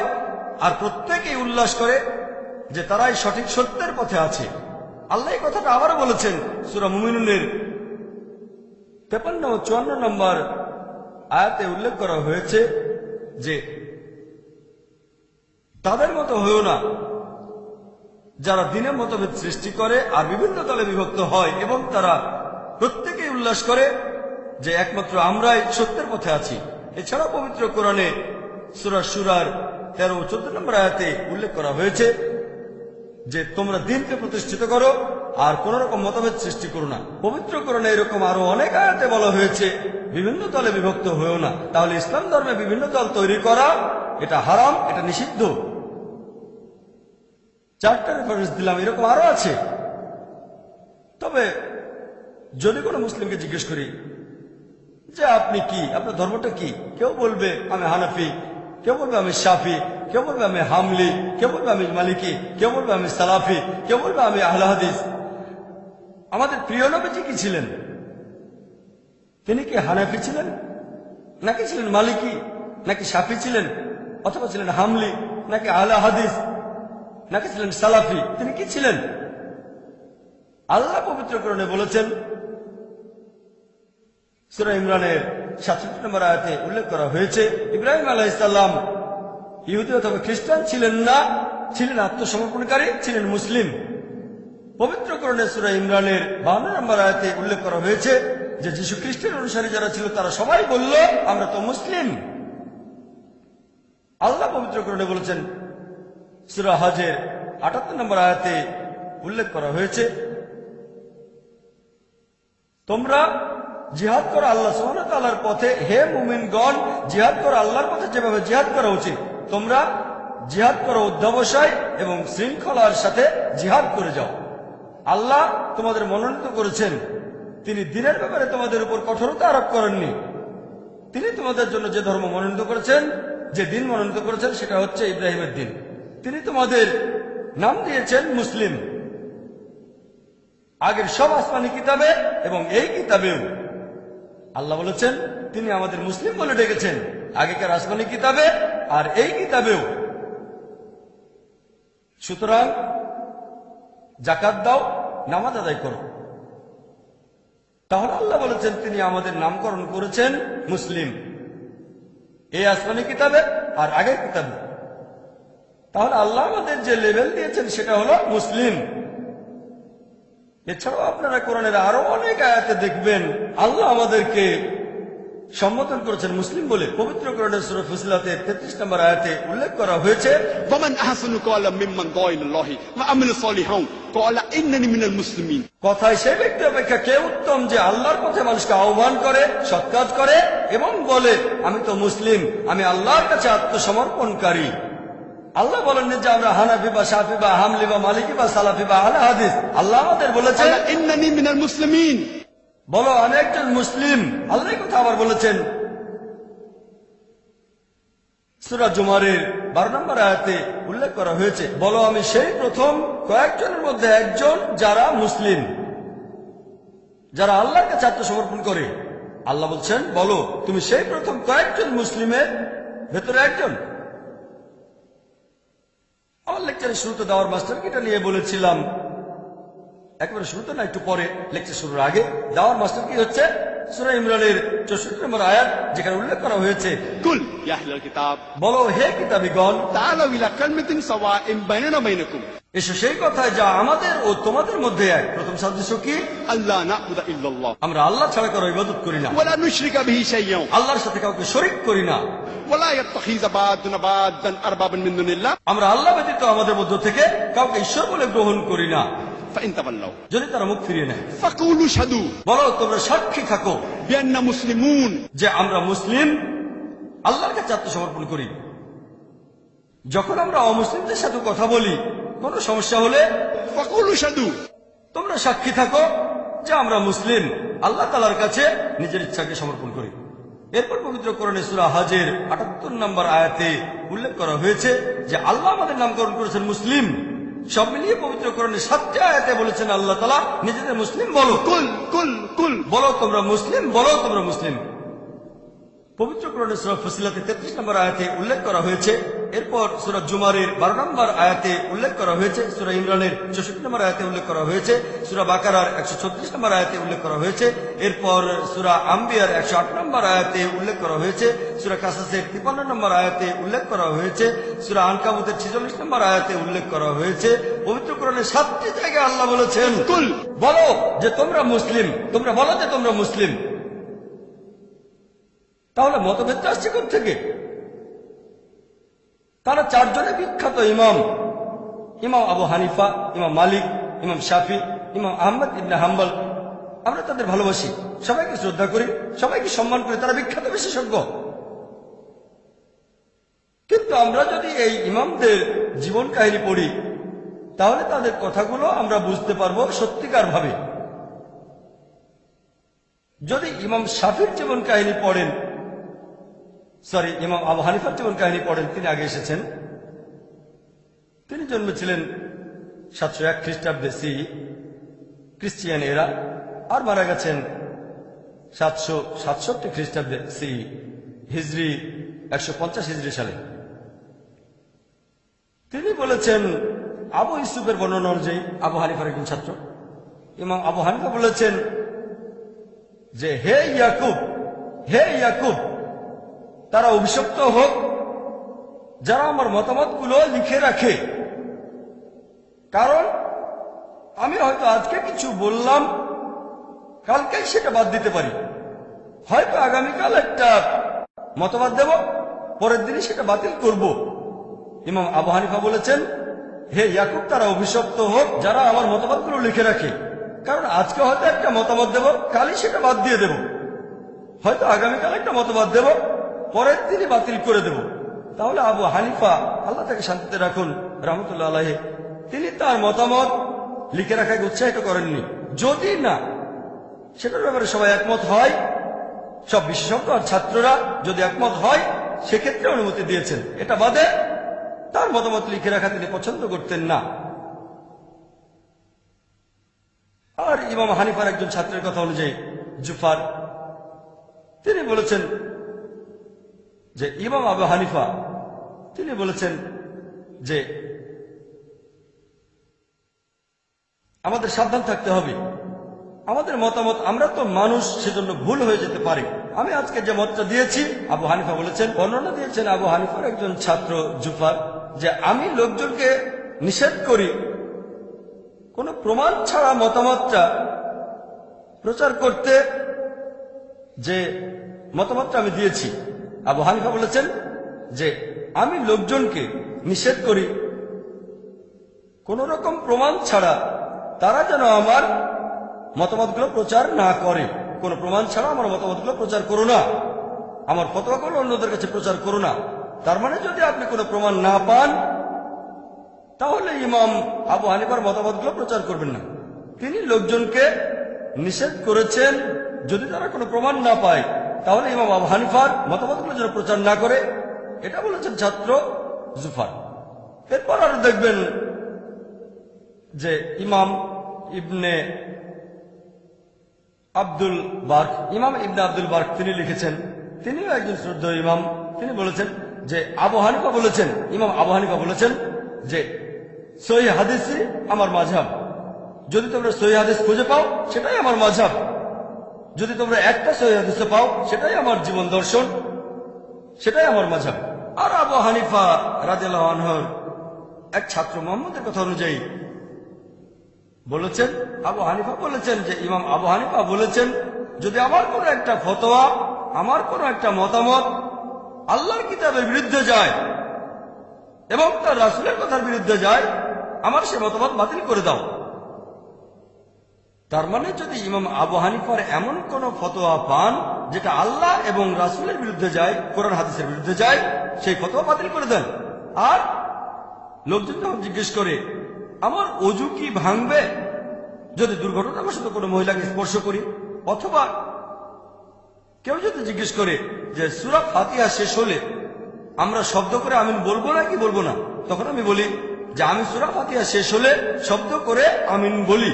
[SPEAKER 3] আর প্রত্যেকেই উল্লাস করে যে তারাই সঠিক সত্যের পথে আছে। আল্লাহ এই কথাটা আবারও বলেছেন সূরা মুমিনুনের 53 ও 54 নম্বর আয়াতে উল্লেখ করা হয়েছে যে তাদের মতো হয়েও না যারা দ্বীনের মতভেদ সৃষ্টি করে আর বিভিন্ন দলে বিভক্ত হয় এবং তারা প্রত্যেকেই উল্লাস করে যে একমাত্র আমরাই সত্যের পথে আছি। এছাড়াও পবিত্র কোরআনে সূরা শুরার 13 ও 14 নম্বর আয়াতে উল্লেখ করা হয়েছে যে তোমরা দ্বীনকে প্রতিষ্ঠিত করো আর কোন রকম মতভেদ সৃষ্টি করো না। পবিত্র কোরআনে এরকম আরো অনেক আয়াতে বলা হয়েছে বিভিন্ন দলে বিভক্ত হয়েও না। তাহলে ইসলাম ধর্মে বিভিন্ন দল তৈরি করা এটা হারাম, এটা নিষিদ্ধ। 4টা রেফারেন্স দিলাম, এরকম আরো আছে। তবে যদি কোনো মুসলিমকে জিজ্ঞেস করি যে আপনি কি, আপনার ধর্মটা কি, কেউ বলবে আমি হানাফি, কেউ বলবে আমি শাফি, কেউ বলবে আমি হামলি, কেউ বলবে আমি মালিকি, কেউ বলবে আমি সালাফি, কেউ বলবে আমি আহলে হাদিস। আমাদের প্রিয় নবীজি কি ছিলেন? তিনি কি হানাফি ছিলেন, নাকি ছিলেন মালিকি, নাকি শাফি ছিলেন, অথবা ছিলেন হামলি, নাকি আহলে হাদিস, নাকি ছিলেন সালাফি? তিনি কি ছিলেন? আল্লাহ পবিত্র কোরআনে বলেছেন, সূরা ইমরানের 67 নম্বর আয়াতে উল্লেখ করা হয়েছে, ইব্রাহিম আলাইহিস সালাম ইহুদি অথবা খ্রিস্টান ছিলেন না, ছিলেন আত্মসমর্পণকারী, ছিলেন মুসলিম। পবিত্র কোরআনে সূরা ইমরানের 52 নম্বর আয়াতে উল্লেখ করা হয়েছে যে যীশু খ্রিস্টের অনুসারী যারা ছিল তারা সবাই বলল আমরা তো মুসলিম। আল্লাহ পবিত্র কোরআনে বলেছেন, সূরা হজের 78 নম্বর আয়াতে উল্লেখ করা হয়েছে, তোমরা জিহাদ করো আল্লাহ সুবহানাহু ওয়া তাআলার পথে, হে মুমিনগণ জিহাদ করো আল্লাহর পথে যেভাবে জিহাদ করা উচিত। তোমরা জিহাদ করো অধ্যবসায় এবং শৃঙ্খলার সাথে জিহাদ করে যাও। আল্লাহ তোমাদের মনোনীত করেছেন, তিনি দ্বীনের ব্যাপারে তোমাদের উপর কঠোরতা আরোপ করেননি। তিনি তোমাদের জন্য যে ধর্ম মনোনীত করেছেন, যে দিন মনোনীত করেছেন সেটা হচ্ছে ইব্রাহিমের দিন। তিনি তোমাদের নাম দিয়েছেন মুসলিম, আগের সব আসমানি কিতাবে এবং এই কিতাবেও। আল্লাহ বলেছেন তিনি আমাদের মুসলিম বলে ডেকেছেন, আগেকার আসমানি কিতাবে আর এই কিতাবেও। সুতরাং যাকাত দাও, নামাজ আদায় করো। তাহলে আল্লাহ বলেছেন তিনি আমাদের নামকরণ করেছেন মুসলিম, এই আসমানি কিতাবে আর আগের কিতাবে। তাহলে আল্লাহ আমাদের যে লেভেল দিয়েছেন সেটা হলো মুসলিম। এছাড়াও আপনারা কোরআনের আরো অনেক আয়াতে দেখবেন আল্লাহ আমাদেরকে সম্বোধন করেছেন মুসলিম বলে। পবিত্র কোরআনের সূরা ফুসিলাতে 33 নম্বর আয়াতে উল্লেখ করা হয়েছে,
[SPEAKER 2] ومن أحسن قولا ممن دعا إلى الله وعمل صالحا قال إنني من المسلمين।
[SPEAKER 3] কথায় সেই ব্যক্তি অপেক্ষা কে উত্তম যে আল্লাহর পথে মানুষকে আহ্বান করে, সৎ কাজ করে এবং বলে আমি তো মুসলিম, আমি আল্লাহর কাছে আত্মসমর্পণকারী। আল্লাহ বলেননি যে আমরা হানাফি বা শাফি বা হামলি বা মালিকি বা সালাফি বা আহলে হাদিস। আল্লাহ আমাদের বলেছেন
[SPEAKER 2] قال إنني من المسلمين।
[SPEAKER 3] বলো আমি একজন মুসলিম। আল্লাহ কথা আবার বলেছেন সূরা জুমারের 12 নম্বর আয়াতে উল্লেখ করা হয়েছে, বলো আমি সেই প্রথম কয়েকজনের মধ্যে একজন যারা মুসলিম, যারা আল্লাহর কাছে আত্মসমর্পণ করে। আল্লাহ বলছেন বলো তুমি সেই প্রথম কয়েকজন মুসলিমের ভেতরে একজন। আমার লেকচারের শুরুতে দাওয়ার মাস্টারকে এটা নিয়ে বলেছিলাম, একবারে শুরুতে না একটু পরে লেকচার শুরুর আগে। দাওয়ার মাস্টার কি হচ্ছে সূরা ইমরানের 64 নম্বর আয়াত, যেখানে উল্লেখ করা হয়েছে
[SPEAKER 2] قل يا أهل الكتاب
[SPEAKER 3] বলো হে কিতাবীগণ
[SPEAKER 2] تعالوا إلى كلمة سواء بيننا وبينكم
[SPEAKER 3] এসো সেই কথায় যা আমাদের ও তোমাদের মধ্যে এক। প্রথম সাদৃশ্য কি?
[SPEAKER 2] ألا نعبد إلا الله
[SPEAKER 3] আমরা আল্লাহ ছাড়া কারো ইবাদত করি না,
[SPEAKER 2] ولا نشرك به شيئا
[SPEAKER 3] আল্লাহর সাথে কাউকে শরীক করি না।
[SPEAKER 2] ولا يتخذ بعضنا بعضا أربابا من دون الله
[SPEAKER 3] আমরা আল্লাহ ব্যতীত আমাদের মধ্য থেকে কাউকে ঈশ্বর বলে গ্রহণ করি না।
[SPEAKER 2] فإن تولوا
[SPEAKER 3] যদি তারা মুখ ফিরিয়ে নেয়
[SPEAKER 2] فقولوا اشهدوا
[SPEAKER 3] বলো তোমরা সাক্ষী থাকো
[SPEAKER 2] بأننا مسلمون।
[SPEAKER 3] যে আমরা মুসলিম, আল্লাহর কাছে আত্মসমর্পণ করি। যখন আমরা অমুসলিমদের সাথে কথা বলি, কোনো সমস্যা হলে
[SPEAKER 2] فقولوا اشهدوا
[SPEAKER 3] তোমরা সাক্ষী থাকো যে আমরা মুসলিম, আল্লাহ তাআলার কাছে নিজের ইচ্ছাকে সমর্পণ করি। এরপর পবিত্র কোরআনে সূরা হজের 78 নম্বর আয়াতে উল্লেখ করা হয়েছে যে আল্লাহ আমাদের নামকরণ করেছেন মুসলিম। সব মিলিয়ে পবিত্র কোরআনে 7টি আয়াতে বলেছেন আল্লাহ তাআলা নিজেদের মুসলিম বলো,
[SPEAKER 2] কুল
[SPEAKER 3] বলো তোমরা মুসলিম, বলো তোমরা মুসলিম। পবিত্র কোরআনের সূরা ফুসিলাতে 33 নম্বর আয়াতে উল্লেখ করা হয়েছে। এরপর সূরা জুমারের 12 নম্বর আয়াতে উল্লেখ করা হয়েছে, সূরা ইমরানের 64 নম্বর আয়াতে উল্লেখ করা হয়েছে, সূরা বাকারার 136 নম্বর আয়াতে উল্লেখ করা হয়েছে, এরপর সূরা আম্বিয়ার 108 নম্বর আয়াতে উল্লেখ করা হয়েছে, সূরা কাসাসের 53 নম্বর আয়াতে উল্লেখ করা হয়েছে, সূরা আনকাবুতের 46 নম্বর আয়াতে উল্লেখ করা হয়েছে। পবিত্র কোরআনের 7টি জায়গায় আল্লাহ বলেছেন কুল, বলো যে তোমরা মুসলিম, তোমরা বলো যে তোমরা মুসলিম। তাহলে মতভেদটা আসছে কোথা থেকে? তারা 4 জনে বিখ্যাত ইমাম, ইমাম আবু হানিফা, ইমাম মালিক, ইমাম শাফি, ইমাম আহমদ ইবনে হাম্বল। আমরা তাদের ভালোবাসি, সবাইকে শ্রদ্ধা করি, সবাইকে সম্মান করি, তারা বিখ্যাত বিশেষজ্ঞ। কিন্তু আমরা যদি এই ইমামদের জীবন কাহিনী পড়ি, তাহলে তাদের কথাগুলো আমরা বুঝতে পারবো সত্যিকার ভাবে। যদি ইমাম শাফির জীবন কাহিনী পড়েন, ইমাম আবু হানিফার জীবন কাহিনী পড়েন, তিনি আগে এসেছেন। তিনি জন্মেছিলেন 701 খ্রিস্টাব্দে সি খ্রিস্টিয়ান এরা, আর মারা গেছেন 767 খ্রিস্টাব্দে সি হিজরি 150 হিজরি সালে। তিনি বলেছেন আবু ইউসুফের বর্ণনা অনুযায়ী, আবু হানিফার একজন ছাত্র, ইমাম আবু হানিফা বলেছেন যে হে ইয়াকুব, হে ইয়াকুব, তারা অভিশপ্ত হোক যারা আমার মতামতগুলো লিখে রাখে, কারণ আমি হয়তো আজকে কিছু বললাম, কালকেই সেটা বাদ দিতে পারি। হয়তো আগামীকাল একটা মতবাদ দেব, পরের দিনই সেটা বাতিল করব। ইমাম আবু হানিফা বলেছেন হে ইয়াকুব, তারা অভিশপ্ত হোক যারা আমার মতবাদগুলো লিখে রাখে, কারণ আজকে হয়তো একটা মতামত দেব, কালই সেটা বাদ দিয়ে দেব। হয়তো আগামীকাল একটা মতবাদ দেব, পরের দিনই বাতিল করে দেব। তাহলে আবু হানিফা, আল্লাহ তাকে শান্তিতে রাখুন, রহমতুল্লাহ আলাইহি, তিনি তার মতামত লিখে রাখাকে উৎসাহিত করেননি। যদি না সেটার ব্যাপারে সবাই একমত হয়, সব বিশেষজ্ঞ আর ছাত্ররা যদি একমত হয়, সেক্ষেত্রে অনুমতি দিয়েছেন। এটা বাদে তার মতামত লিখে রাখা তিনি পছন্দ করতেন না। আর ইমাম হানিফার একজন ছাত্রের কথা অনুযায়ী জুফার, তিনি বলেছেন যে ইমাম আবু হানিফা, তিনি বলেছেন যে আমাদের সাবধান থাকতে হবে, আমাদের মতামত, আমরা তো মানুষ, সেজন্য ভুল হয়ে যেতে পারে। আমি আজকে যে মতটা দিয়েছি, আবু হানিফা বলেছেন, বর্ণনা দিয়েছেন আবু হানিফার একজন ছাত্র জুফার, যে আমি লোকজনকে নিষেধ করি কোনো প্রমাণ ছাড়া মতামতটা প্রচার করতে যে মতামতটা আমি দিয়েছি, আবু হানিফা বলেছেন যে আমি লোকজনকে নিষেধ করি কোন রকম প্রমাণ ছাড়া তারা যেন আমার মতামতগুলো প্রচার না করে। কোনো প্রমাণ ছাড়া আমার মতামতগুলো প্রচার করো না, আমার ফতোয়াগুলো অন্যদের কাছে প্রচার করো না। তার মানে যদি আপনি কোনো প্রমাণ না পান তাহলে ইমাম আবু হানিফার মতামতগুলো প্রচার করবেন না। তিনি লোকজনকে নিষেধ করেছেন যদি তারা কোনো প্রমাণ না পায় তাহলে ইমাম আবু হানিফার মতামতগুলো যেন প্রচার না করে, এটা বলেছেন ছাত্র জুফার। এরপর আরো দেখবেন যে ইমাম ইবনে আব্দুল বার্ক, ইমাম ইবনে আব্দুল বার্ক তিনি লিখেছেন, তিনিও একজন শ্রদ্ধেয় ইমাম। তিনি বলেছেন যে আবু হানিফা বলেছেন, ইমাম আবু হানিফা বলেছেন যে সহিহ হাদিসই আমার মাযহাব। যদি তোমরা সহিহ হাদিস খুঁজে পাও সেটাই আমার মাযহাব, যদি তোমরা একটা সহিহ হাদিস পাও সেটাই আমার জীবন দর্শন, সেটাই আমার মাযহাব। আর আবু হানিফা রাদিয়াল্লাহু আনহুর এক ছাত্র মুহাম্মদের কথা অনুযায়ী বলেছেন, আবু হানিফা বলেছেন যে ইমাম আবু হানিফা বলেছেন যদি আমার কোনো একটা ফতোয়া, আমার কোনো একটা মতামত আল্লাহর কিতাবের বিরুদ্ধে যায় এবং তার রাসূলের কথার বিরুদ্ধে যায়, আমার সে মতামত বাতিল করে দাও। তার মানে যদি ইমাম আবু হানিফার এমন কোন ফতোয়া পান যেটা আল্লাহ এবং রাসূলের বিরুদ্ধে যায়, কোরআন হাদিসের বিরুদ্ধে যায়, সেই ফতোয়া বাতিল করে দেন। আর লোকজন যখন জিজ্ঞেস করে আমার অজু কি ভাঙবে যদি দুর্ঘটনাবশত কোনো মহিলাকে স্পর্শ করি, অথবা কেউ যদি জিজ্ঞেস করে যে সূরা ফাতিহা শেষ হলে আমরা শব্দ করে আমিন বলবো না কি বলবো না, তখন আমি বলি যে আমি সূরা ফাতিহা শেষ হলে শব্দ করে আমিন বলি।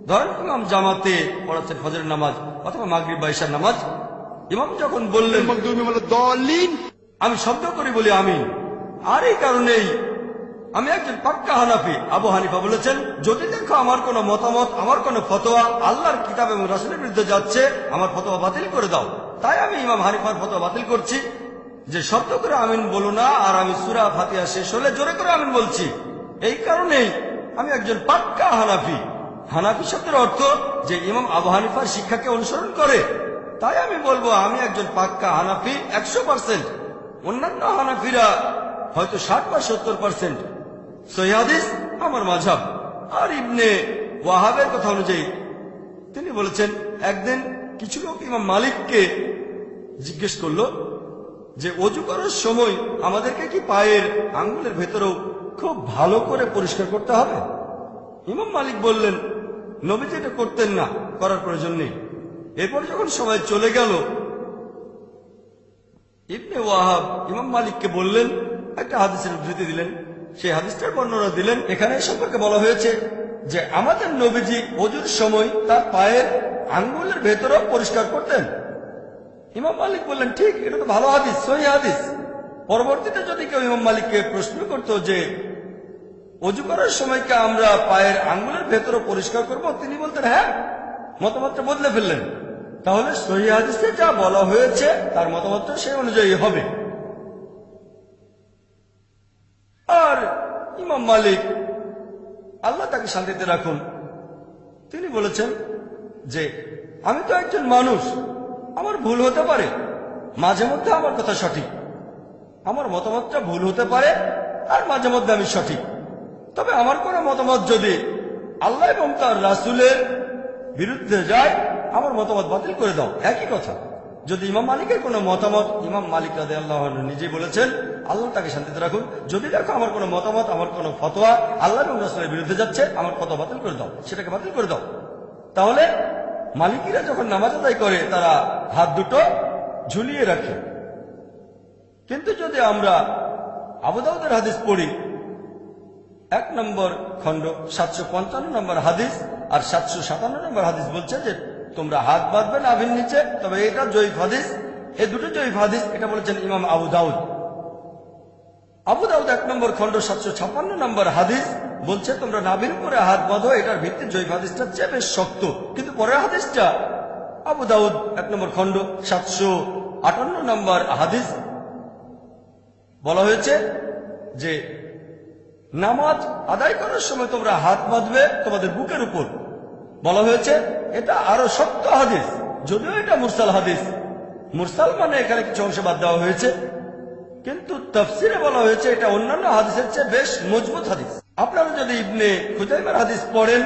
[SPEAKER 3] ধরেন ইমাম জামাতে পড়াচ্ছেন ফজরের নামাজ অথবা মাগরিব বা ইশার নামাজ, ইমাম যখন বললেন আমি শব্দ করে বলি আমিন। আর এই কারণেই আমি একজন পাক্কা হানাফি। আবু হানিফা বলেছেন যদি দেখো আমার কোন মতামত, আমার কোন ফতোয়া আল্লাহর কিতাব এবং রাসূলের বিরুদ্ধে যাচ্ছে, আমার ফতোয়া বাতিল করে দাও। তাই আমি ইমাম হানিফার ফতোয়া বাতিল করছি যে শব্দ করে আমিন বলো না, আর আমি সূরা ফাতিহা শেষ হলে জোরে করে আমিন বলছি। এই কারণেই আমি একজন পাক্কা হানাফি। হানাফি শব্দের অর্থ যে ইমাম আবু হানিফার শিক্ষাকে অনুসরণ করে। তাই আমি বলবো আমি একজন পাক্কা হানাফি 100%। অন্যান্য হানাফিরা হয়তো 60 বা 70%। সহিহ হাদিস আমার মাযহাব। আর ইবনে ওয়াহাবের কথা অনুযায়ী তিনি বলেছেন একদিন কিছু লোক ইমাম মালিককে জিজ্ঞেস করলো যে অজু করার সময় আমাদেরকে কি পায়ের আঙ্গুলের ভেতরেও খুব ভালো করে পরিষ্কার করতে হবে? ইমাম মালিক বললেন নবীজি এটা করতেন না, করার প্রয়োজন নেই। এরপর যখন সময় চলে গেল ইবনে ওয়াহাব ইমাম মালিককে বললেন, একটা হাদিসের উদ্ধৃতি দিলেন, সেই হাদিসটার বর্ণনা দিলেন। এখানে সম্পর্কে বলা হয়েছে যে আমাদের নবীজি ওযুর সময় তার পায়ের আঙ্গুলের ভেতরেও পরিষ্কার করতেন। ইমাম মালিক বললেন ঠিক, এটা তো ভালো হাদিস, সহিহ হাদিস। পরবর্তীতে যদি কেউ ইমাম মালিককে প্রশ্ন করত যে ওযু করার সময় কি আমরা পায়ের আঙ্গুলের ভেতরে পরিষ্কার করব, তিনি বলতেন হ্যাঁ। মতামতটা বদলে ফেললেন। তাহলে সহিহ হাদিসে যা বলা হয়েছে তার মতামতটা সেই অনুযায়ী হবে। আর ইমাম মালিক আল্লাহ তাকে শান্তিতে রাখুন, তিনি বলেছেন যে আমি তো একজন মানুষ, আমার ভুল হতে পারে, মাঝে মধ্যে আমার কথা সঠিক, আমার মতামতটা ভুল হতে পারে আর মাঝে মধ্যে আমি সঠিক। তবে আমার কোন মতামত যদি আল্লাহ এবং তার রাসূলের বিরুদ্ধে যায়, আমার মতামত বাতিল করে দাও। একই কথা যদি ইমাম মালিকের কোন মতামত, ইমাম মালিক রাদিয়াল্লাহু আনহু নিজেই বলেছেন আল্লাহ তাকে শান্তিতে রাখুন, যদি দেখো আমার কোন মতামত, আমার কোন ফতোয়া আল্লাহ এবং রাসূলের বিরুদ্ধে যাচ্ছে, আমার ফতোয়া বাতিল করে দাও, সেটাকে বাতিল করে দাও। তাহলে মালিকিরা যখন নামাজ আদায় করে তারা হাত দুটো ঝুলিয়ে রাখে। কিন্তু যদি আমরা আবু দাউদের হাদিস পড়ি, 1 নম্বর খণ্ড 755 নম্বর হাদিস আর 757 নম্বর হাদিস বলছে যে তোমরা হাত বাঁধবে নাভির নিচে। তবে এটা জয়ীফ হাদিস, এই দুটো জয়ীফ হাদিস। এটা বলেছেন ইমাম আবু দাউদ। আবু দাউদ 1 নম্বর খণ্ড 756 নম্বর হাদিস বলছে তোমরা নাভির উপরে হাত বাঁধো। এটার ভিত্তি জয়ীফ হাদিসটা চেয়ে বেশ শক্ত। কিন্তু পরের হাদিসটা আবু দাউদ 1 নম্বর খণ্ড 758 নম্বর হাদিস বলা হয়েছে যে নামাজ আদায় করার সময় তোমরা হাত বাঁধবে তোমাদের বুকের উপর। বলা হয়েছে এটা আরো শক্ত হাদিস, যদিও এটা মুরসাল হাদিস। মুরসাল মানে এখানে কিছু অংশ বাদ দেওয়া হয়েছে, কিন্তু তাফসিরে বলা হয়েছে এটা অন্যান্য হাদিসের চেয়ে বেশ মজবুত হাদিস। আপনারা যদি ইবনে খুজাইমার হাদিস পড়েন,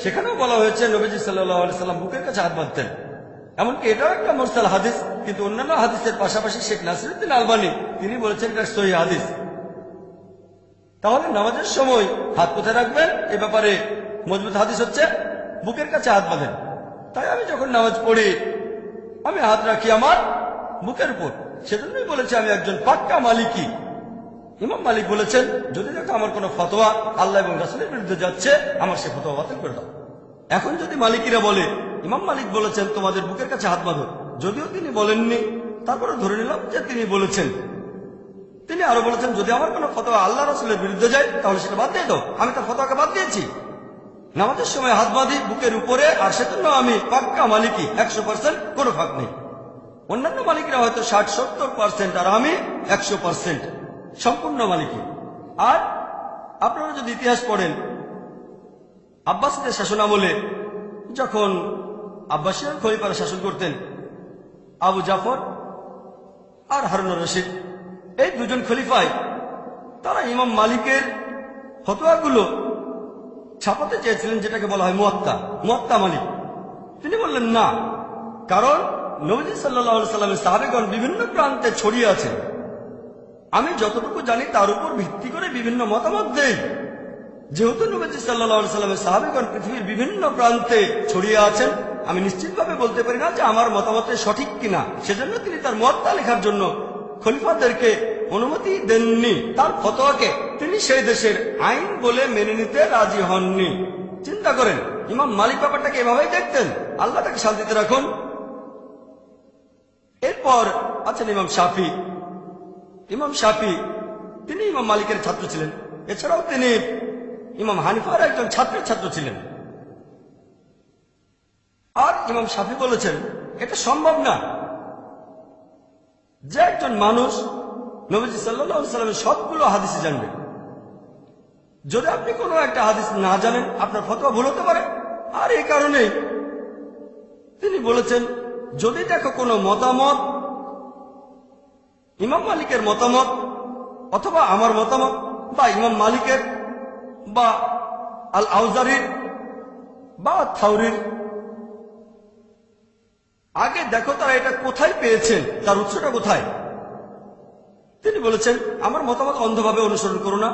[SPEAKER 3] সেখানেও বলা হয়েছে নবীজি সাল্লাল্লাহু আলাইহি সাল্লাম বুকের কাছে হাত বাঁধতেন। এমনকি এটাও একটা মুরসাল হাদিস, কিন্তু অন্যান্য হাদিসের পাশাপাশি শেখ নাসিরউদ্দিন আলবানী তিনি বলেছেন এটা সহিহ হাদিস। তাহলে নামাজের সময় হাত কোথায় রাখবেন এ ব্যাপারে মজবুত হাদিস হচ্ছে বুকের কাছে হাত বাঁধেন। তাই আমি যখন নামাজ পড়ি আমি হাত রাখি আমার বুকের উপর। সেজন্যই বলেছি আমি একজন পাক্কা মালিকি। ইমাম মালিক বলেছেন, যদি দেখো আমার কোনো ফতোয়া আল্লাহ এবং রাসূলের বিরুদ্ধে যাচ্ছে, আমার সে ফতোয়া বাতিল করে দাও। এখন যদি মালিকিরা বলে, ইমাম মালিক বলেছেন তোমাদের বুকের কাছে হাত বাঁধো, যদিও তিনি বলেননি, তারপরে ধরে নিলাম যে তিনি বলেছেন। তিনি আরো বলেছেন, যদি আমার কোনো ফতোয়া আল্লাহ রাসূলের বিরুদ্ধে যায় তাহলে সেটা বাদ দিয়ে দাও। আমি তার ফতোয়াকে বাদ দিয়েছি। নামাজের সময় হাত বাঁধি বুকের উপরে, আর সেজন্য আমি পাক্কা মালিকি, 100%, কোনো ফাঁক নেই। অন্যান্য মালিকরা হয়তো 60-70%, আর আমি 100% সম্পূর্ণ মালিকি। আর আপনারা যদি ইতিহাস পড়েন, আব্বাসীদের শাসন আমলে যখন আব্বাসীয় খলিফারা শাসন করতেন, আবু জাফর আর হারুনুর রশিদ, এই দুজন খলিফায় তারা ইমাম মালিকের ফতোয়াগুলো ছাপাতে চেয়েছিলেন, যেটাকে বলা হয় মুয়াত্তা মালিক। তিনি বললেন না, কারণ নবী সাল্লাল্লাহু আলাইহি সাল্লামের সাহাবীগণ বিভিন্ন প্রান্তে ছড়িয়ে আছেন। আমি যতটুকু জানি তার উপর ভিত্তি করে বিভিন্ন মতামত দেই। যেহেতু নবী সাল্লাল্লাহু আলাইহি সাল্লামের সাহাবীগণ পৃথিবীর বিভিন্ন প্রান্তে ছড়িয়ে আছেন, আমি নিশ্চিতভাবে বলতে পারি না যে আমার মতামতে সঠিক কিনা। সেজন্য তিনি তার মুয়াত্তা লেখার জন্য খলিফাদেরকে অনুমতি দেননি। তার ফতোয়াকে তিনি সেই দেশের আইন বলে মেনে নিতে রাজি হননি। চিন্তা করেন, ইমাম মালিক ব্যাপারটাকে এভাবেই দেখতেন। আল্লাহ তাকে শান্তিতে রাখুন। এরপর আছেন ইমাম শাফি। ইমাম শাফি তিনি ইমাম মালিকের ছাত্র ছিলেন। এছাড়াও তিনি ইমাম হানিফার একজন ছাত্রের ছাত্র ছিলেন। আর ইমাম শাফি বলেছেন, এটা সম্ভব না যে একজন মানুষ নবীজি সাল্লাল্লাহু আলাইহি সাল্লামের সবগুলো হাদিস জানবে। যদি আপনি কোনো একটা হাদিস না জানেন, আপনার ফতোয়া ভুল হতে পারে। আর এই কারণেই তিনি বলেছেন, যদি দেখো কোনো মতামত ইমাম মালিকের মতামত অথবা আমার মতামত বা ইমাম মালিকের বা আল আউজারির বা থাউরির, আগে দেখো তারা এটা কোথায় পেয়েছেন, তার উৎসটা কোথায়। তিনি বলেছেন, আমার মতামত অন্ধভাবে অনুসরণ করো না,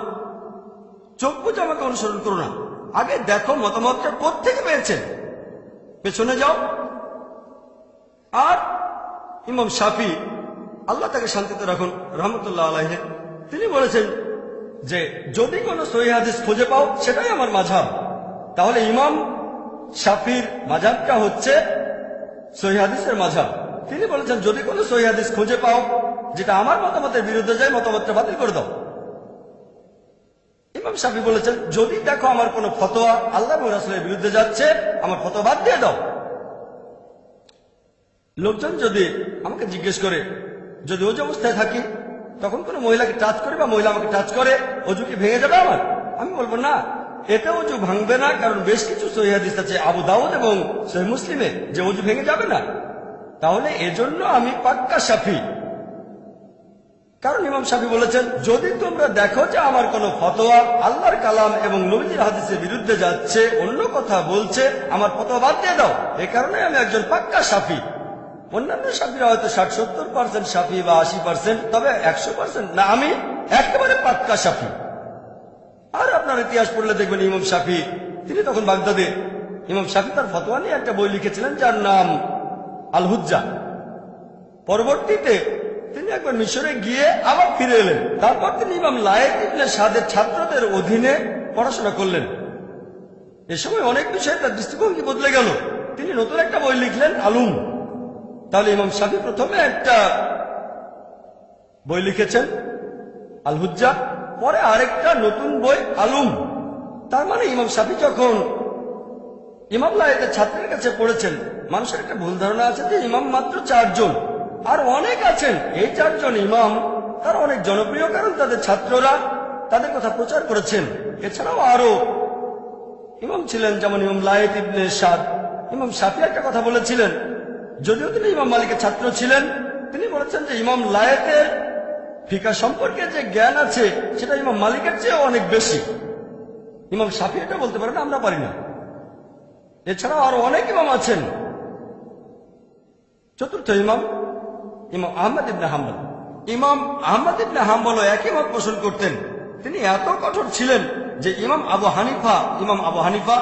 [SPEAKER 3] চোখ বুঝে আমাকে অনুসরণ করো না। আগে দেখো মতামতটা কোত্থেকে পেয়েছেন, পেছনে যাও। আর ইমাম শাফি, আল্লাহ তাকে শান্তিতে রাখুন, রহমতুল্লাহ আলাইহি, তিনি বলেছেন যে যদি কোনো সহিহ হাদিস খুঁজে পাও সেটাই আমার মাযহাব। তাহলে ইমাম শাফির মাযহাবটা হচ্ছে সহিহ হাদিসের মাযহাব। তিনি বলেছেন, যদি কোনো সহিহ হাদিস খুঁজে পাও যেটা আমার মতামতের বিরুদ্ধে যায়, মতামতটা বাতিল করে দাও। ইমাম শাফি বলেছেন, যদি দেখো আমার কোনো ফতোয়া আল্লাহ এবং রাসূলের বিরুদ্ধে যাচ্ছে, আমার ফতোয়া বাদ দিয়ে দাও। লোকজন যদি আমাকে জিজ্ঞেস করে, যদি ওযু অবস্থায় থাকি, তখন কোনো মহিলাকে টাচ করে বা মহিলা আমাকে টাচ করে, ওযু কি ভেঙে যাবে আমার? আমি বলবো না, এতে ওযু ভাঙবে না, কারণ বেশ কিছু সহিহ হাদিস আছে আবু দাউদ এবং সহিহ মুসলিমে যে ওযু ভেঙে যাবে না। তাহলে এজন্য আমি পাক্কা শাফি। কারণ ইমাম শাফি বলেছেন, যদি তোমরা দেখো যে আমার কোনো ফতোয়া আল্লাহর কালাম এবং নবীজির হাদিসের বিরুদ্ধে যাচ্ছে, অন্য কথা বলছে, আমার ফতোয়া বাদ দিয়ে দাও। এই কারণে আমি একজন পাক্কা শাফি। অন্যান্য শাফিরা হয়তো 60-70% শাফি বা 80%, তবে 100% না, আমি একেবারে পাক্কা শাফি। আর আপনার ইতিহাস পড়লে দেখবেন ইমাম শাফি তিনি তখন বাগদাদে, ইমাম শাফি তার ফতোয়া নিয়ে একটা বই লিখেছিলেন যার নাম আল হুজ্জা। পরবর্তীতে তিনি একবার মিশরে গিয়ে আবার ফিরে এলেন। তারপর তিনি ইমাম লায়েক ইবনে সাদের ছাত্রদের অধীনে পড়াশোনা করলেন। এ সময় অনেক বিষয়ে তার দৃষ্টিভঙ্গি বদলে গেল। তিনি নতুন একটা বই লিখলেন, আলুম। তাহলে ইমাম শাফি প্রথমে একটা বই লিখেছেন আল হুজ্জা, পরে আরেকটা নতুন বই আলুম। তার মানে ইমাম শাফি যখন ইমাম লায়েকের ছাত্রের কাছে পড়েছেন, মানুষের একটা ভুল ধারণা আছে যে ইমাম মাত্র 4 জন, আর অনেক আছেন। এই 4 জন ইমাম তারা অনেক জনপ্রিয়, কারণ তাদের ছাত্ররা তাদের কথা প্রচার করেছেন। এছাড়াও আরো ইমাম ছিলেন, যেমন ইমাম লায়েত ইবনে সাদ। ইমাম শাফি একটা কথা বলেছিলেন, যদিও তিনি ইমাম মালিকের ছাত্র ছিলেন। তিনি বলেছেন যে ইমাম লায়েতের ফিকা সম্পর্কে যে জ্ঞান আছে সেটা ইমাম মালিকের চেয়ে অনেক বেশি। ইমাম শাফি এটা বলতে পারেন, আমরা পারি না। এছাড়াও আরো অনেক ইমাম আছেন। চতুর্থ ইমাম ইমাম আহমদ ইবনে হাম্বল। ইমাম আহমদ ইবনে হাম্বলও একই মত পোষণ করতেন। তিনি এত কঠোর ছিলেন যে ইমাম আবু হানিফা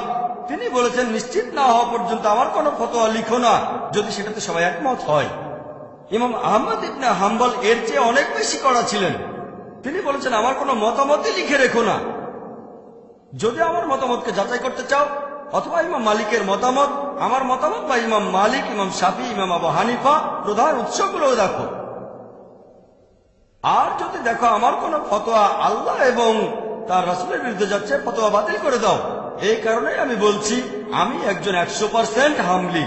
[SPEAKER 3] তিনি বলেছেন, নিশ্চিত না হওয়া পর্যন্ত আমার কোনো ফতোয়া লিখো না যদি সেটাতে সবাই একমত হয়। ইমাম আহমদ ইবনে হাম্বল এর চেয়ে অনেক বেশি কড়া ছিলেন। তিনি বলেছেন, আমার কোনো মতামতই লিখে রেখো না। যদি আমার মতামতকে যাচাই করতে চাও, অথবা ইমাম মালিকের মতামত, আমার মতামত, বা ইমাম মালিক, ইমাম শাফি, ইমাম আবু হানিফা প্রধান উৎসগুলো দেখো। আর যদি দেখো আমার কোন ফতোয়া আল্লাহ এবং তার রাসূলের বিরুদ্ধে যাচ্ছে, ফতোয়া বাতিল করে দাও। এই কারণে আমি বলছি, আমি একজন 100% হামলি।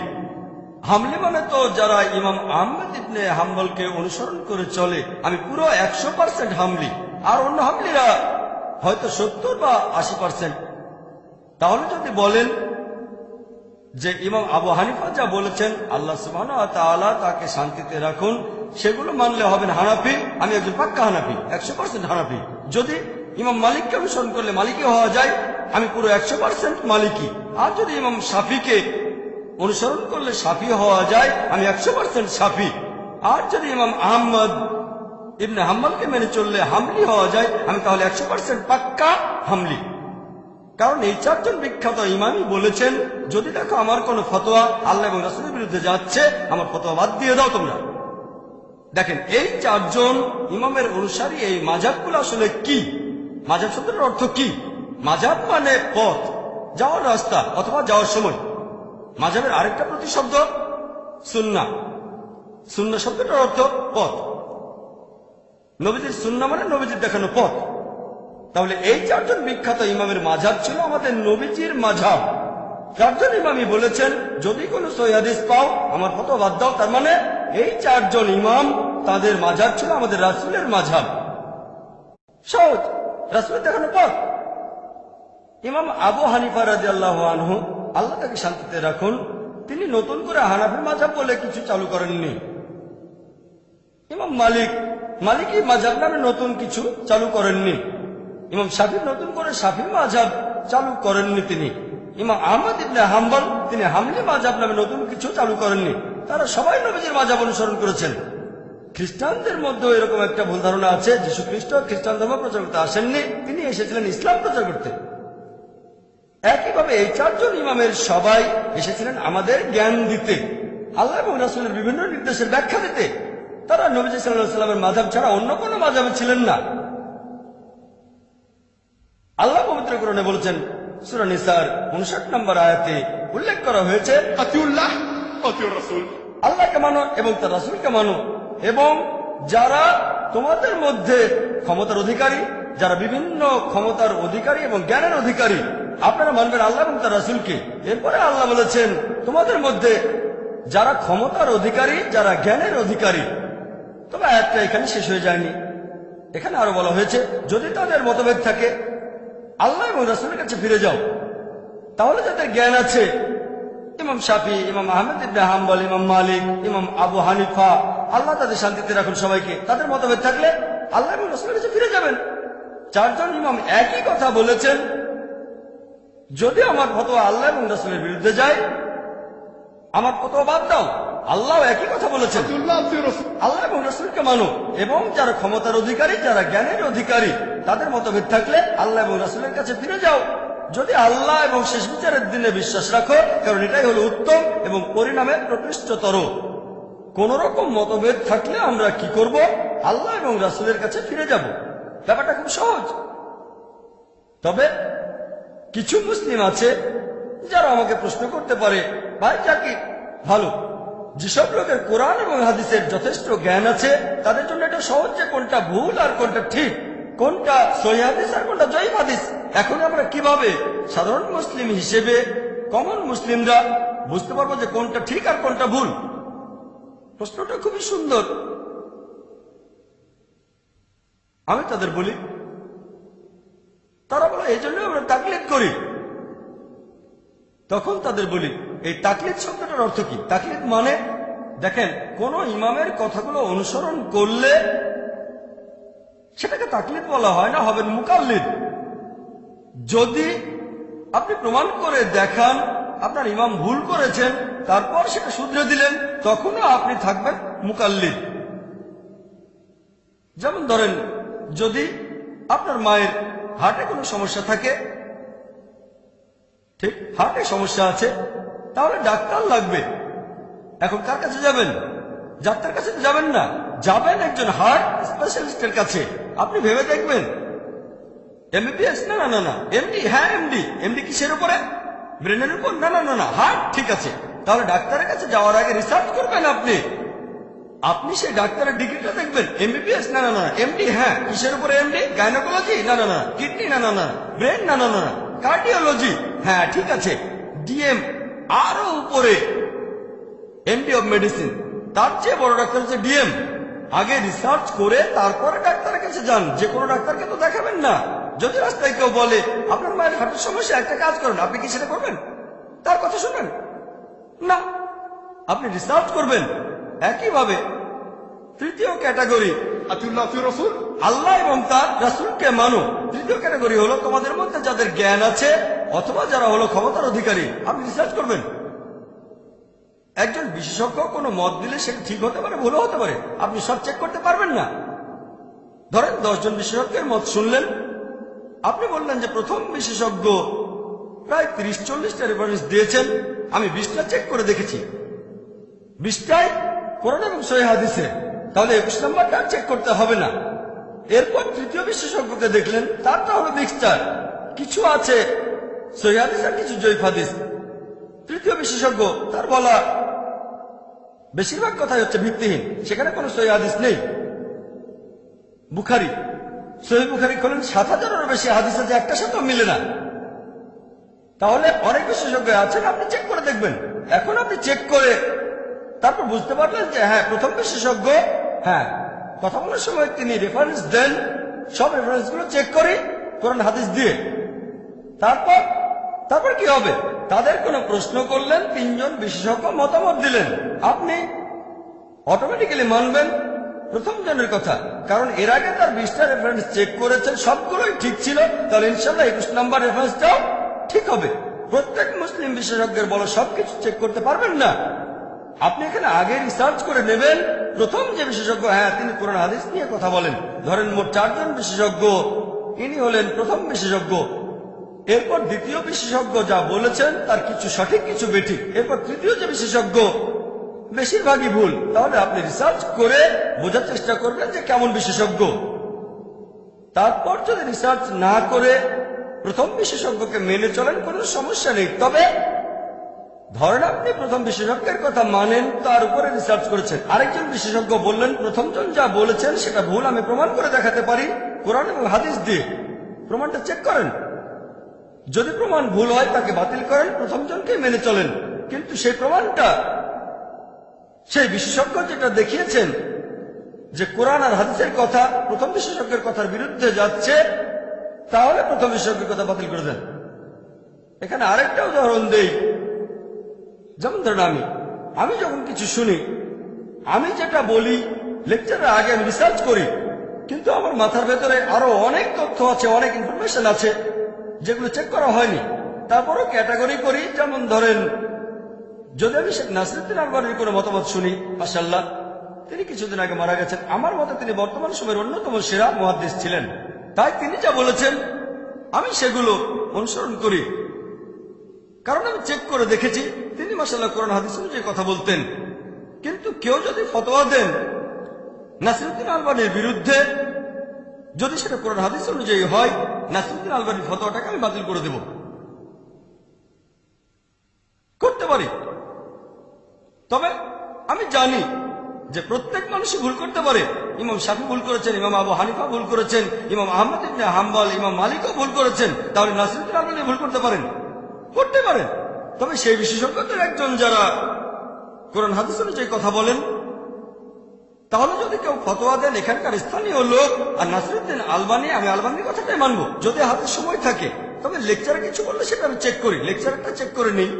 [SPEAKER 3] হামলি মানে তো যারা ইমাম আহমদ ইবনে হাম্বলকে অনুসরণ করে চলে, আমি পুরো 100% হামলি। আর অন্য হামলিরা হয়তো 70 বা 80%। তাহলে যদি বলেন যে ইমাম আবু হানিফা যা বলেছেন, আল্লাহ সুবহানাহু ওয়া তাআলা তাকে শান্তিতে রাখুন, সেগুলো মানলে হবেন হানাফি। আমি একজন পাক্কা হানাফি, 100% হানাফি। যদি ইমাম মালিককে অনুসরণ করলে মালিকি হওয়া যায়, আমি পুরো 100% মালিকি। আর যদি ইমাম শাফিকে অনুসরণ করলে শাফি হওয়া যায়, আমি 100% শাফি। আর যদি ইমাম আহমদ ইবনে হাম্বলকে মেনে চললে হামলি হওয়া যায়, আমি তাহলে 100% পাক্কা হামলি। কারণ এই চারজন বিখ্যাত ইমামই বলেছেন, যদি দেখো আমার কোন ফতোয়া আল্লাহ এবং রাসূলের বিরুদ্ধে যাচ্ছে, আমার ফতোয়া বাদ দিয়ে দাও তোমরা। দেখেন, এই চারজন ইমামের অনুসারী এই মাযহাবগুলো আসলে কি? মাযহাব শব্দের অর্থ কি? মাযহাব মানে পথ, যাওয়ার রাস্তা অথবা যাওয়ার সময়। মাযহাবের আরেকটা প্রতিশব্দ সুন্নাহ। সুন্নাহ শব্দটার অর্থ পথ। নবীজির সুন্নাহ মানে নবীজির দেখানো পথ। তাহলে এই চারজন বিখ্যাত ইমামের মাযহাব ছিল আমাদের নবীজির মাযহাব। চারজন ইমামই বলেছেন, যদি কোনো সহিহ হাদিস পাও আমার ফতোয়া বাদ দাও। তার মানে এই চারজন ইমাম, তাদের মাযহাব ছিল আমাদের রাসূলের মাযহাব। সহজ, রাসূলের দেখানো পথ। ইমাম আবু হানিফা রাদিয়াল্লাহু আনহু, আল্লাহ তাকে শান্তিতে রাখুন, তিনি নতুন করে হানাফি মাযহাব বলে কিছু চালু করেননি। ইমাম মালিকি মাযহাব নামে নতুন কিছু চালু করেননি। ইমাম শাফি নতুন করে শাফি মাযহাব চালু করেননি তিনি। ইমাম আহমদ ইবনে হাম্বল, তিনি হামলি মাযহাব নামে নতুন কিছু চালু করেননি। তারা সবাই নবীজির মাযহাব অনুসরণ করেছেন। খ্রিস্টানদের মধ্যেও এরকম একটা ভুল ধারণা আছে, যীশু খ্রিস্ট খ্রিস্টান ধর্ম প্রচার করতে আসেননি, তিনি এসেছিলেন ইসলাম প্রচার করতে। একইভাবে এই চারজন ইমামের সবাই এসেছিলেন আমাদের জ্ঞান দিতে, আল্লাহ এবং রাসূলের বিভিন্ন নির্দেশের ব্যাখ্যা দিতে। তারা নবীজি সাল্লাল্লাহু আলাইহি ওয়াসাল্লামের মাযহাব ছাড়া অন্য কোনো মাযহাবে ছিলেন না। আল্লাহ পবিত্র কোরআনে বলেছেন, সূরা নিসার 59 নম্বর আয়াতে উল্লেখ করা হয়েছে,
[SPEAKER 2] আতিউল্লাহ আতিউর রাসূল,
[SPEAKER 3] আল্লাহকে মানো এবং তার রাসূলকে মানো। এবং যারা তোমাদের মধ্যে ক্ষমতার অধিকারী, যারা বিভিন্ন ক্ষমতার অধিকারী এবং জ্ঞানের অধিকারী, আপনারা মানবেন আল্লাহ এবং তার রাসূলকে। এরপরে আল্লাহ বলেছেন, তোমাদের মধ্যে যারা ক্ষমতার অধিকারী, যারা জ্ঞানের অধিকারী। তবে আয়াতটা এখানে শেষ হয়ে যায়নি। এখানে আরো বলা হয়েছে, যদি তাদের মতভেদ থাকে আল্লাহ এবং রাসূলের কাছে ফিরে যাও। তাহলে যাদের জ্ঞান আছে, ইমাম শাফি, ইমাম আহমদ ইবনে হাম্বল, ইমাম মালিক, ইমাম আবু হানিফা, আল্লাহ তাদের শান্তিতে রাখুন সবাইকে, তাদের মতভেদ থাকলে আল্লাহ এবং রাসূলের কাছে ফিরে যাবেন। চারজন ইমাম একই কথা বলেছেন, যদি আমার ফতোয়া আল্লাহ এবং রাসূলের বিরুদ্ধে যায়, আমার ফতোয়া বাদ দাও। আল্লাহ একই কথা বলেছেন, আল্লাহ এবং রাসূলকে মানো। এবং যারা ক্ষমতার অধিকারী, যারা জ্ঞানের অধিকারী, তাদের মতভেদ থাকলে আল্লাহ এবং রাসূলের কাছে ফিরে যাও। যদি আল্লাহ এবং শেষ বিচারের দিনে বিশ্বাস রাখো, কারণ এটাই হলো উত্তম এবং পরিণামে প্রকৃষ্টতর। কোন রকম মতভেদ থাকলে আমরা কি করব? আল্লাহ এবং রাসূলের কাছে ফিরে যাব। ব্যাপারটা খুব সহজ। তবে কিছু মুসলিম আছে যারা আমাকে প্রশ্ন করতে পারে, ভাই জাকির, ভালো, যেসব লোকের কোরআন এবং হাদিসের যথেষ্ট জ্ঞান আছে, তাদের জন্য এটা সহজ যে কোনটা ভুল আর কোনটা ঠিক, কোনটা সহিহ হাদিস আর কোনটা জয়ীফ হাদিস। এখন আমরা কিভাবে সাধারণ মুসলিম হিসেবে, কমন মুসলিমরা বুঝতে পারবো যে কোনটা ঠিক আর কোনটা ভুল? প্রশ্নটা খুবই সুন্দর। আমি তাদের বলি, এই জন্য আমরা তাকলিদ করি। তখন তাদের বলি, এই তাকলিদ শব্দটার অর্থ কি? তাকলিদ মানে, দেখেন, কোন ইমামের কথাগুলো অনুসরণ করলে সেটাকে তাকলিদ বলা হয় না, হবেন মুকাল্লিদ। যদি আপনি প্রমাণ করে দেখান আপনার ইমাম ভুল করেছেন, তারপর সেটা শুধরে দিলেন, তখনও আপনি থাকবেন মুকাল্লিদ। যেমন ধরেন, যদি আপনার মায়ের হার্টে কোনো সমস্যা থাকে, ঠিক হার্টে সমস্যা আছে, তাহলে ডাক্তার লাগবে। এখন কার কাছে যাবেন? ডাক্তার কাছে তো যাবেন না, যাবেন একজন হার্ট স্পেশালিস্টের কাছে। আপনি ভেবে দেখবেন এমবিবিএস, না না না না, এমডি, হ্যাঁ এমডি। এমডি কিসের উপরে? ব্রেনের উপর? না না না না, হার্ট। ঠিক আছে, তাহলে ডাক্তারের কাছে যাওয়ার আগে রিসার্চ করবেন আপনি সেই ডাক্তারের ডিগ্রিটা দেখবেন। এমবিবিএস? না না না, এমডি। হ্যাঁ, কিসের উপরে এমডি? গাইনোকোলজি? না না না, কিডনি? না না না, ব্রেন? না না না, কার্ডিওলজি? হ্যাঁ ঠিক আছে, ডিএম। আরো উপরে এমডি অব মেডিসিন, তার চেয়ে বড় ডাক্তার হচ্ছে ডিএম। আগে রিসার্চ করে তারপরে ডাক্তারের কাছে যান। যে কোনো ডাক্তারকে তো দেখাবেন না। যদি রাস্তায় কেউ বলে আপনার মায়ের হার্টের সমস্যা, একটা কাজ করেন, আপনি কি সেটা করবেন? তার কথা শুনবেন না, আপনি রিসার্চ করবেন। একইভাবে তৃতীয় ক্যাটাগরি, আল্লাহ এবং তার রাসূলকে মানো। তৃতীয় ক্যাটাগরি হলো তোমাদের মধ্যে যাদের জ্ঞান আছে অথবা যারা হলো ক্ষমতার অধিকারী। আপনি রিসার্চ করবেন। একজন বিশেষজ্ঞ কোনো মত দিলে সেটা ঠিক হতে পারে, ভুলও হতে পারে, আপনি সব চেক করতে পারবেন না। ধরেন 10 জন বিশেষজ্ঞের মত শুনলেন, আপনি বললেন যে প্রথম বিশেষজ্ঞ প্রায় 30-40টা রেফারেন্স দিয়েছেন, আমি 20টা চেক করে দেখেছি, 20টাই কোরআন এবং সহিহ হাদিসে, তাহলে 21 নম্বরটা চেক করতে হবে না। এরপর তৃতীয় বিশেষজ্ঞকে দেখলেন, তারটা হলো মিক্সচার, কিছু আছে সহিহ হাদিস আর কিছু জয়ীফ হাদিস। তৃতীয় বিশেষজ্ঞ, তার বলা বেশিরভাগ কথাই হচ্ছে ভিত্তিহীন, সেখানে কোনো সহিহ হাদিস নেই। বুখারী, সহিহ বুখারী খোলেন, 7000-এরও বেশি হাদিস আছে, একটার সাথেও মিলে না। তাহলে অনেক বিশেষজ্ঞ আছেন, আপনি চেক করে দেখবেন। এখন আপনি চেক করে তারপর বুঝতে পারলেন যে হ্যাঁ, প্রথম বিশেষজ্ঞ, হ্যাঁ, কথা বলার সময় তিনি রেফারেন্স দেন, সব রেফারেন্সগুলো চেক করে কোরআন হাদিস দিয়ে। তারপর কি হবে? তাদের কোনো প্রশ্ন করলেন, 3 জন বিশেষজ্ঞ মতামত দিলেন, আপনি অটোমেটিক্যালি মানবেন প্রথম জনের কথা, কারণ এর আগে তার 20টা রেফারেন্স চেক করেছেন, সবগুলোই ঠিক ছিল। তাহলে ইনশাল্লাহ 21 নম্বর রেফারেন্সটাও ঠিক হবে। প্রত্যেক মুসলিম বিশেষজ্ঞের বলা সবকিছু চেক করতে পারবেন না। আপনি এখানে আগে রিসার্চ করে নেবেন। প্রথম যে বিশেষজ্ঞ, হ্যাঁ, তিনি কোরআন হাদিস নিয়ে কথা বলেন। ধরেন মোট 4 জন বিশেষজ্ঞ, ইনি হলেন প্রথম বিশেষজ্ঞ। এরপর দ্বিতীয় বিশেষজ্ঞ যা বলেছেন তার কিছু সঠিক কিছু বেঠিক। এরপর তৃতীয় যে বিশেষজ্ঞ, বেশিরভাগই ভুল। তাহলে আপনি রিসার্চ করে বোঝার চেষ্টা করবেন যে কেমন বিশেষজ্ঞ। তারপর যদি রিসার্চ না করে প্রথম বিশেষজ্ঞকে মেনে চলেন, কোনো সমস্যা নেই। তবে ধরেন আপনি প্রথম বিশেষজ্ঞের কথা মানেন, তার উপরে রিসার্চ করেছেন, আরেকজন বিশেষজ্ঞ বললেন প্রথমজন যা বলেছেন সেটা ভুল, আমি প্রমাণ করে দেখাতে পারি কোরআন এবং হাদিস দিয়ে। প্রমাণটা চেক করেন, যদি প্রমাণ ভুল হয় তাকে বাতিল করেন, প্রথমজনকে মেনে চলেন। কিন্তু সেই প্রমাণটা সেই বিশেষজ্ঞ যেটা দেখিয়েছেন যে কোরআন আর হাদিসের কথা প্রথম বিশেষজ্ঞের কথার বিরুদ্ধে যাচ্ছে, তাহলে প্রথম বিশেষজ্ঞের কথা বাতিল করে দেন। এখানে আরেকটা উদাহরণ দেই। যেমন ধরেন আমি যখন কিছু শুনি, আমি যেটা বলি লেকচারের আগে আমি রিসার্চ করি, কিন্তু আমার মাথার ভেতরে আরো অনেক তথ্য আছে, অনেক ইনফরমেশন আছে যেগুলো চেক করা হয়নি। তারপরও ক্যাটাগরি করি। যেমন ধরেন, যদি আমি শেখ নাসিরউদ্দিন আলবানীর কোনো মতামত শুনি, মাশাআল্লাহ, তিনি কিছুদিন আগে মারা গেছেন, আমার মতে তিনি বর্তমান সময়ের অন্যতম সেরা মুহাদ্দিস ছিলেন। তাই তিনি যা বলেছেন আমি সেগুলো অনুসরণ করি, কারণ আমি চেক করে দেখেছি তিনি মাশাআল্লাহ কোরআন হাদিস অনুযায়ী কথা বলতেন। কিন্তু কেউ যদি ফতোয়া দেন নাসিরউদ্দিন আলবানীর বিরুদ্ধে, যদি সেটা কোরআন হাদিস অনুযায়ী হয়, নাসিরউদ্দিন আলবানীর ফতোয়াটাকে আমি বাতিল করে দেব, করতে পারি। তবে আমি জানি যে প্রত্যেক মানুষই ভুল করতে পারে। ইমাম শাফি ভুল করেছেন, ইমাম আবু হানিফা ভুল করেছেন, ইমাম আহমদ ইবনে হাম্বল, ইমাম মালিকও ভুল করেছেন। তাহলে নাসিরউদ্দিন আলবানী ভুল করতে পারেন? করতে পারেন। তবে সেই বিশেষজ্ঞদের একজন যারা কোরআন হাদিস অনুযায়ী কথা বলেন, তাহলে যদি কেউ ফতোয়া দেন এখানকার স্থানীয় লোক আর নাসিরউদ্দিন আলবানি, আমি আলবানির কথাটাই মানবো। যদি হাতে সময় থাকে, তবে লেকচারে কিছু বললে সেটা আমি চেক করি, লেকচারটা চেক করে নিই,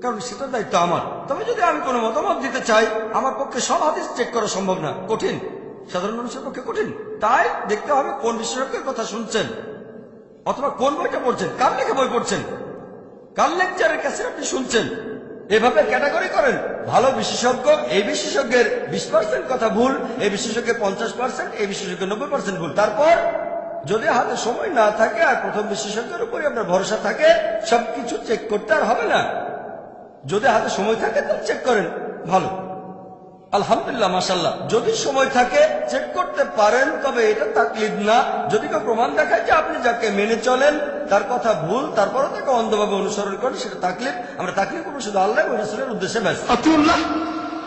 [SPEAKER 3] কারণ সেটার দায়িত্ব আমার। তবে যদি আমি কোনো মতামত দিতে চাই, আমার পক্ষে সব হাদিস চেক করা সম্ভব না, কঠিন, সাধারণ মানুষের পক্ষে কঠিন। তাই দেখতে হবে কোন বিশেষজ্ঞের কথা শুনছেন, অথবা কোন বইটা পড়ছেন, কার লেখা বই পড়ছেন, কার লেকচারের কাছে আপনি শুনছেন। এভাবে ক্যাটাগরি করেন। ভালো বিশেষজ্ঞ, এই বিশেষজ্ঞের 20% কথা ভুল, এই বিশেষজ্ঞের 50%, এই বিশেষজ্ঞের 90% ভুল। তারপর যদি হাতে সময় না থাকে আর প্রথম বিশেষজ্ঞের উপরে আপনার ভরসা থাকে, সবকিছু চেক করতে আর হবে না। যদি হাতে সময় থাকে তো চেক করেন, ভালো, আলহামদুলিল্লাহ, মাশাআল্লাহ। যদি সময় থাকে চেক করতে পারেন, তবে এটা তাকলিদ না। যদি কেউ প্রমাণ দেখায় যে আপনি যাকে মেনে চলেন তার কথা ভুল, তারপরও তাকে অন্ধভাবে অনুসরণ করেন, সেটা তাকলিদ। আমরা তাকলিদ করবো শুধু আল্লাহ এবং রাসূলের উদ্দেশ্যে, ব্যাস,
[SPEAKER 2] আতিউল্লাহ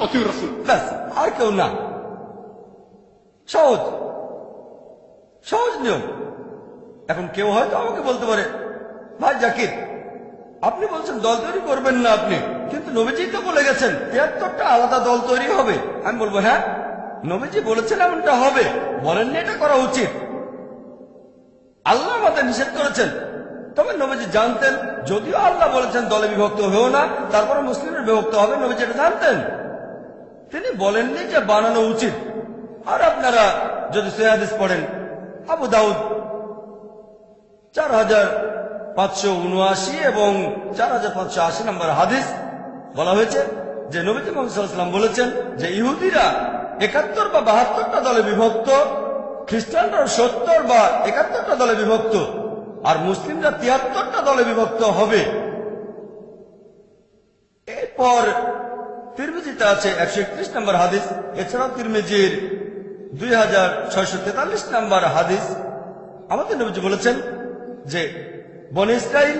[SPEAKER 2] আতিউর রাসূল,
[SPEAKER 3] ব্যাস, আর কেউ না। সহজ সহজ নিয়ম। এখন কেউ হয়তো আমাকে বলতে পারে, ভাই জাকির, আপনি বলছেন দল তৈরি করবেন না আপনি, কিন্তু নবীজি তো বলে গেছেন 73টা আলাদা দল তৈরি হবে। আমি বলবো, হ্যাঁ, নবীজি বলেছেন এমনটা হবে, বলেননি এটা করা উচিত। আল্লাহ আমাদের নিষেধ করেছেন, তবে নবীজি জানতেন, যদিও আল্লাহ বলেছেন দলে বিভক্ত হয়েও না, তারপরে মুসলিমের বিভক্ত হবে, নবীজি এটা জানতেন। তিনি বলেননি যে বানানো উচিত। আর আপনারা যদি সহিহ হাদিস পড়েন, আবু দাউদ 4579 এবং 4580 নম্বর হাদিস বলা হয়েছে যে নবী মুহাম্মদ সাল্লাল্লাহু আলাইহি ওয়াসাল্লাম বলেছেন যে ইহুদিরা 71 বা 72টা দলে বিভক্ত, খ্রিস্টানরা 70 বা 71টা দলে বিভক্ত, আর মুসলিমরা 73টা দলে বিভক্ত হবে। এরপর তিরমিজিতে আছে 131 নম্বর হাদিস, এছাড়াও তিরমিজির 2643 নম্বর হাদিস। আমাদের নবীজি বলেছেন যে বনী ইসরাইল,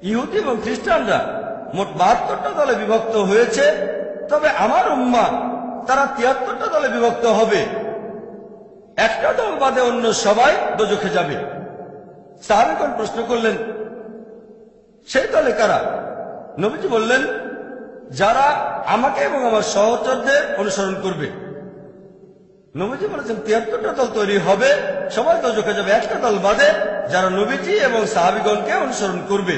[SPEAKER 3] ইহুদি এবং খ্রিস্টানরা মোট 72টা দলে বিভক্ত হয়েছে, তবে আমার উম্মাহ তারা 73টা দলে বিভক্ত হবে। একটা দল বাদে অন্য সবাই দোজখে যাবে। সাহাবীগণ প্রশ্ন করলেন, সেই দলে কারা? নবীজি বললেন, যারা আমাকে এবং আমার সহচরদের অনুসরণ করবে। নবীজি বলেছেন 73টা দল তৈরি হবে, সবাই দোজখে যাবে, একটা দল বাদে, যারা নবীজি এবং সাহাবীগণকে অনুসরণ করবে।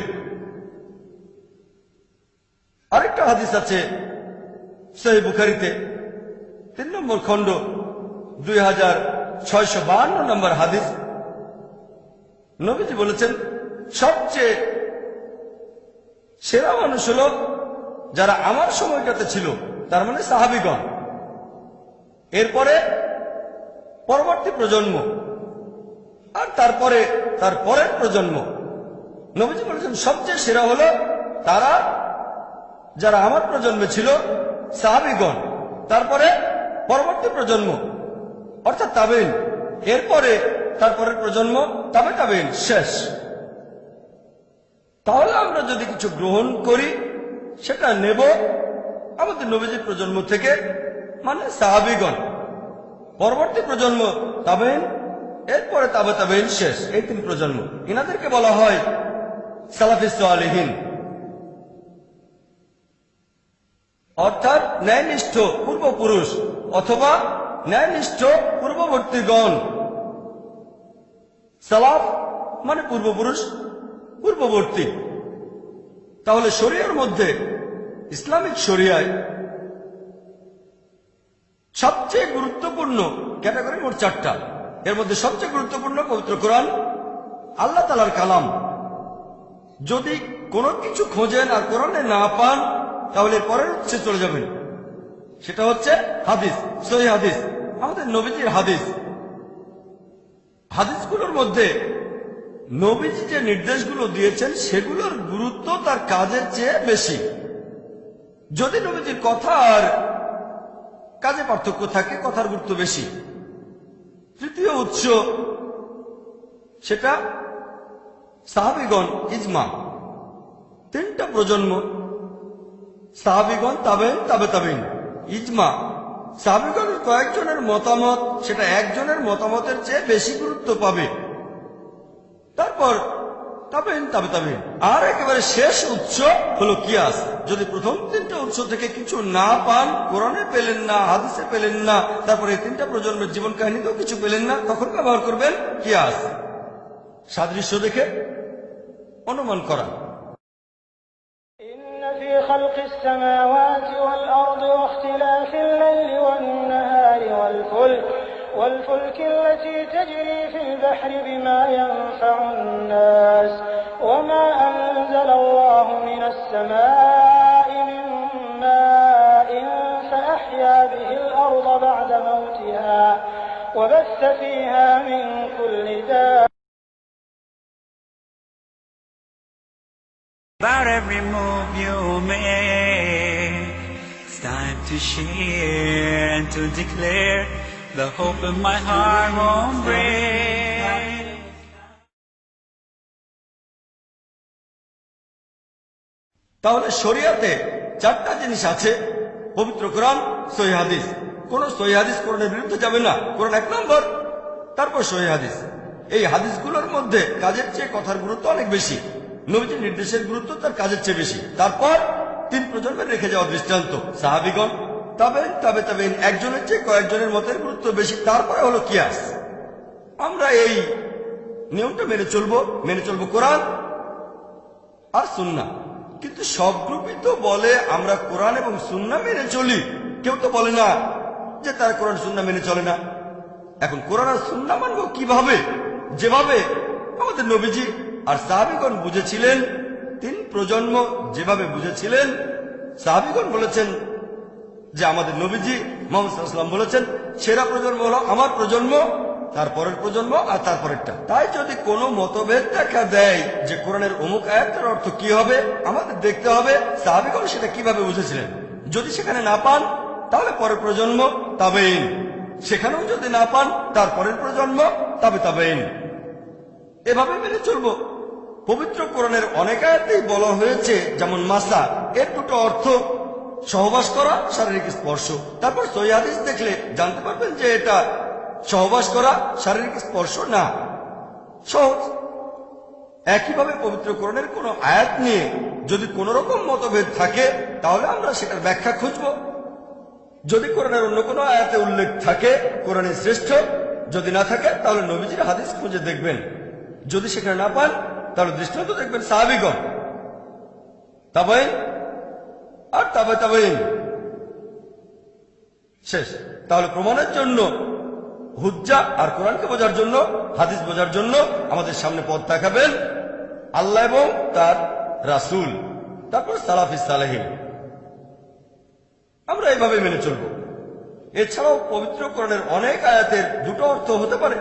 [SPEAKER 3] আরেকটা হাদিস আছে সহিহ বুখারীতে 3 নম্বর খণ্ড 2652 নম্বর হাদিস। নবীজি বলেছেন, সবচেয়ে সেরা মানুষ হলো যারা আমার সময়টাতে ছিল, তার মানে সাহাবীগণ। এরপরে পরবর্তী প্রজন্ম, আর তারপরে তার পরের প্রজন্ম। নবীজি বলেছেন সবচেয়ে সেরা হলো তারা যারা আমার প্রজন্মে ছিল, সাহাবীগণ, তারপরে পরবর্তী প্রজন্ম অর্থাৎ তাবেঈন, এরপরে তারপরের প্রজন্ম, তবে তাবেঈন, শেষ। তাহলে আমরা যদি কিছু গ্রহণ করি সেটা নেব আমাদের নবীজির প্রজন্ম থেকে, মানে সাহাবীগণ, পরবর্তী প্রজন্ম তাবেঈন, এরপরে তাবে তাবেঈন, শেষ। এই 3 প্রজন্ম, এনাদেরকে বলা হয় সালাফিস সালিহিন, অর্থাৎ ন্যায়নিষ্ঠ পূর্বপুরুষ অথবা ন্যায়নিষ্ঠ পূর্ববর্তীগণ। সালাফ মানে পূর্বপুরুষ, পূর্ববর্তী। তাহলে শরিয়ার মধ্যে, ইসলামিক শরিয়ায় সবচেয়ে গুরুত্বপূর্ণ ক্যাটাগরি মোট 4টা। এর মধ্যে সবচেয়ে গুরুত্বপূর্ণ পবিত্র কোরআন, আল্লাহ তাআলার কালাম। যদি কোনো কিছু খোঁজেন আর কোরআনে না পান, তাহলে পরের উৎসে চলে যাবেন, সেটা হচ্ছে হাদিস, সহিহ হাদিস, আমাদের নবীজির হাদিস। হাদিসগুলোর মধ্যে নবীজি যে নির্দেশগুলো দিয়েছেন সেগুলোর গুরুত্ব তার কাজের চেয়ে বেশি। যদি নবীজির কথা আর কাজে পার্থক্য থাকে, কথার গুরুত্ব বেশি। তৃতীয় উৎস, সেটা সাহাবীগণ, ইজমা। 3টা প্রজন্ম, সাহাবীগণ, তাবেঈন, তাবে তাবেঈন, ইজমা। সাহাবীগণের কয়েকজনের মতামত, সেটা একজনের মতামতের চেয়ে বেশি গুরুত্ব পাবে। তারপর তাবেইন, তবে তাবেইন। আর একেবারে শেষ উৎস হলো কিয়াস। যদি প্রথম তিনটা উৎস থেকে কিছু না পান, কোরআনে পেলেন না, হাদিসে পেলেন না, তারপরে এই তিনটা প্রজন্মের জীবন কাহিনীতেও কিছু পেলেন না, তখন ব্যবহার করবেন কিয়াস, সাদৃশ্য দেখে অনুমান করা।
[SPEAKER 4] إن في خلق السماوات والأرض واختلاف الليل والنهار والفلك التي تجري في البحر بما ينفع الناس وما أنزل الله من السماء من ماء فأحيا به الأرض بعد موتها وبث فيها من كل دابة.
[SPEAKER 1] About every move you make, it's time to share and to declare the hope in my heart won't break.
[SPEAKER 3] তাহলে শরিয়াতে চারটা জিনিস আছে: পবিত্র কোরআন, সহিহ হাদিস। কোন সহিহ হাদিস কোরআনের বিরুদ্ধে যাবে না, কোরআন এক নম্বর, তারপর সহিহ হাদিস। এই হাদিসগুলোর মধ্যে কাজের চেয়ে কথার গুরুত্ব অনেক বেশি, নবীজির নির্দেশের গুরুত্ব তার কাজের চেয়ে বেশি। তারপর তিন প্রজন্মের রেখে যাওয়া দৃষ্টান্ত, সাহাবিগণ, তাবেইন, একজনের চেয়ে কয়েকজনের মতের গুরুত্ব বেশি। তারপরে হলো কিয়াস। আমরা এই নিয়মটা মেনে চলবো কোরআন আর সুন্নাহ। কিন্তু সব গ্রুপই তো বলে আমরা কোরআন এবং সুন্নাহ মেনে চলি, কেউ তো বলে না যে তারা কোরআন সুন্নাহ মেনে চলে না। এখন কোরআন আর সুন্নাহ মানব কিভাবে? যেভাবে আমাদের নবীজি আর সাহাবীগণ বুঝেছিলেন, তিন প্রজন্ম যেভাবে বুঝেছিলেন। সাহাবীগণ বলেছেন যে আমাদের নবীজি মুহাম্মদ সাল্লাল্লাহু আলাইহি ওয়াসাল্লাম বলেছেন সেরা প্রজন্ম হলো আমার প্রজন্ম, তারপরের প্রজন্ম আর তারপরেরটা। তাই যদি কোনো মতভেদ দেখা দেয় যে কোরআনের অমুক আয়াতের অর্থ কি হবে, আমাদের দেখতে হবে সাহাবীগণ সেটা কিভাবে বুঝেছিলেন। যদি সেখানে না পান তাহলে পরের প্রজন্ম, তাবেইন। সেখানেও যদি না পান তারপরের প্রজন্ম, তাবেইন। এভাবে মেনে চলবো। পবিত্র কোরআনের অনেক আয়াতেই বলা হয়েছে, যেমন মাসা, এর দুটো অর্থ সহবাস করা, শারীরিক স্পর্শ। তারপর সহিহ হাদিস দেখলে জানতে পারবেন যে এটা সহবাস করা, শারীরিক স্পর্শ না, সহজ। একইভাবে পবিত্র কোরআনের কোন আয়াত নিয়ে যদি কোন রকম মতভেদ থাকে তাহলে আমরা সেটার ব্যাখ্যা খুঁজব। যদি কোরআনের অন্য কোনো আয়াতে উল্লেখ থাকে কোরআনে শ্রেষ্ঠ, যদি না থাকে তাহলে নবীজির হাদিস খুঁজে দেখবেন। যদি সেখানে না পান তাহলে দৃষ্টান্ত দেখবেন সাহাবীগণ, তাবেইন আর তাবেইন। শেষ। তাহলে প্রমাণের জন্য হুজ্জা আর কোরআনকে বোঝার জন্য, হাদিস বোঝার জন্য আমাদের সামনে পথ দেখাবেন আল্লাহ এবং তার রাসূল, তারপর সালাফিস সালেহিন। আমরা এইভাবে মেনে চলব। এছাড়াও পবিত্র কোরআনের অনেক আয়াতের দুটো অর্থ হতে পারে।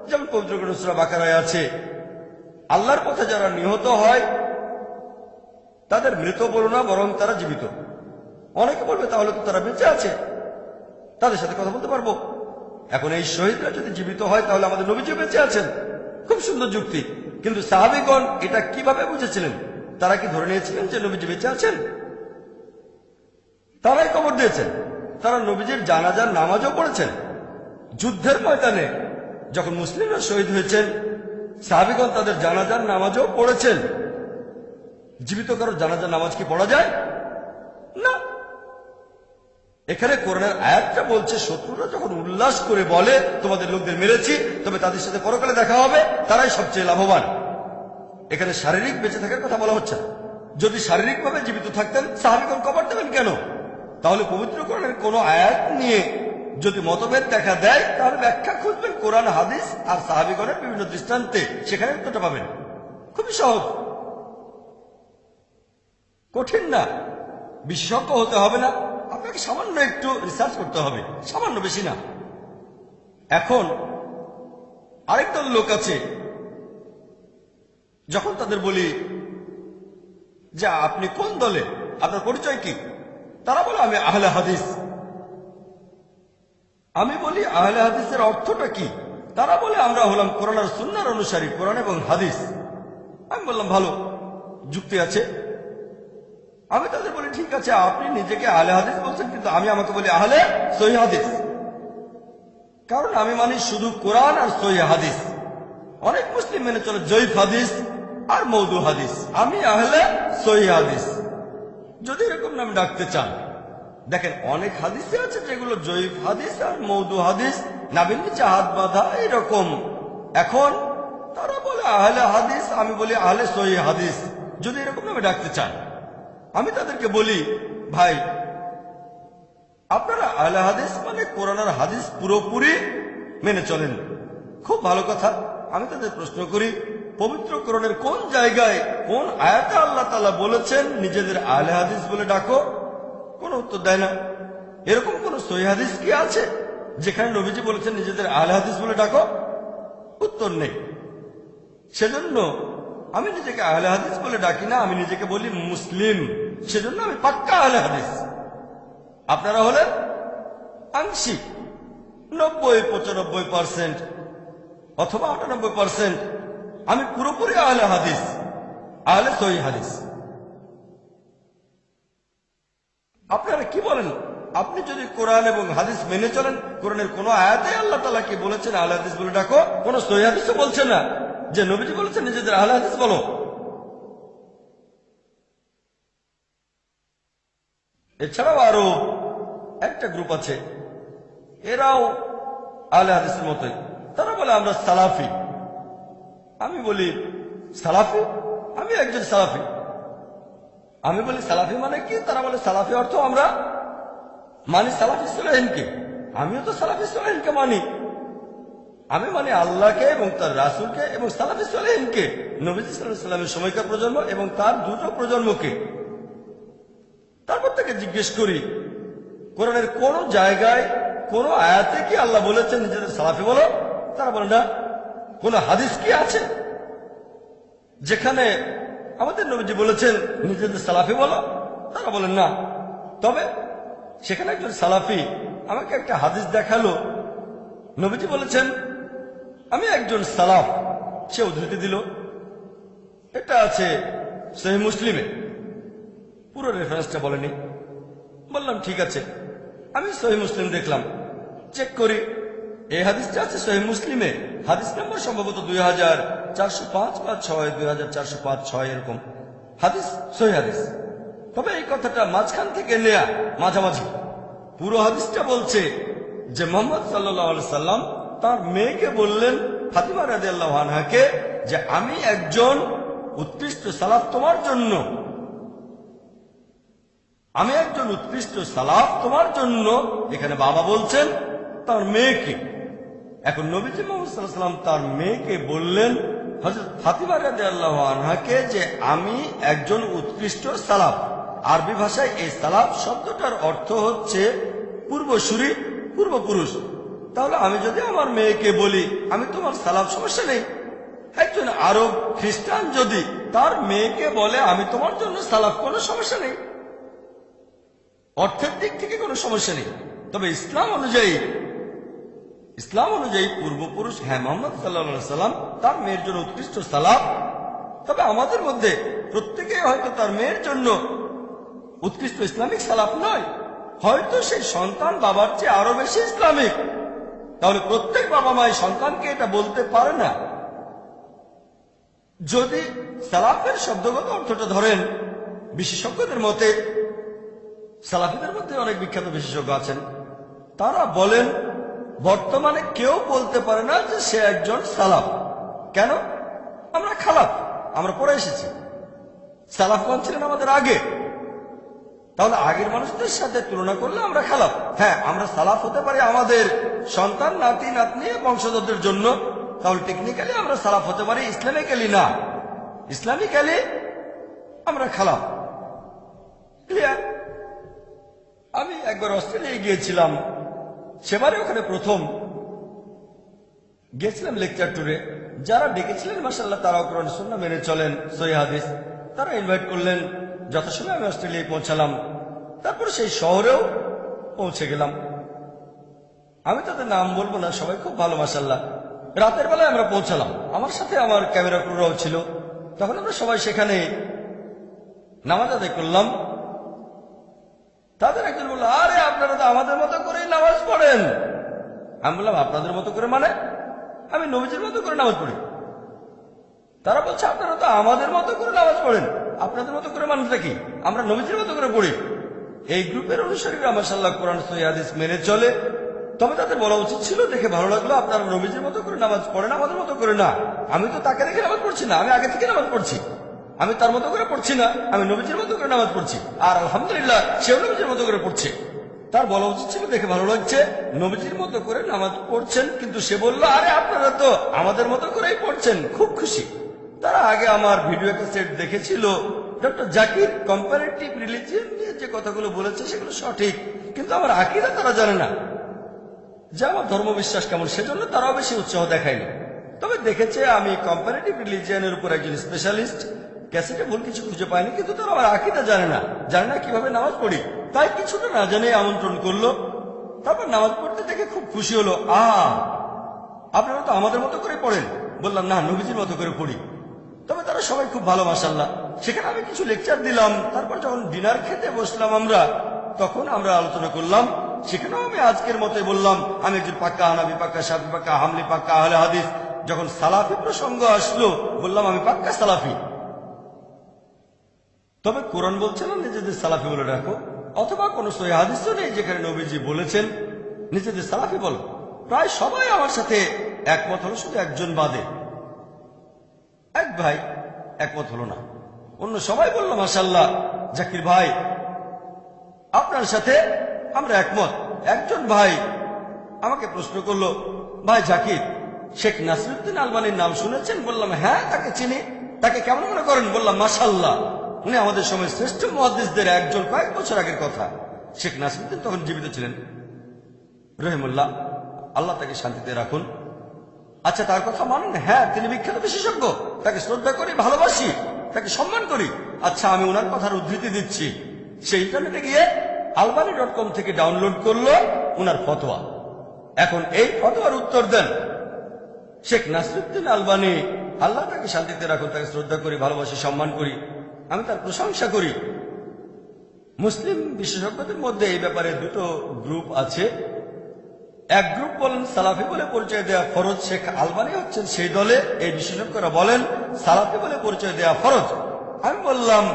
[SPEAKER 3] যেমন পবিত্র কোরআন সূরা বাকারায় আছে, আল্লাহর পথে যারা নিহত হয় তাদের মৃত বলো না, বরং তারা জীবিত। অনেকে বলবে তাহলে তো তারা বেঁচে আছে, তাদের সাথে কথা বলতে পারবো। এখন এই শহীদরা যদি জীবিত হয় তাহলে আমাদের নবীজি বেঁচে আছেন। খুব সুন্দর যুক্তি। কিন্তু সাহাবীগণ এটা কিভাবে বুঝেছিলেন? তারা কি ধরে নিয়েছিলেন যে নবীজি বেঁচে আছেন? তারাই কবর দিয়েছেন। তারা নবীজির জানাজার নামাজও পড়েছেন। যুদ্ধের ময়দানে যখন মুসলিমরা শহীদ হয়েছেন, সাহাবীগণ তাদের জানাজার নামাজও পড়েছেন। জীবিত কারো জানাজার নামাজ কি পড়া যায়? না। এখানে কোরআনের আয়াতটা বলছে শত্রুরা যখন উল্লাস করে বলে তোমাদের লোকদের মেরেছি, তবে তাদের সাথে পরকালে দেখা হবে, তারাই সবচেয়ে লাভবান। এখানে শারীরিক বেঁচে থাকার কথা বলা হচ্ছে। যদি শারীরিকভাবে জীবিত থাকতেন সাহাবীগণ কবর দেবেন কেন? তাহলে পবিত্র কোরআনের কোন আয়াত নিয়ে যদি মতভেদ দেখা দেয় তাহলে ব্যাখ্যা খুঁজবেন কোরআন, হাদিস আর সাহাবীগণের বিভিন্ন দৃষ্টান্তে, সেখানে উত্তরটা পাবেন। খুবই সহজ, কঠিন না। বিশেষজ্ঞ হতে হবে না, আপনাকে সামান্য একটু রিসার্চ করতে হবে, সামান্য, বেশি না। এখন আরেক দল লোক আছে, যখন তাদের বলি যে আপনি কোন দলে, আপনার পরিচয় কি, তারা বলে আমি আহলে হাদিস। আমি বলি আহলে হাদিসের অর্থটা কি? তারা বলে আমরা হলাম কোরআন আর সুন্নাহর অনুসারী, কোরআন এবং হাদিস। আমি বললাম ভালো, যুক্তি আছে। আমি তাদের বলি ঠিক আছে, আপনি নিজেকে আহলে হাদিস বলছেন, কিন্তু আমি আমাকে বলি আহলে সহিহ হাদিস, কারণ আমি মানি শুধু কোরআন আর সহিহ হাদিস। অনেক মুসলিম মেনে চলে জয়ীফ হাদিস, আর মওদু হাদিস, আমি আহলে সহিহ হাদিস। যদি এরকম নাম ডাকতে চান, দেখেন অনেক হাদিসে আছে যেগুলো জয়ীফ হাদিস আর মওদু হাদিস, নাবির নিচে হাত বাঁধা এরকম। এখন তারা বলে আহলে হাদিস, আমি বলি আহলে সহিহ হাদিস। যদি এরকম নামে ডাকতে চান, আমি তাদেরকে বলি, ভাই আপনারা আহলে হাদিস মানে কোরআন আর হাদিস পুরোপুরি মেনে চলেন, খুব ভালো কথা। আমি তাদের প্রশ্ন করি, পবিত্র কোরআনের কোন জায়গায় কোন আয়াতে আল্লাহ তাআলা বলেছেন নিজেদের আহলে হাদিস বলে ডাকো? কোন উত্তর দেয় না। এরকম কোন সহিহ হাদিস কি আছে যেখানে নবীজি বলেছেন নিজেদের আহলে হাদিস বলে ডাকো? উত্তর নেই। সেজন্য আমি নিজেকে আহলে হাদিস বলে ডাকি না, আমি নিজেকে বলি মুসলিম। সেজন্য আমি পাক্কা আহলে হাদিস। আপনারা হলেন আংশিক 90-95% অথবা 98%। আমি পুরোপুরি আহলে হাদিস, আহলে সহিহ হাদিস। আপনারা কি বলেন? আপনি যদি কোরআন এবং হাদিস মেনে চলেন, কোরআনের কোন আয়াতে আল্লাহ তাআলা কি বলেছেন আহলে হাদিস বলে ডাকো? কোন সহিহ হাদিসও বলছেন না যে নবীজি বলেছেন নিজেদের আহলে হাদিস বলো। এছাড়াও আরো একটা গ্রুপ আছে, এরাও আহলে হাদিসের মতোই। তারা বলে আমরা সালাফি। আমি বলি সালাফি? আমি একজন সালাফি। আমি বলি সালাফি মানে কি? তারা বলে সালাফি অর্থ আমরা মানি সালাফি সালেহিনকে। আমিও তো সালাফি সালেহিনকে মানি। আমি মানে আল্লাহকে এবং তার রাসূলকে এবং সালাফি সালেহিনকে, নবীজি সাল্লাল্লাহু আলাইহি ওয়াসাল্লামের সময়কার প্রজন্ম এবং তার দুটো প্রজন্মকে। তারপর থেকে জিজ্ঞেস করি, কোরআনের কোন জায়গায় কোন আয়াতে কি আল্লাহ বলেছেন নিজেদের সালাফি বলো? তারা বলে না। কোন হাদিস কি আছে যেখানে আমাদের নবীজি বলেছেন নিজেদের সালাফি বলো? তারা বলেন না। তবে সেখানে একজন সালাফি আমাকে একটা হাদিস দেখালো, নবীজি বলেছেন আমি একজন সালাফ। সে উদ্ধৃতি দিল, এটা আছে সহিহ মুসলিমে, পুরো রেফারেন্সটা বলেনি। বললাম ঠিক আছে। আমি সহিহ মুসলিম দেখলাম, চেক করি, এই হাদিসটা আছে সহিহ মুসলিমে, হাদিস নম্বর সম্ভবত 2405 বা 6, 2405-6 এরকম হাদিস, সহিহ হাদিস। তবে এই কথাটা মাঝখান থেকে নেয়া, মাঝামাঝি। পুরো হাদিসটা বলছে যে মুহাম্মদ সাল্লাল্লাহু আলাইহি সাল্লাম তার মেয়েকে বললেন, ফাতিমা রাদিয়াল্লাহু আনহাকে, যে আমি একজন উৎকৃষ্ট সালাফ তোমার জন্য, আমি একজন উৎকৃষ্ট সালাফ তোমার জন্য। এখানে বাবা বলছেন তার মেয়েকে। এখন নবীজি মুহাম্মদ সাল্লাল্লাহু আলাইহি ওয়াসাল্লাম তার মেয়েকে বললেন হযরত ফাতিমা রাদিয়াল্লাহু আনহাকে যে আমি একজন উৎকৃষ্ট সালাফ। আরবি ভাষায় এই সালাফ শব্দটার অর্থ হচ্ছে পূর্বসূরি, পূর্বপুরুষ। তাহলে আমি যদি আমার মেয়েকে বলি আমি তোমার সালাফ, সমস্যা নেই। একজন আরব খ্রিস্টান যদি তার মেয়েকে বলে আমি তোমার জন্য সালাফ, কোনো সমস্যা নেই। অর্থের দিক থেকে কোনো সমস্যা নেই। তবে ইসলাম অনুযায়ী পূর্বপুরুষ, হ্যাঁ, মুহাম্মদ সাল্লাল্লাহু আলাইহি সাল্লাম তার মেয়ের জন্য উৎকৃষ্ট সালাফ। তবে আমাদের মধ্যে প্রত্যেকেই হয়তো তার মেয়ের জন্য উৎকৃষ্ট ইসলামিক সালাফ নয়। হয়তো সেই সন্তান বাবার চেয়ে আরো বেশি ইসলামিক। তাহলে প্রত্যেক বাবা মাই সন্তানকে এটা বলতে পারে না। যদি সালাফের শব্দগত অর্থটা ধরেন, বিশেষজ্ঞদের মতে, সালাফিদের মধ্যে অনেক বিখ্যাত বিশেষজ্ঞ আছেন, তারা বলেন বর্তমানে কেউ বলতে পারে না যে সে একজন সালাফ। কেন? আমরা খালাফ, আমরা পরে এসেছি। সালাফগণ ছিলেন আমাদের আগে। তাহলে আগের মানুষদের সাথে তুলনা করলে আমরা খালাফ। হ্যাঁ, আমরা সালাফ হতে পারি আমাদের সন্তান, নাতি, নাতনি, বংশধরদের জন্য। তাহলে টেকনিক্যালি আমরা সালাফ হতে পারি, ইসলামিক্যালি না। ইসলামিক্যালি আমরা খালাফ। ক্লিয়ার? আমি একবার অস্ট্রেলিয়ায় গিয়েছিলাম, সেবারে ওখানে প্রথম গিয়েছিলাম লেকচার ট্যুরে। যারা ডেকেছিলেন মাশাআল্লাহ তারাও কোরআন সুন্নাহ মেনে চলেন, সহিহ হাদিস। তারা ইনভাইট করলেন, যথাসময়ে আমি অস্ট্রেলিয়ায় পৌঁছালাম। তারপর সেই শহরেও পৌঁছে গেলাম। আমি তাদের নাম বলবো না, সবাই খুব ভালো মাশাআল্লাহ। রাতের বেলায় আমরা পৌঁছালাম, আমার সাথে আমার ক্যামেরা ক্রুরাও ছিল। তখন আমরা সবাই সেখানে নামাজ আদায় করলাম। তাদের একজন বলল, আরে আপনারা তো আমাদের মতো করে নামাজ পড়েন। আমি বললাম আপনাদের মতো করে মানে? আমি নবীজির মতো করে নামাজ পড়ি। তারা বলছে আপনারা তো আমাদের মতো করে নামাজ পড়েন, আপনাদের মতো করে মানুষটা কি, আমরা নবীজির মতো করে পড়ি। এই গ্রুপের অনুসারীরা মাশাআল্লাহ কোরআন সহিহ হাদিস মেনে চলে। তবে তাদের বলা উচিত ছিল, দেখে ভালো লাগলো আপনারা নবীজির মতো করে নামাজ পড়েন, আমাদের মতো করে না। আমি তো তাকে দেখে নামাজ পড়ছি না, আমি আগে থেকে নামাজ পড়ছি। আমি তার মতো করে পড়ছি না, আমি নবীজির মতো করে নামাজ পড়ছি। আর আলহামদুলিল্লাহ সেও নবীজির মতো করে পড়ছে। তার বলা উচিত ছিল, দেখে ভালো লাগছে নবীজির মতো করে নামাজ পড়ছেন, কিন্তু সে বলল আরে আপনারা তো আমাদের মতো করেই পড়ছেন, খুব খুশি। তারা আগে আমার ভিডিও ক্যাসেট দেখেছিল। ডক্টর জাকির কম্পারেটিভ রিলিজিয়ন নিয়ে যে কথাগুলো বলেছে সেগুলো সঠিক, কিন্তু আমার আকীদা তারা জানে না যে আমার ধর্মবিশ্বাস কেমন, সেজন্য তারাও বেশি উৎসাহ দেখায়নি। তবে দেখেছে আমি কম্পারেটিভ রিলিজিয়নের উপর একজন স্পেশালিস্ট, ক্যাসেটে ভুল কিছু খুঁজে পাইনি, কিন্তু তারা আমার আকীদা জানে না কিভাবে নামাজ পড়ি। তাই কিছুটা না জানে আমন্ত্রণ করলো। তারপর নামাজ পড়তে দেখে খুব খুশি হলো, আপনারা তো আমাদের মতো করে পড়েন। বললাম না, নবীজির মতো করে পড়ি। তবে তারা সবাই খুব ভালো মাশাআল্লাহ। সেখানে আমি কিছু লেকচার দিলাম। তারপর যখন ডিনার খেতে বসলাম আমরা, তখন আমরা আলোচনা করলাম। সেখানেও আমি আজকের মতোই বললাম আমি একজন পাক্কা হানাফি, পাক্কা শাফি, পাক্কা হামলি, পাক্কা আহলে হাদিস। যখন সালাফি প্রসঙ্গ আসলো বললাম আমি পাক্কা সালাফি। তবে কোরআন বলছে না নিজেদের সালাফি বলে রাখো, অথবা কোন সহিহ হাদিসও নেই যেখানে নবীজি বলেছেন নিজেদের সালাফি বলো। প্রায় সবাই আমার সাথে একমত হলো, শুধু একজন বাদে। এক ভাই একমত হলো না, অন্য সবাই বলল মাশাআল্লাহ জাকির ভাই আপনার সাথে আমরা একমত। একজন ভাই আমাকে প্রশ্ন করলো, ভাই জাকির, শেখ নাসিরউদ্দিন আলবানীর নাম শুনেছেন? বললাম হ্যাঁ, তাকে চিনি। তাকে কেমন মনে করেন? বললাম মাশাআল্লাহ, উনি আমাদের সময় শ্রেষ্ঠ মুহাদ্দিসদের একজন, কয়েক বছর আগের কথা। শেখ নাসিরউদ্দিন তখন জীবিত ছিলেন রহিমুল্লাহ, আল্লাহ তাকে শান্তিতে রাখুন। আচ্ছা, তার কথা মানেন? হ্যাঁ, তিনি বিখ্যাত বিশেষজ্ঞ, তাকে শ্রদ্ধা করি, ভালোবাসি, তাকে সম্মান করি। আচ্ছা, আমি ওনার কথার উদ্ধৃতি দিচ্ছি। সে ইন্টারনেটে গিয়ে albani.com থেকে ডাউনলোড করলো ওনার ফতোয়া। এখন এই ফতোয়ার উত্তর দেন শেখ নাসিরউদ্দিন আলবানী, আল্লাহ তাকে শান্তিতে রাখুন, তাকে শ্রদ্ধা করি, ভালোবাসি, সম্মান করি, আমি তার প্রশংসা করি। মুসলিম বিশেষজ্ঞদের মধ্যে এই ব্যাপারে দুটো গ্রুপ আছে। এক গ্রুপ বলেন সালাফি বলে পরিচয় দেওয়া ফরজ, শেখ আলবানী হচ্ছেন সেই দলে। এই বিশেষজ্ঞরা বলেন সালাফি বলে পরিচয় দেওয়া ফরজ। আমি বললাম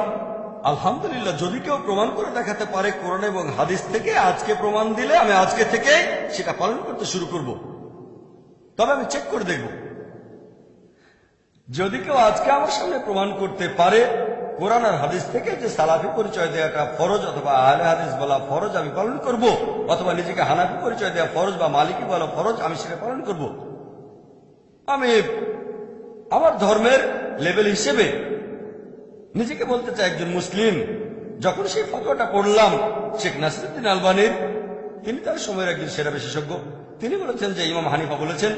[SPEAKER 3] আলহামদুলিল্লাহ, যদি কেউ প্রমাণ করে দেখাতে পারে কোরআন এবং হাদিস থেকে, আজকে প্রমাণ দিলে আমি আজকে থেকে সেটা পালন করতে শুরু করব। তবে আমি চেক করে দেখব, যদি কেউ আজকে আমার সামনে প্রমাণ করতে পারে কোরআন আর হাদিস থেকে যে সালাফি পরিচয় দেওয়াটা ফরজ অথবা আহলে হাদিস বলা ফরজ, আমি পালন করব। অথবা নিজেকে হানাফি পরিচয় দেওয়া ফরজ বা মালিকি বলা ফরজ, আমি সেটা পালন করব। আমি আমার ধর্মের লেভেল হিসেবে নিজেকে বলতে চাই একজন মুসলিম। যখন সেই ফতোয়াটা পড়লাম শেখ নাসিরউদ্দিন আলবানীর, তিনি তার সময়ের একজন সেরা বিশেষজ্ঞ, তিনি বলেছেন যে ইমাম হানিফা বলেছেন,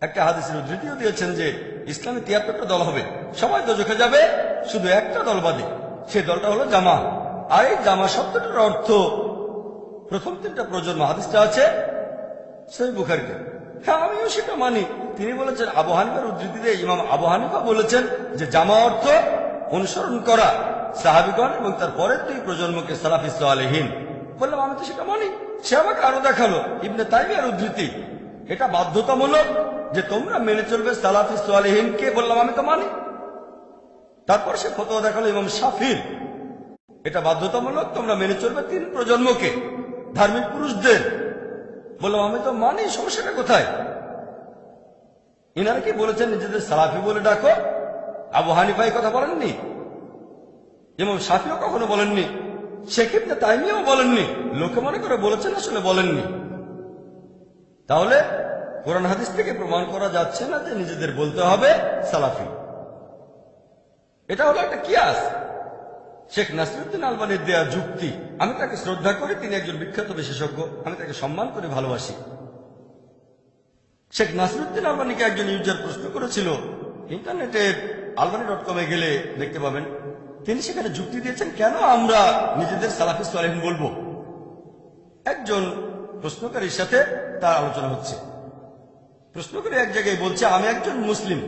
[SPEAKER 3] একটা হাদিসের উদ্ধৃতিও দিয়েছেন যে ইসলামে ৭৩টা দল হবে, সবাই দোজখে যাবে, শুধু একটা দল বাদে, সেই দলটা হলো জামা। আর এই জামা শব্দটার অর্থ প্রথম ৩টা প্রজন্ম, হাদিসটা আছে সহিহ বুখারীতে। হ্যাঁ, আমিও সেটা মানি। তিনি বলেছেন, আবু হানিফার উদ্ধৃতিতে ইমাম আবু হানিফা বলেছেন যে জামা অর্থ অনুসরণ করা সাহাবীগণ এবং তার পরের ২ প্রজন্মকে সালাফি সালেহীন। বললাম আমি তো সেটা মানি। সে আমাকে আরো দেখালো ইবনে তাইমিয়ার উদ্ধৃতি, এটা বাধ্যতামূলক যে তোমরা মেনে চলবে সালাফি সালেহীনকে। বললাম আমি তো মানি। তারপর সে ফতোয়া দেখালো ইমাম শাফির, এটা বাধ্যতামূলক, তোমরা মেনে চলবে ৩ প্রজন্মকে, ধার্মিক পুরুষদের। বললাম আমি তো মানি, সমস্যাটা কোথায়? ইনারা কি বলেছেন নিজেদের সালাফি বলে ডাকো? আবু হানিফা এই কথা বলেননি, ইমাম শাফিও কখনো বলেননি, শেখ ইবনে তাইমিয়াও বলেননি। লোকে মনে করে বলেছেন, আসলে বলেননি। তাহলে কোরআন হাদিস থেকে প্রমাণ করা যাচ্ছে না যে নিজেদের বলতে হবে সালাফি। এটা হলো একটা কিয়াস, শেখ নাসিরউদ্দিন আলবানীর দেয়া যুক্তি। আমি তাকে শ্রদ্ধা করি, তিনি একজন বিখ্যাত বিশেষজ্ঞ, আমি তাকে সম্মান করে ভালোবাসি। শেখ নাসিরউদ্দিন আলবানীকে একজন ইউজার প্রশ্ন করেছিল, ইন্টারনেটে albani.com গেলে দেখতে পাবেন, তিনি সেখানে যুক্তি দিয়েছেন কেন আমরা নিজেদের সালাফি সালেহীন বলবো। একজন প্রশ্নকারীর সাথে তার আলোচনা হচ্ছে। প্রশ্নকারী এক জায়গায় বলছে আমি একজন মুসলিম।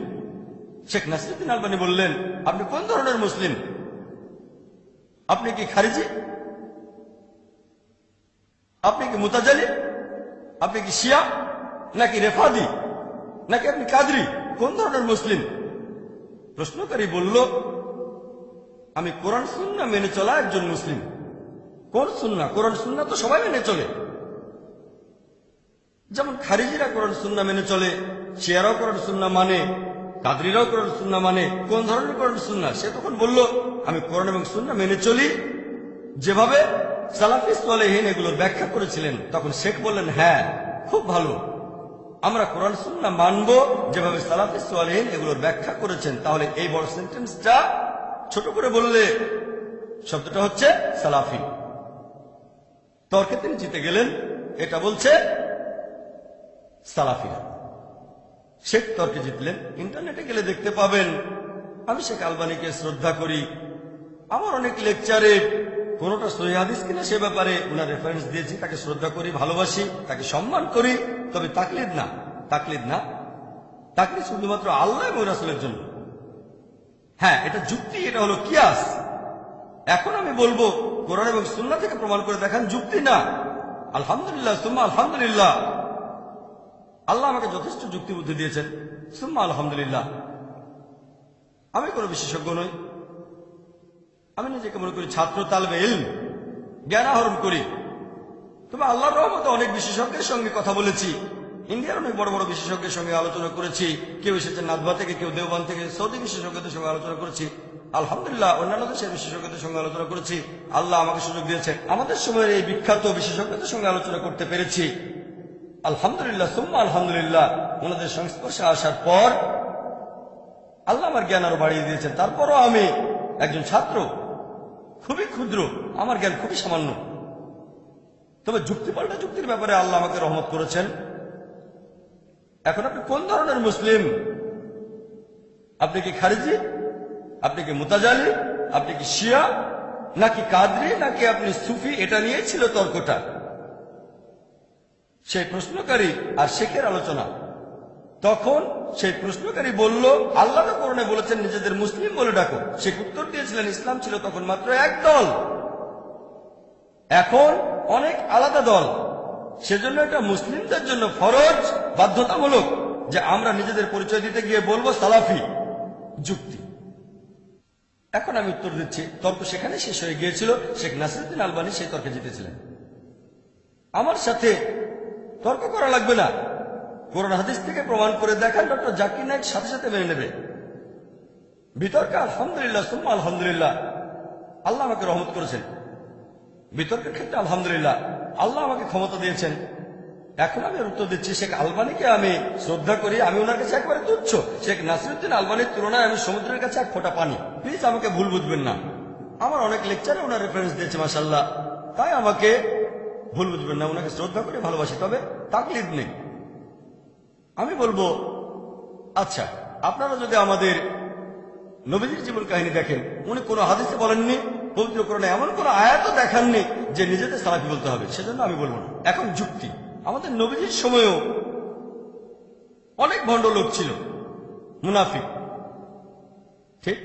[SPEAKER 3] শেখ নাসিরউদ্দিন আলবানী বললেন, আপনি কোন ধরনের মুসলিম? আপনি কি খারিজি? আপনি কি মুতাজালি? আপনি কি শিয়া নাকি রেফাদি নাকি আপনি কাদরি? কোন ধরনের মুসলিম? প্রশ্নকারী বলল, আমি কোরআন সুন্নাহ মেনে চলা একজন মুসলিম। কোন সুন্নাহ? কোরআন সুন্নাহ তো সবাই মেনে চলে। যেমন খারিজিরা কোরআন সুন্নাহ মেনে চলে, শিয়ারাও কোরআন সুন্নাহ মানে, কাদরিরাও কোরআন সুন্নাহ মানে। কোন ধরনের কোরআন সুন্নাহ? সে তখন বলল, আমি কোরআন এবং সুন্নাহ মেনে চলি যেভাবে সালাফি সালেহীন এগুলোর ব্যাখ্যা করেছিলেন। তখন শেখ বললেন, হ্যাঁ, খুব ভালো, আমরা কোরআন সুন্নাহ মানব যেভাবে সালাফি সালেহীন এগুলোর ব্যাখ্যা করেছেন। তাহলে এই বড় সেন্টেন্সটা ছোট করে বললে শব্দটা হচ্ছে সালাফি। তর্কে তিনি জিতে গেলেন। এটা বলছে সালাফিরা। শেখ তর্কে জিতলেন। ইন্টারনেটে গেলে দেখতে পাবেন আমি শেখ আলবানীকে শ্রদ্ধা করি। আমার অনেক লেকচারে কোনটা সহিহ হাদিস কিনা সে ব্যাপারে উনার রেফারেন্স দিয়েছি। তাকে শ্রদ্ধা করি, ভালোবাসি, তাকে সম্মান করি, তবে তাকলিদ না। তাকলিদ শুধুমাত্র আল্লাহ এবং রাসূলের জন্য। হ্যাঁ, এটা যুক্তি, এটা হলো কিয়াস। এখন আমি বলবো কোরআন এবং সুন্নাহ থেকে প্রমাণ করে দেখান, যুক্তি না। আলহামদুলিল্লাহ, সুম্মা আলহামদুলিল্লাহ, আল্লাহ আমাকে যথেষ্ট যুক্তি বুদ্ধি দিয়েছেন, সুম্মা আলহামদুলিল্লাহ। আমি কোনো বিশেষজ্ঞ নই। আমি নিজেকে মনে করি ছাত্র, তালবে ইলম, জ্ঞান আহরণ করি। তবে আল্লাহর রহমতে অনেক বিশেষজ্ঞের সঙ্গে কথা বলেছি। ইন্ডিয়ার অনেক বড় বড় বিশেষজ্ঞের সঙ্গে আলোচনা করেছি। কেউ এসেছেন নাদবা থেকে, কেউ দেওবান থেকে, সৌদি বিশেষজ্ঞদের সঙ্গে আলোচনা করেছি। আলহামদুলিল্লাহ, অন্যান্য দেশের বিশেষজ্ঞদের সঙ্গে আলোচনা করেছি। আল্লাহ আমাকে সুযোগ দিয়েছেন আমাদের সময়ের এই বিখ্যাত বিশেষজ্ঞদের সঙ্গে আলোচনা করতে পেরেছি। আলহামদুলিল্লাহ, সুম্মা আলহামদুলিল্লাহ। ওনাদের সংস্পর্শে আসার পর আল্লাহ আমার জ্ঞান আরো বাড়িয়ে দিয়েছেন। তারপরও আমি একজন ছাত্র, খুবই ক্ষুদ্র, আমার জ্ঞান খুবই সামান্য। তবে যুক্তি পাল্টা যুক্তির ব্যাপারে আল্লাহ আমাকে রহমত করেছেন। এখন আপনি কোন ধরনের মুসলিম? আপনি কি খারিজি? আপনি কি মুতাজালি? আপনি কি শিয়া নাকি কাদরি নাকি আপনি সুফি? এটা নিয়ে ছিল তর্কটা। সেই প্রশ্নকারী আর শেখের আলোচনা। তখন সেই প্রশ্নকারী বলল, আল্লাহ তো কোরআনে বলেছেন নিজেদের মুসলিম বলে ডাকো। শেখ উত্তর দিয়েছিলেন, ইসলাম ছিল তখন মাত্র এক দল, এখন অনেক আলাদা দল। সেজন্য এটা মুসলিমদের জন্য ফরজ, বাধ্যতামূলক যে আমরা নিজেদের পরিচয় দিতে গিয়ে বলবো সালাফি। যুক্তি। এখন আমি উত্তর দিচ্ছি। তর্ক সেখানে শেষ হয়ে গিয়েছিল। শেখ নাসিরউদ্দিন আলবানী সেই তর্কে জিতেছিলেন। আমার সাথে তর্ক করা লাগবে না। কোরআন হাদিস থেকে প্রমাণ করে দেখান, ডক্টর জাকির নায়েক সাথে সাথে মেনে নেবে। বিতর্কে আলহামদুলিল্লাহ, সুম্মা আলহামদুলিল্লাহ, আল্লাহ আমাকে রহমত করেছেন। বিতর্কের ক্ষেত্রে আলহামদুলিল্লাহ, আল্লাহ আমাকে ক্ষমতা দিয়েছেন। এখন আমি উত্তর দিচ্ছি, শেখ আলবানীকে আমি শ্রদ্ধা করি, আমি ওনার কাছে একবারে তুচ্ছ। শেখ নাসিরউদ্দিন আলবানীর তুলনায় আমি সমুদ্রের কাছে এক ফোঁটা পানি। প্লিজ আমাকে ভুল বুঝবেন না। আমার অনেক লেকচারে ওনার রেফারেন্স দিয়েছে মাশাআল্লাহ, তাই আমাকে ভুল বুঝবেন না। ওনাকে শ্রদ্ধা করে ভালোবাসি, তবে তাকলিদ নেই। আমি বলবো, আচ্ছা, আপনারা যদি আমাদের নবীজির জীবন কাহিনী দেখেন, উনি কোনো হাদিসে বলেননি, পবিত্র কোরআনে এমন কোন আয়াতও দেখাননি যে নিজেদের সালাফি বলতে হবে। সেজন্য আমি বলবো না। এখন যুক্তি। আমাদের নবীজির সময়ও অনেক ভণ্ড লোক ছিল, মুনাফিক। ঠিক,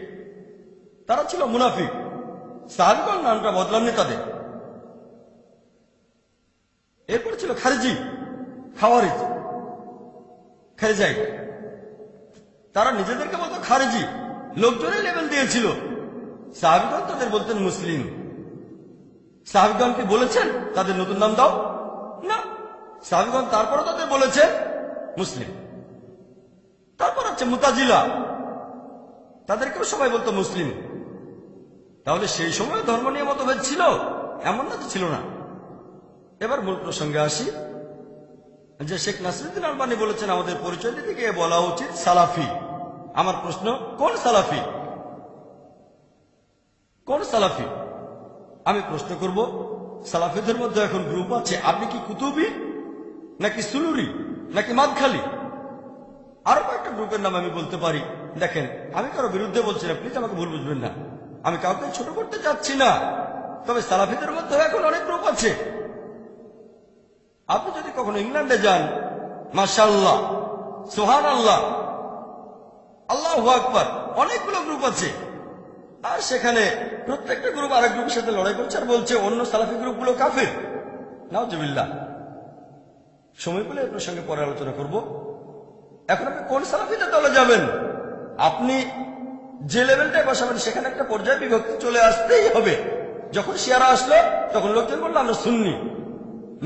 [SPEAKER 3] তারা ছিল মুনাফিক। সাহাবীগণ নামটা বদলাননি তাদের। এরপরে ছিল খারিজি, খাওয়ারিজ, খারিজাই। তারা নিজেদেরকে বলতো খারিজি, লোকজনের লেভেল দিয়েছিল। সাহাবীগণ তাদের বলতেন মুসলিম। সাহাবীগণ কি বলেছেন তাদের নতুন নাম দাও? না, সাহাবীগণ তারপরে তাদের বলেছে মুসলিম। তারপর হচ্ছে মুতাজিলা, তাদেরকেও সবাই বলতো মুসলিম। তাহলে সেই সময় ধর্ম নিয়ে মতভেদ ছিল? এমন না তো ছিল না। এবার মূল প্রসঙ্গে আসি, যে শেখ নাসিরউদ্দিন আলবানী বলেছেন আমাদের পরিচয় দিতে গিয়ে বলা উচিত সালাফি। আমার প্রশ্ন, কোন সালাফি? কোন সালাফি? আমি প্রশ্ন করব, সালাফিদের মধ্যে এখন গ্রুপ আছে। আপনি কি কুতুবি নাকি সুলুরি নাকি মাদখালি? আরো কয়েকটা গ্রুপের নাম আমি বলতে পারি। দেখেন, আমি কারো বিরুদ্ধে বলছি না, প্লিজ আমাকে ভুল বুঝবেন না। আমি কাউকে ছোট করতে চাচ্ছি না। তবে সালাফিদের মধ্যে এখন অনেক গ্রুপ আছে। আপনি যদি কখনো ইংল্যান্ডে যান, মাশাআল্লাহ, সুবহানাল্লাহ, আল্লাহু আকবার, অনেকগুলো গ্রুপ আছে। আর সেখানে প্রত্যেকটা গ্রুপ আরেক গ্রুপের সাথে লড়াই করছে আর বলছে অন্য সালাফি গ্রুপগুলো কাফির। নাউজুবিল্লাহ। সময় পেলে এই প্রসঙ্গে পরে আলোচনা করব। এখন আপনি কোন সালাফিদের দলে যাবেন? আপনি যে লেভেলটায় বসাবেন সেখানে একটা পর্যায়ে বিভক্তি চলে আসতেই হবে। যখন শিয়ারা আসলো তখন লোকজন বললো আমরা সুন্নি,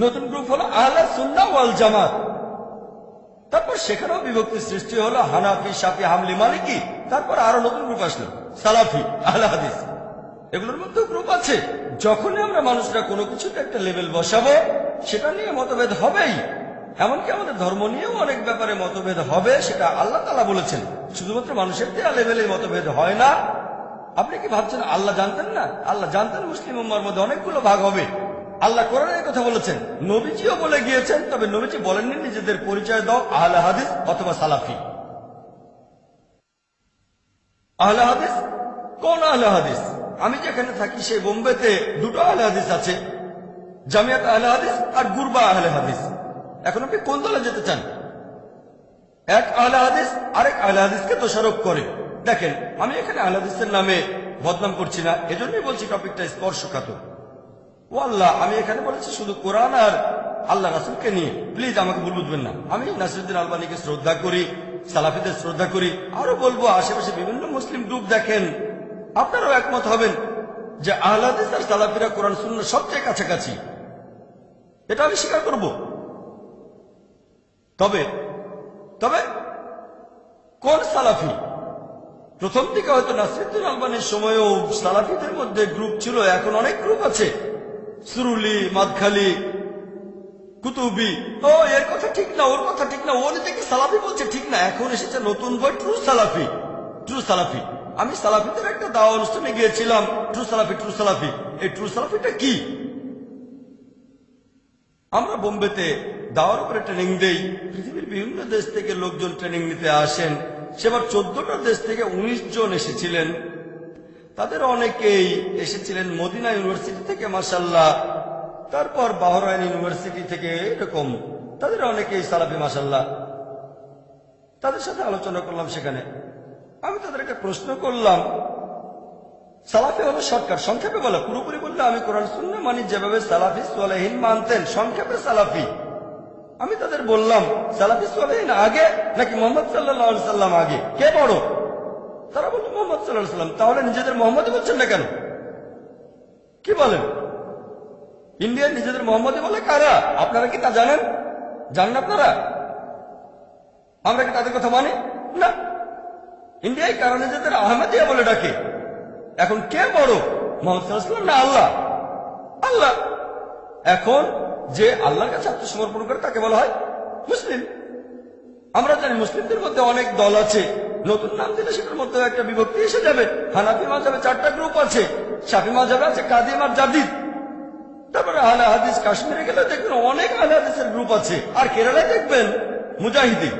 [SPEAKER 3] নতুন গ্রুপ হলো আহলে সুন্নাহ ওয়াল জামাত। তারপর সেখানেও বিভক্তি সৃষ্টি হলো হানাফি, শাফি, হামলি, মালিকি। তারপর আরো নতুন গ্রুপ আসলো সালাফি, আহলে হাদিস। এগুলোর মধ্যে গ্রুপ আছে। যখনই আমরা মানুষরা কোনো কিছুতে একটা লেভেল বসাবো সেটা নিয়ে মতভেদ হবেই। এমনকি আমাদের ধর্ম নিয়েও অনেক ব্যাপারে মতভেদ হবে, সেটা আল্লাহ তাআলা বলেছেন। শুধুমাত্র মানুষের দেয়া লেভেলে মতভেদ হয় না। আপনি কি ভাবছেন আল্লাহ জানতেন না? আল্লাহ জানতেন মুসলিম উম্মার মধ্যে অনেকগুলো ভাগ হবে। আল্লাহ কোরআনের কথা বলেছেন, নবীজিও বলে গিয়েছেন। তবে নবীজি বলেননি নিজেদের পরিচয় দাও আহলে হাদিস অথবা সালাফি। আহলে হাদিস কোন আহলে হাদিস? আমি যেখানে থাকি সেই বোম্বেতে দুটো আহলে হাদিস আছে, জামিয়াত আহলে হাদিস আর গুরবা আহলে হাদিস। এখন আপনি কোন দলে যেতে চান? এক আহলে হাদিস আরেক আহলে হাদিসকে দোষারোপ করে। দেখেন, আমি এখানে আহলে হাদিসের নামে বদনাম করছি না, এজন্যই বলছি টপিকটা স্পর্শকাতর। ও আল্লাহ, আমি এখানে বলেছি শুধু কোরআন আর আল্লাহ রাসূলকে নিয়ে। প্লিজ আমাকে ভুল বুঝবেন না। আমি নাসিরউদ্দিন আলবানীকে শ্রদ্ধা করি, সালাফিদের শ্রদ্ধা করি। আরো বলবো, আশেপাশে বিভিন্ন মুসলিম গ্রুপ দেখেন, আপনারাও একমত হবেন যে আহলে হাদিস আর সালাফিরা কোরআন সুন্নাহ সবচেয়ে কাছাকাছি। এটা আমি স্বীকার করব। তবে তবে কোন সালাফি? প্রথম দিকে হয়তো নাসিরউদ্দিন আলবানীর সময়ও সালাফিদের মধ্যে গ্রুপ ছিল, এখন অনেক গ্রুপ আছে। সুরুলি, মাদখালি, কুতুবি। ও এর কথা ঠিক না, ওর কথা ঠিক না, ও নিজেকে সালাফি বলছে ঠিক না। এখন এসেছে নতুন বই, ট্রু সালাফি। ট্রু সালাফি। আমি সালাফিদের একটা দাওয়া অনুষ্ঠানে গিয়েছিলাম। ট্রু সালাফি, ট্রু সালাফি। এই ট্রু সালাফিটা কি? আমরা বোম্বেতে দাওয়ার উপরে ট্রেনিং দেই। পৃথিবীর বিভিন্ন দেশ থেকে লোকজন ট্রেনিং নিতে আসেন। সেবার 14টা দেশ থেকে 19 জন এসেছিলেন। তাদের অনেকেই এসেছিলেন মদিনা ইউনিভার্সিটি থেকে, মাশাআল্লাহ। তারপর বাহরাইন ইউনিভার্সিটি থেকে, এরকম তাদের অনেকেই সালাফি, মাশাআল্লাহ। তাদের সাথে আলোচনা করলাম সেখানে। আমি তাদেরকে প্রশ্ন করলাম, সালাফি হলো শর্টকাট, সংক্ষেপে বলা। পুরোপুরি বললে আমি কোরআন সুন্নাহ মানি যেভাবে সালাফি সালেহীন মানতেন, সংক্ষেপে সালাফি। আমি তাদের বললাম, সালাফি সালেহীন আগে নাকি মুহাম্মদ সাল্লাল্লাহু আলাইহি সাল্লাম আগে, কে বড়? তারা বলল মুহাম্মদ সাল্লাল্লাহু আলাইহি সাল্লাম। তাহলে নিজেদের মোহাম্মদই বলছেন না কেন? কি বলেন? ইন্ডিয়ার নিজেদের মোহাম্মদই বলে কারা? আপনারা কি তা জানেন? জানেন আপনারা? আমরা কি তাদের কথা মানি না? ইন্ডিয়ায় কারা নিজেদের আহমদিয়া বলে ডাকে? এখন কে বড়, মুহাম্মদ সাল্লাল্লাহু আলাইহি সাল্লাম না আল্লাহ? আল্লাহ। এখন যে আল্লাহর কাছে আত্মসমর্পণ করে তাকে বলা হয় মুসলিম। আমরা জানি মুসলিমদের মধ্যে অনেক দল আছে, নতুন নাম দিলে সেটার মধ্যে একটা বিভক্তি এসে যাবে। হানাফি মাযহাবে 4টা গ্রুপ আছে, শাফি মাযহাবে আছে কাদিম আর জাদিদ। তারপরে আহলে হাদিস কাশ্মীরে গেলে দেখবেন অনেক আহলে হাদিসের গ্রুপ আছে। আর কেরালায় দেখবেন মুজাহিদি,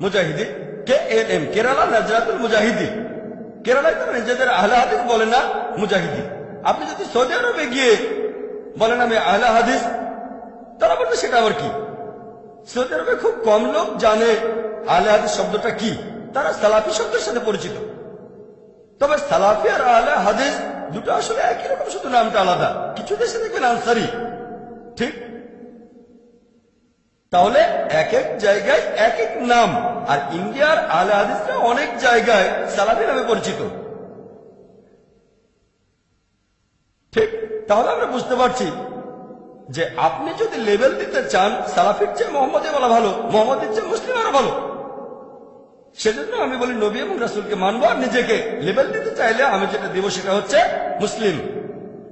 [SPEAKER 3] মুজাহিদি KNM, কেরালা নাজরাতুল মুজাহিদি। কেরালায় তারা নিজেদের আহলে হাদিস বলে না, মুজাহিদি। আপনি যদি সৌদি আরবে গিয়ে বলেন আমি আহলে হাদিস, তারা বলবে সেটা আবার কি? সৌদি আরবে খুব কম লোক জানে আহলে হাদিস শব্দটা কি। তারা সালাফি শব্দের সাথে পরিচিত। তবে সালাফি আর আহলে হাদিস দুটো আসলে একই রকম, শুধু নামটা আলাদা। কিছু দেশে দেখবেন আনসারি, ঠিক? তাহলে এক এক জায়গায় এক এক নাম। আর ইন্ডিয়ার আহলে হাদিসরা অনেক জায়গায় সালাফি নামে পরিচিত, ঠিক? তাহলে আমরা বুঝতে পারছি যে আপনি যদি লেভেল দিতে চান, সালাফির চেয়ে মোহাম্মদে বলা ভালো, মোহাম্মদের চেয়ে মুসলিম আরো ভালো। সেজন্য আমি বলি নবী এবং রাসূলকে মানবো। আর নিজেকে লেভেল দিতে চাইলে আমি যেটা দেব সেটা হচ্ছে মুসলিম,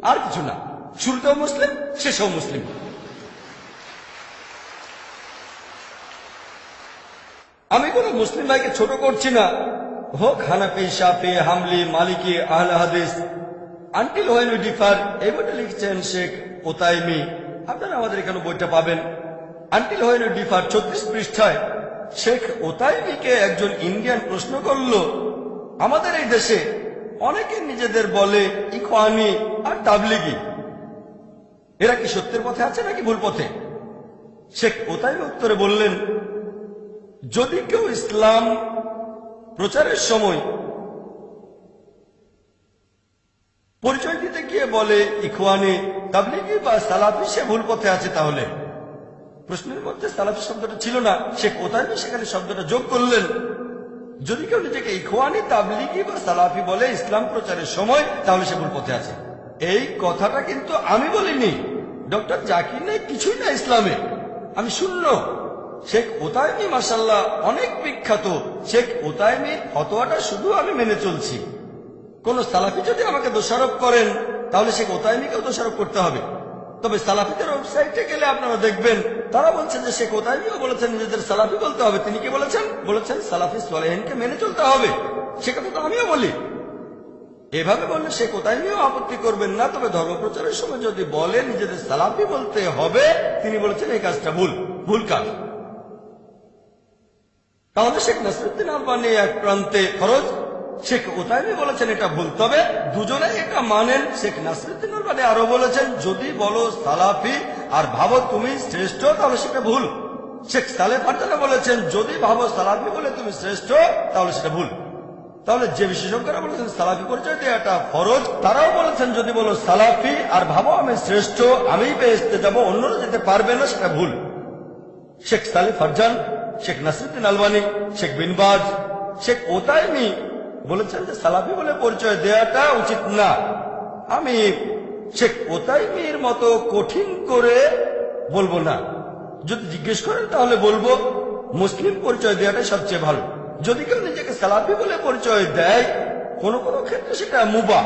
[SPEAKER 3] আর কিছু না। শুরুতেও মুসলিম, শেষেও মুসলিম। আমি কোনো মুসলিম ভাইকে ছোট করছি না, হোক হানাফি, শাফি, হামলি, মালিকি, আহলে হাদিস। আনটিল হোয়েন উই ডিফার, এই বইটা লিখছেন শেখ ওতাইমি। আপনারা আমাদের এখানে বইটা পাবেন। আনটিল হোয়েন উই ডিফার 36 পৃষ্ঠায় শেখ ওতাইমিকে একজন ইন্ডিয়ান প্রশ্ন করল, আমাদের এই দেশে অনেকে নিজেদের বলে ইখওয়ানি আর তাবলিগি, এরা কি সত্যের পথে আছে নাকি ভুল পথে? শেখ ওতাইমি উত্তরে বললেন, যদি কেউ ইসলাম প্রচারের সময় পরিচয় দিতে গিয়ে বলে ইখওয়ানি, তাবলিগি বা সালাফি, সে ভুল পথে আছে। তাহলে প্রশ্নের মধ্যে সালাফি শব্দটা ছিল না, শেখ ওতাইমি সেখানে শব্দটা যোগ করলেন। যদি কেউ নিজেকে ইখওয়ানি, তাবলিগি বা সালাফি বলে ইসলাম প্রচারের সময়, তাহলে সে ভুল পথে আছে। এই কথাটা কিন্তু আমি বলিনি, ডক্টর জাকির নাইক কিছুই না ইসলামে, আমি শূন্য। শেখ ওতাইমি মাশাআল্লাহ অনেক বিখ্যাত, শেখ ওতাইমির ফতোয়াটা শুধু আমি মেনে চলছি। কোন সালাফি যদি আমাকে দোষারোপ করেন, তাহলে শেখ ওতাইমিকেও দোষারোপ করতে হবে। তবে সালাফিদের ওয়েবসাইটে গেলে আপনারা দেখবেন তারা বলছেন যে শেখ ওতাইমিও বলেছেন নিজেদের সালাফি বলতে হবে। তিনি কি বলেছেন? বলেছেন সালাফি সালেহিনকে মেনে চলতে হবে। সে কথা তো আমিও বলি। এভাবে বললে শেখ ওতাইমিও আপত্তি করবেন না। তবে ধর্মপ্রচারের সময় যদি বলে নিজেদের সালাফি বলতে হবে, তিনি বলেছেন এই কাজটা ভুল, ভুল কাজ। তাহলে শেখ নাসিরুদ্দিন আলবানী এক প্রান্তে ফরজ, শেখ ওতাইমি বলেছেন এটা ভুল। তবে দুজনে এটা মানেন। শেখ নাসিরুদ্দিন আলবানী আরো বলেছেন যদি বলো সালাফি আর ভাবো তুমি শ্রেষ্ঠ, তাহলে সেটা ভুল। শেখ সালেহ ফারজানা বলেছেন যদি ভাবো সালাফি বলে তুমি শ্রেষ্ঠ, তাহলে সেটা ভুল। তাহলে যে বিশেষজ্ঞরা বলেছেন সালাফি পরিচয় দেওয়াটা ফরজ, তারাও বলেছেন যদি বলো সালাফি আর ভাবো আমি শ্রেষ্ঠ, আমি বেহেশতে যাব, অন্যরা যেতে পারবে না, সেটা ভুল। শেখ সালেহ ফারজান, শেখ নাসিরুদ্দিন আলবানী, শেখ বিন বাজ, শেখ ওতাইমি বলেছেন যে সালাফি বলে পরিচয় দেওয়াটা উচিত না। আমি শেখ ওতাইমির মতো কঠিন করে বলবো না। যদি জিজ্ঞেস করেন তাহলে বলবো মুসলিম পরিচয় দেওয়াটাই সবচেয়ে ভালো। যদি কেউ নিজেকে সালাফি বলে পরিচয় দেয়, কোন কোন ক্ষেত্রে সেটা মুবাহ,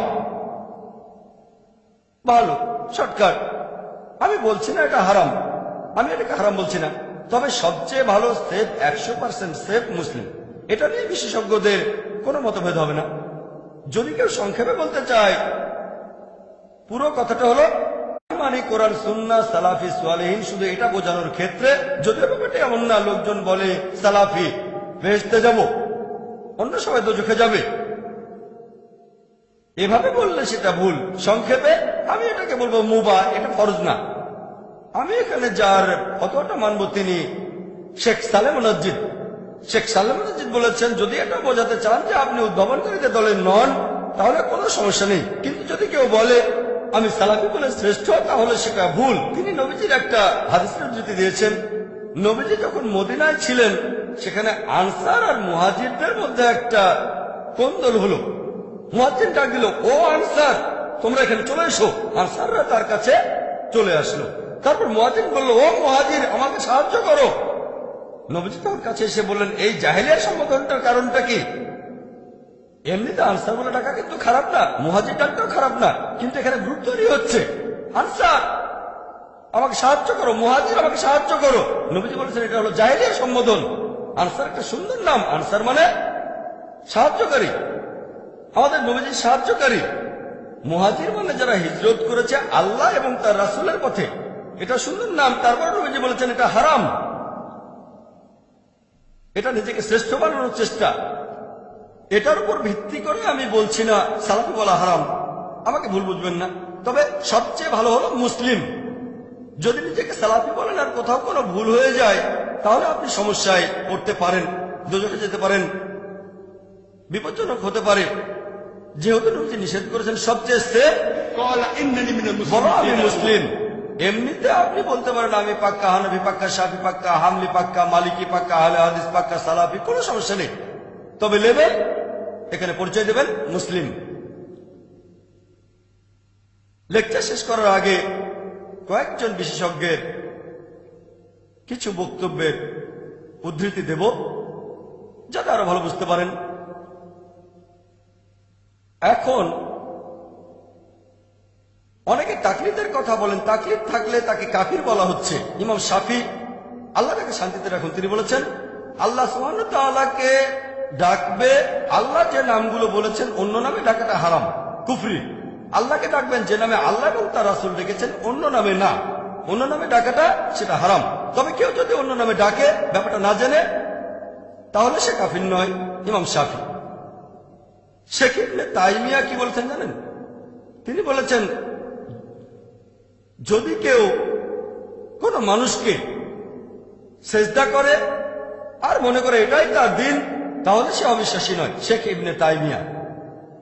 [SPEAKER 3] ভালো, শর্টকাট। আমি বলছি না এটা হারাম, আমি এটাকে হারাম বলছি না। তবে সবচেয়ে ভালো সেফ, 100% সেফ মুসলিম। এটা নিয়ে বিশেষজ্ঞদের কোনো মতভেদ হবে না। যদি কেউ সংক্ষেপে বলতে চায়, পুরো কথাটা হলো মানে কোরআন, সুন্নাহ, সালাফি, সালেহিন, শুধু এটা বোঝানোর ক্ষেত্রে। যদিও ব্যাপারটা এমন না, লোকজন বলে সালাফি বেহেশতে যাব, অন্য সবাই দোজখে যাবে, এভাবে বললে সেটা ভুল। সংক্ষেপে আমি এটাকে বলবো মুবাহ, এটা ফরজ না। আমি এখানে যার ফতোয়াটা মানব তিনি শেখ সালেহ মুনাজ্জিদ। শেখ সালেহ মুনাজ্জিদ বলেছেন যদি এটা বোঝাতে চান যে আপনি উদ্ভাবনকারীদের দলের নন, তাহলে কোনো সমস্যা নেই। কিন্তু যদি কেউ বলে আমি সালাফি বলে শ্রেষ্ঠ, তাহলে সেটা ভুল। তিনি নবীজির একটা হাদিসের উদ্ধৃতি দিয়েছেন। নবীজি যখন মদিনায় ছিলেন, সেখানে আনসার আর মুহাজিরদের মধ্যে একটা কোন্দল হলো। মুহাজির ডাক দিল, ও আনসার তোমরা এখানে চলে এসো। আনসাররা তার কাছে চলে আসলো। তারপর মুহাজির বলল, ও মুহাজির আমাকে সাহায্য করো। নবীজি তার কাছে এসে বললেন, এই জাহেলিয়ার সম্বোধনটার কারণটা কি? এমনিতে আনসার বলে ডাকা কিন্তু খারাপ না, মুহাজির ডাকটাও খারাপ না, কিন্তু এখানে গ্রুপ তৈরি হচ্ছে। আনসার আমাকে সাহায্য করো, মুহাজির আমাকে সাহায্য করো। নবীজি বলেছেন এটা হলো জাহেলিয়ার সম্বোধন। আনসার একটা সুন্দর নাম, আনসার মানে সাহায্যকারী, আমাদের নবীজির সাহায্যকারী। মুহাজির মানে যারা হিজরত করেছে আল্লাহ এবং তার রাসূলের পথে, এটা সুন্দর নাম। তারপর নবীজি বলেছেন এটা হারাম, এটা নিজেকে শ্রেষ্ঠ বানানোর চেষ্টা। এটার উপর ভিত্তি করে আমি বলছি না সালাফি বলা হারাম, আমাকে ভুল বুঝবেন না। তবে সবচেয়ে ভালো হলো মুসলিম। যদি নিজেকে সালাফি বলেন আর কোথাও কোনো ভুল হয়ে যায়, তাহলে আপনি সমস্যায় পড়তে পারেন, দোজখে যেতে পারেন, বিপজ্জনক হতে পারে। যেহেতু নবীজি নিষেধ করেছেন সবচেয়ে সেফ, বলো আমি মুসলিম। এমনিতে আপনি বলতে পারেন আমি পাক্কা হানাফি, পাক্কা শাফি, পাক্কা হামলি, পাক্কা মালিকি, পাক্কা আহলে হাদিস, পাক্কা সালাফি, কোনো সমস্যা নেই। তবে লেভেল এখানে পরিচয় দেবেন মুসলিম। লেকচার শেষ করার আগে কয়েকজন বিশেষজ্ঞের কিছু বক্তব্যের উদ্ধৃতি দেব, যাতে আরো ভালো বুঝতে পারেন। এখন অনেকে তাকলিদের কথা বলেন, তাকলিদ থাকলে তাকে কাফির বলা হচ্ছে। ইমাম শাফি, আল্লাহ তাকে শান্তিতে রাখুন, তিনি বলেছেন আল্লাহ সুবহানাহু ওয়া তাআলাকে ডাকবে, আল্লাহ যে নামগুলো বলেছেন অন্য নামে ডাকাটা হারাম, কুফরি। আল্লাহকে ডাকবেন যে নামে আল্লাহ এবং তার রাসূল ডেকেছেন, অন্য নামে না, অন্য নামে ডাকাটা সেটা হারাম। তবে কেউ যদি অন্য নামে ডাকে ব্যাপারটা না জেনে, তাহলে সে কাফির নয়। ইমাম শাফি। শেখ ইবনে তাইমিয়া কি বলেছেন জানেন? তিনি বলেছেন যদি কেউ কোন মানুষকে সেজদা করে আর মনে করে এটাই তার দিন, তাহলে সে অবিশ্বাসী নয়। শেখ ইবনে তাইমিয়া।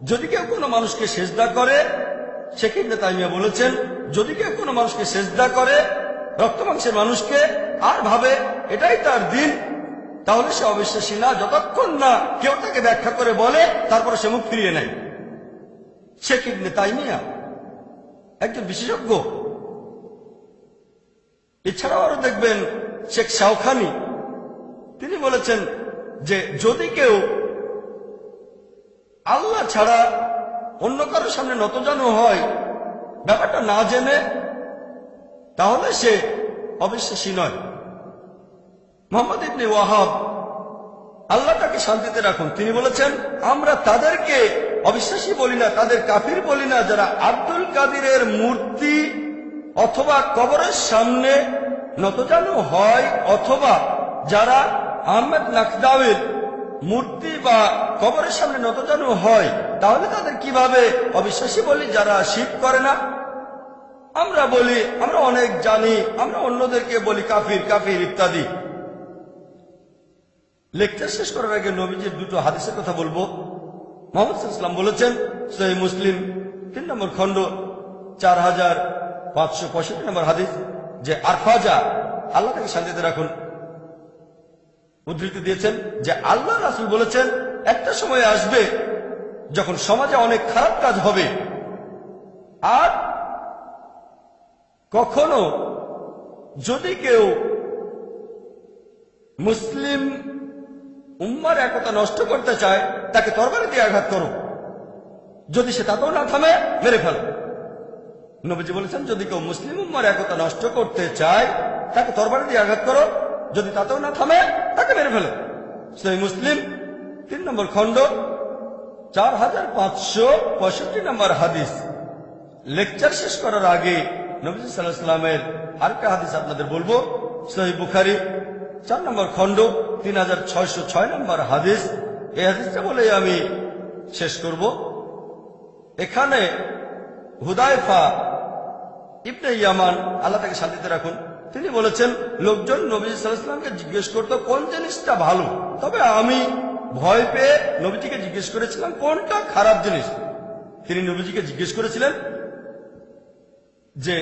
[SPEAKER 3] যদি কেউ কোনো মানুষকে সেজদা করে, শেখ ইবনে তাইমিয়া বলেছেন যদি কেউ কোনো মানুষকে সেজদা করে, রক্ত মাংসের মানুষকে, আর ভাবে এটাই তার দিন, তাহলে সে অবিশ্বাসী না যতক্ষণ না কেউ তাকে ব্যাখ্যা করে বলে তারপরে সে মুখ ফিরিয়ে নেয়। শেখ ইবনে তাইমিয়া একজন বিশেষজ্ঞ। এছাড়াও আরো দেখবেন শেখ শাওখানি, তিনি বলেছেন যে যদি কেউ আল্লাহ ছাড়া অন্য কারোর সামনে নতজানু হয় ব্যাপারটা না জেনে, তাহলে সে অবিশ্বাসী নয়। মুহাম্মদ ইবনে ওয়াহাব, আল্লাহ তাকে শান্তিতে রাখুন, তিনি বলেছেন আমরা তাদেরকে অবিশ্বাসী বলি না, তাদের কাফির বলি না যারা আব্দুল কাদিরের মূর্তি অথবা কবরের সামনে নতজানু হয়, অথবা যারা আহমেদ নাকদাওয়ের মূর্তি বা কবরের সামনে নতজানু হয়, তাহলে তাদের কিভাবে অবিশ্বাসী বলি যারা শিরক করে না? আমরা বলি আমরা অনেক জানি, আমরা অন্যদেরকে বলি কাফির কাফির ইত্যাদি। লেকচার শেষ করার আগে নবীজির দুটো হাদিসের কথা বলবো। মুহাম্মদ সাল্লাল্লাহু আলাইহি ওয়াসাল্লাম বলেছেন, সহিহ মুসলিম 3 নম্বর খণ্ড 4565 নম্বর হাদিস, যে আরফাজা, আল্লাহ তাকে শান্তিতে রাখুন, উদ্ধৃতি দিয়েছেন যে আল্লাহ রাসূল বলেছেন একটা সময় আসবে যখন সমাজে অনেক খারাপ কাজ হবে, আর কখনো যদি কেউ মুসলিম উম্মার একতা নষ্ট করতে চায় তাকে তরবারি দিয়ে আঘাত করো, যদি সে তাতেও না থামে মেরে ফেলো। নবীজি বলেছেন যদি কেউ মুসলিম উম্মার একতা নষ্ট করতে চায় তাকে তরবারি দিয়ে আঘাত করো, যদি তাতেও না থামে তাকে মেরে ফেলো। সহিহ মুসলিম 3 নম্বর খণ্ড 4565 নম্বর হাদিস। লেকচার শেষ করার আগে নবী সাল্লাল্লাহু আলাইহি ওয়াসাল্লামের আরেকটা হাদিস আপনাদের বলবো। সহিহ বুখারী 4 নম্বর খণ্ড 3606 নম্বর হাদিস। এই হাদিসটা বলে আমি শেষ করব। এখানে হুদায়ফা ইবনে ইয়ামান, আল্লাহ তাকে শান্তিতে রাখুন, তিনি বলেছেন লোকজন নবী সাল্লাল্লাহু আলাইহি ওয়াসাল্লামকে জিজ্ঞেস করতো কোন জিনিসটা ভালো, তবে আমি ভয় পেয়ে নবীজিকে জিজ্ঞেস করেছিলাম কোনটা খারাপ জিনিস। তিনি নবীজিকে জিজ্ঞেস করেছিলেন যে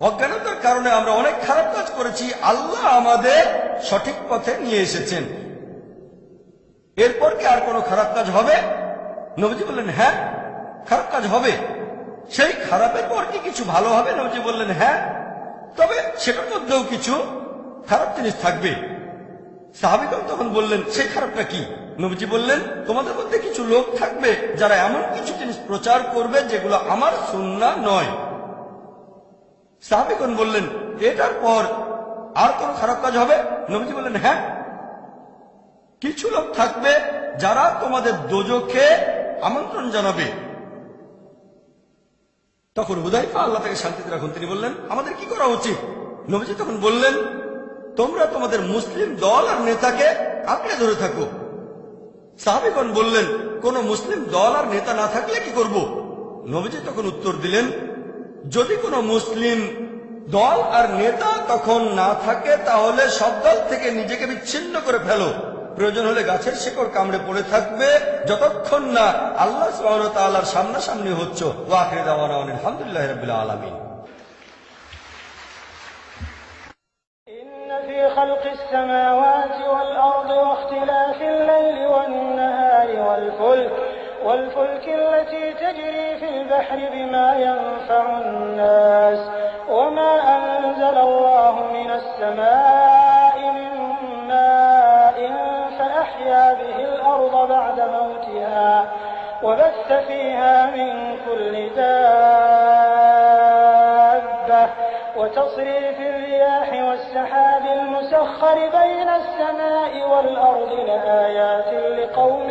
[SPEAKER 3] অজ্ঞানতার কারণে আমরা অনেক খারাপ কাজ করেছি, আল্লাহ আমাদের সঠিক পথে নিয়ে এসেছেন, এরপর কি আর কোনো খারাপ কাজ হবে? নবীজি বললেন হ্যাঁ খারাপ কাজ হবে। সেই খারাপের পর কি কিছু ভালো হবে? নবীজি বললেন হ্যাঁ, তবে সেটার মধ্যেও কিছু খারাপ জিনিস থাকবে। সাহাবীগণ তখন বললেন সেই খারাপটা কি? নবীজি বললেন তোমাদের মধ্যে কিছু লোক থাকবে যারা এমন কিছু জিনিস প্রচার করবে যেগুলো আমার সুন্নাহ নয়। সাহাবীগণ বললেন এটার পর আর কোন খারাপ কাজ হবে? নবীজি বললেন হ্যাঁ, কিছু লোক থাকবে যারা তোমাদের দোজখে আমন্ত্রণ জানাবে। তখন হুদায়ফা, আল্লাহ তাকে শান্তিতে রাখুন, তিনি বললেন আমাদের কি করা উচিত? নবীজি তখন বললেন তোমরা তোমাদের মুসলিম দল আর নেতাকে আঁকড়ে ধরে থাকো। সাহাবীগণ বললেন কোন মুসলিম দল আর নেতা না থাকলে কি করব? নবীজি তখন উত্তর দিলেন যদি কোনো মুসলিম দল আর নেতা তখন না থাকে তাহলে সব দল থেকে নিজেকে বিচ্ছিন্ন করে ফেলো, প্রয়োজন হলে গাছের শিকড় কামড়ে পড়ে থাকবে যতক্ষণ না আল্লাহ সুবহানাহু ওয়া তাআলার সামনাসামনি হচ্ছ। ওয়া আখিরু দাওয়ানা আলহামদুলিল্লাহি রাব্বিল আলামিন।
[SPEAKER 4] في خلق السماوات والأرض واختلاف الليل والنهار والفلك التي تجري في البحر بما ينفع الناس وما أنزل الله من السماء من ماء فأحيا به الأرض بعد موتها وبث فيها من كل دابة وتصريف الرياح والسحاب المسخر بين السماء والأرض لآيات لقوم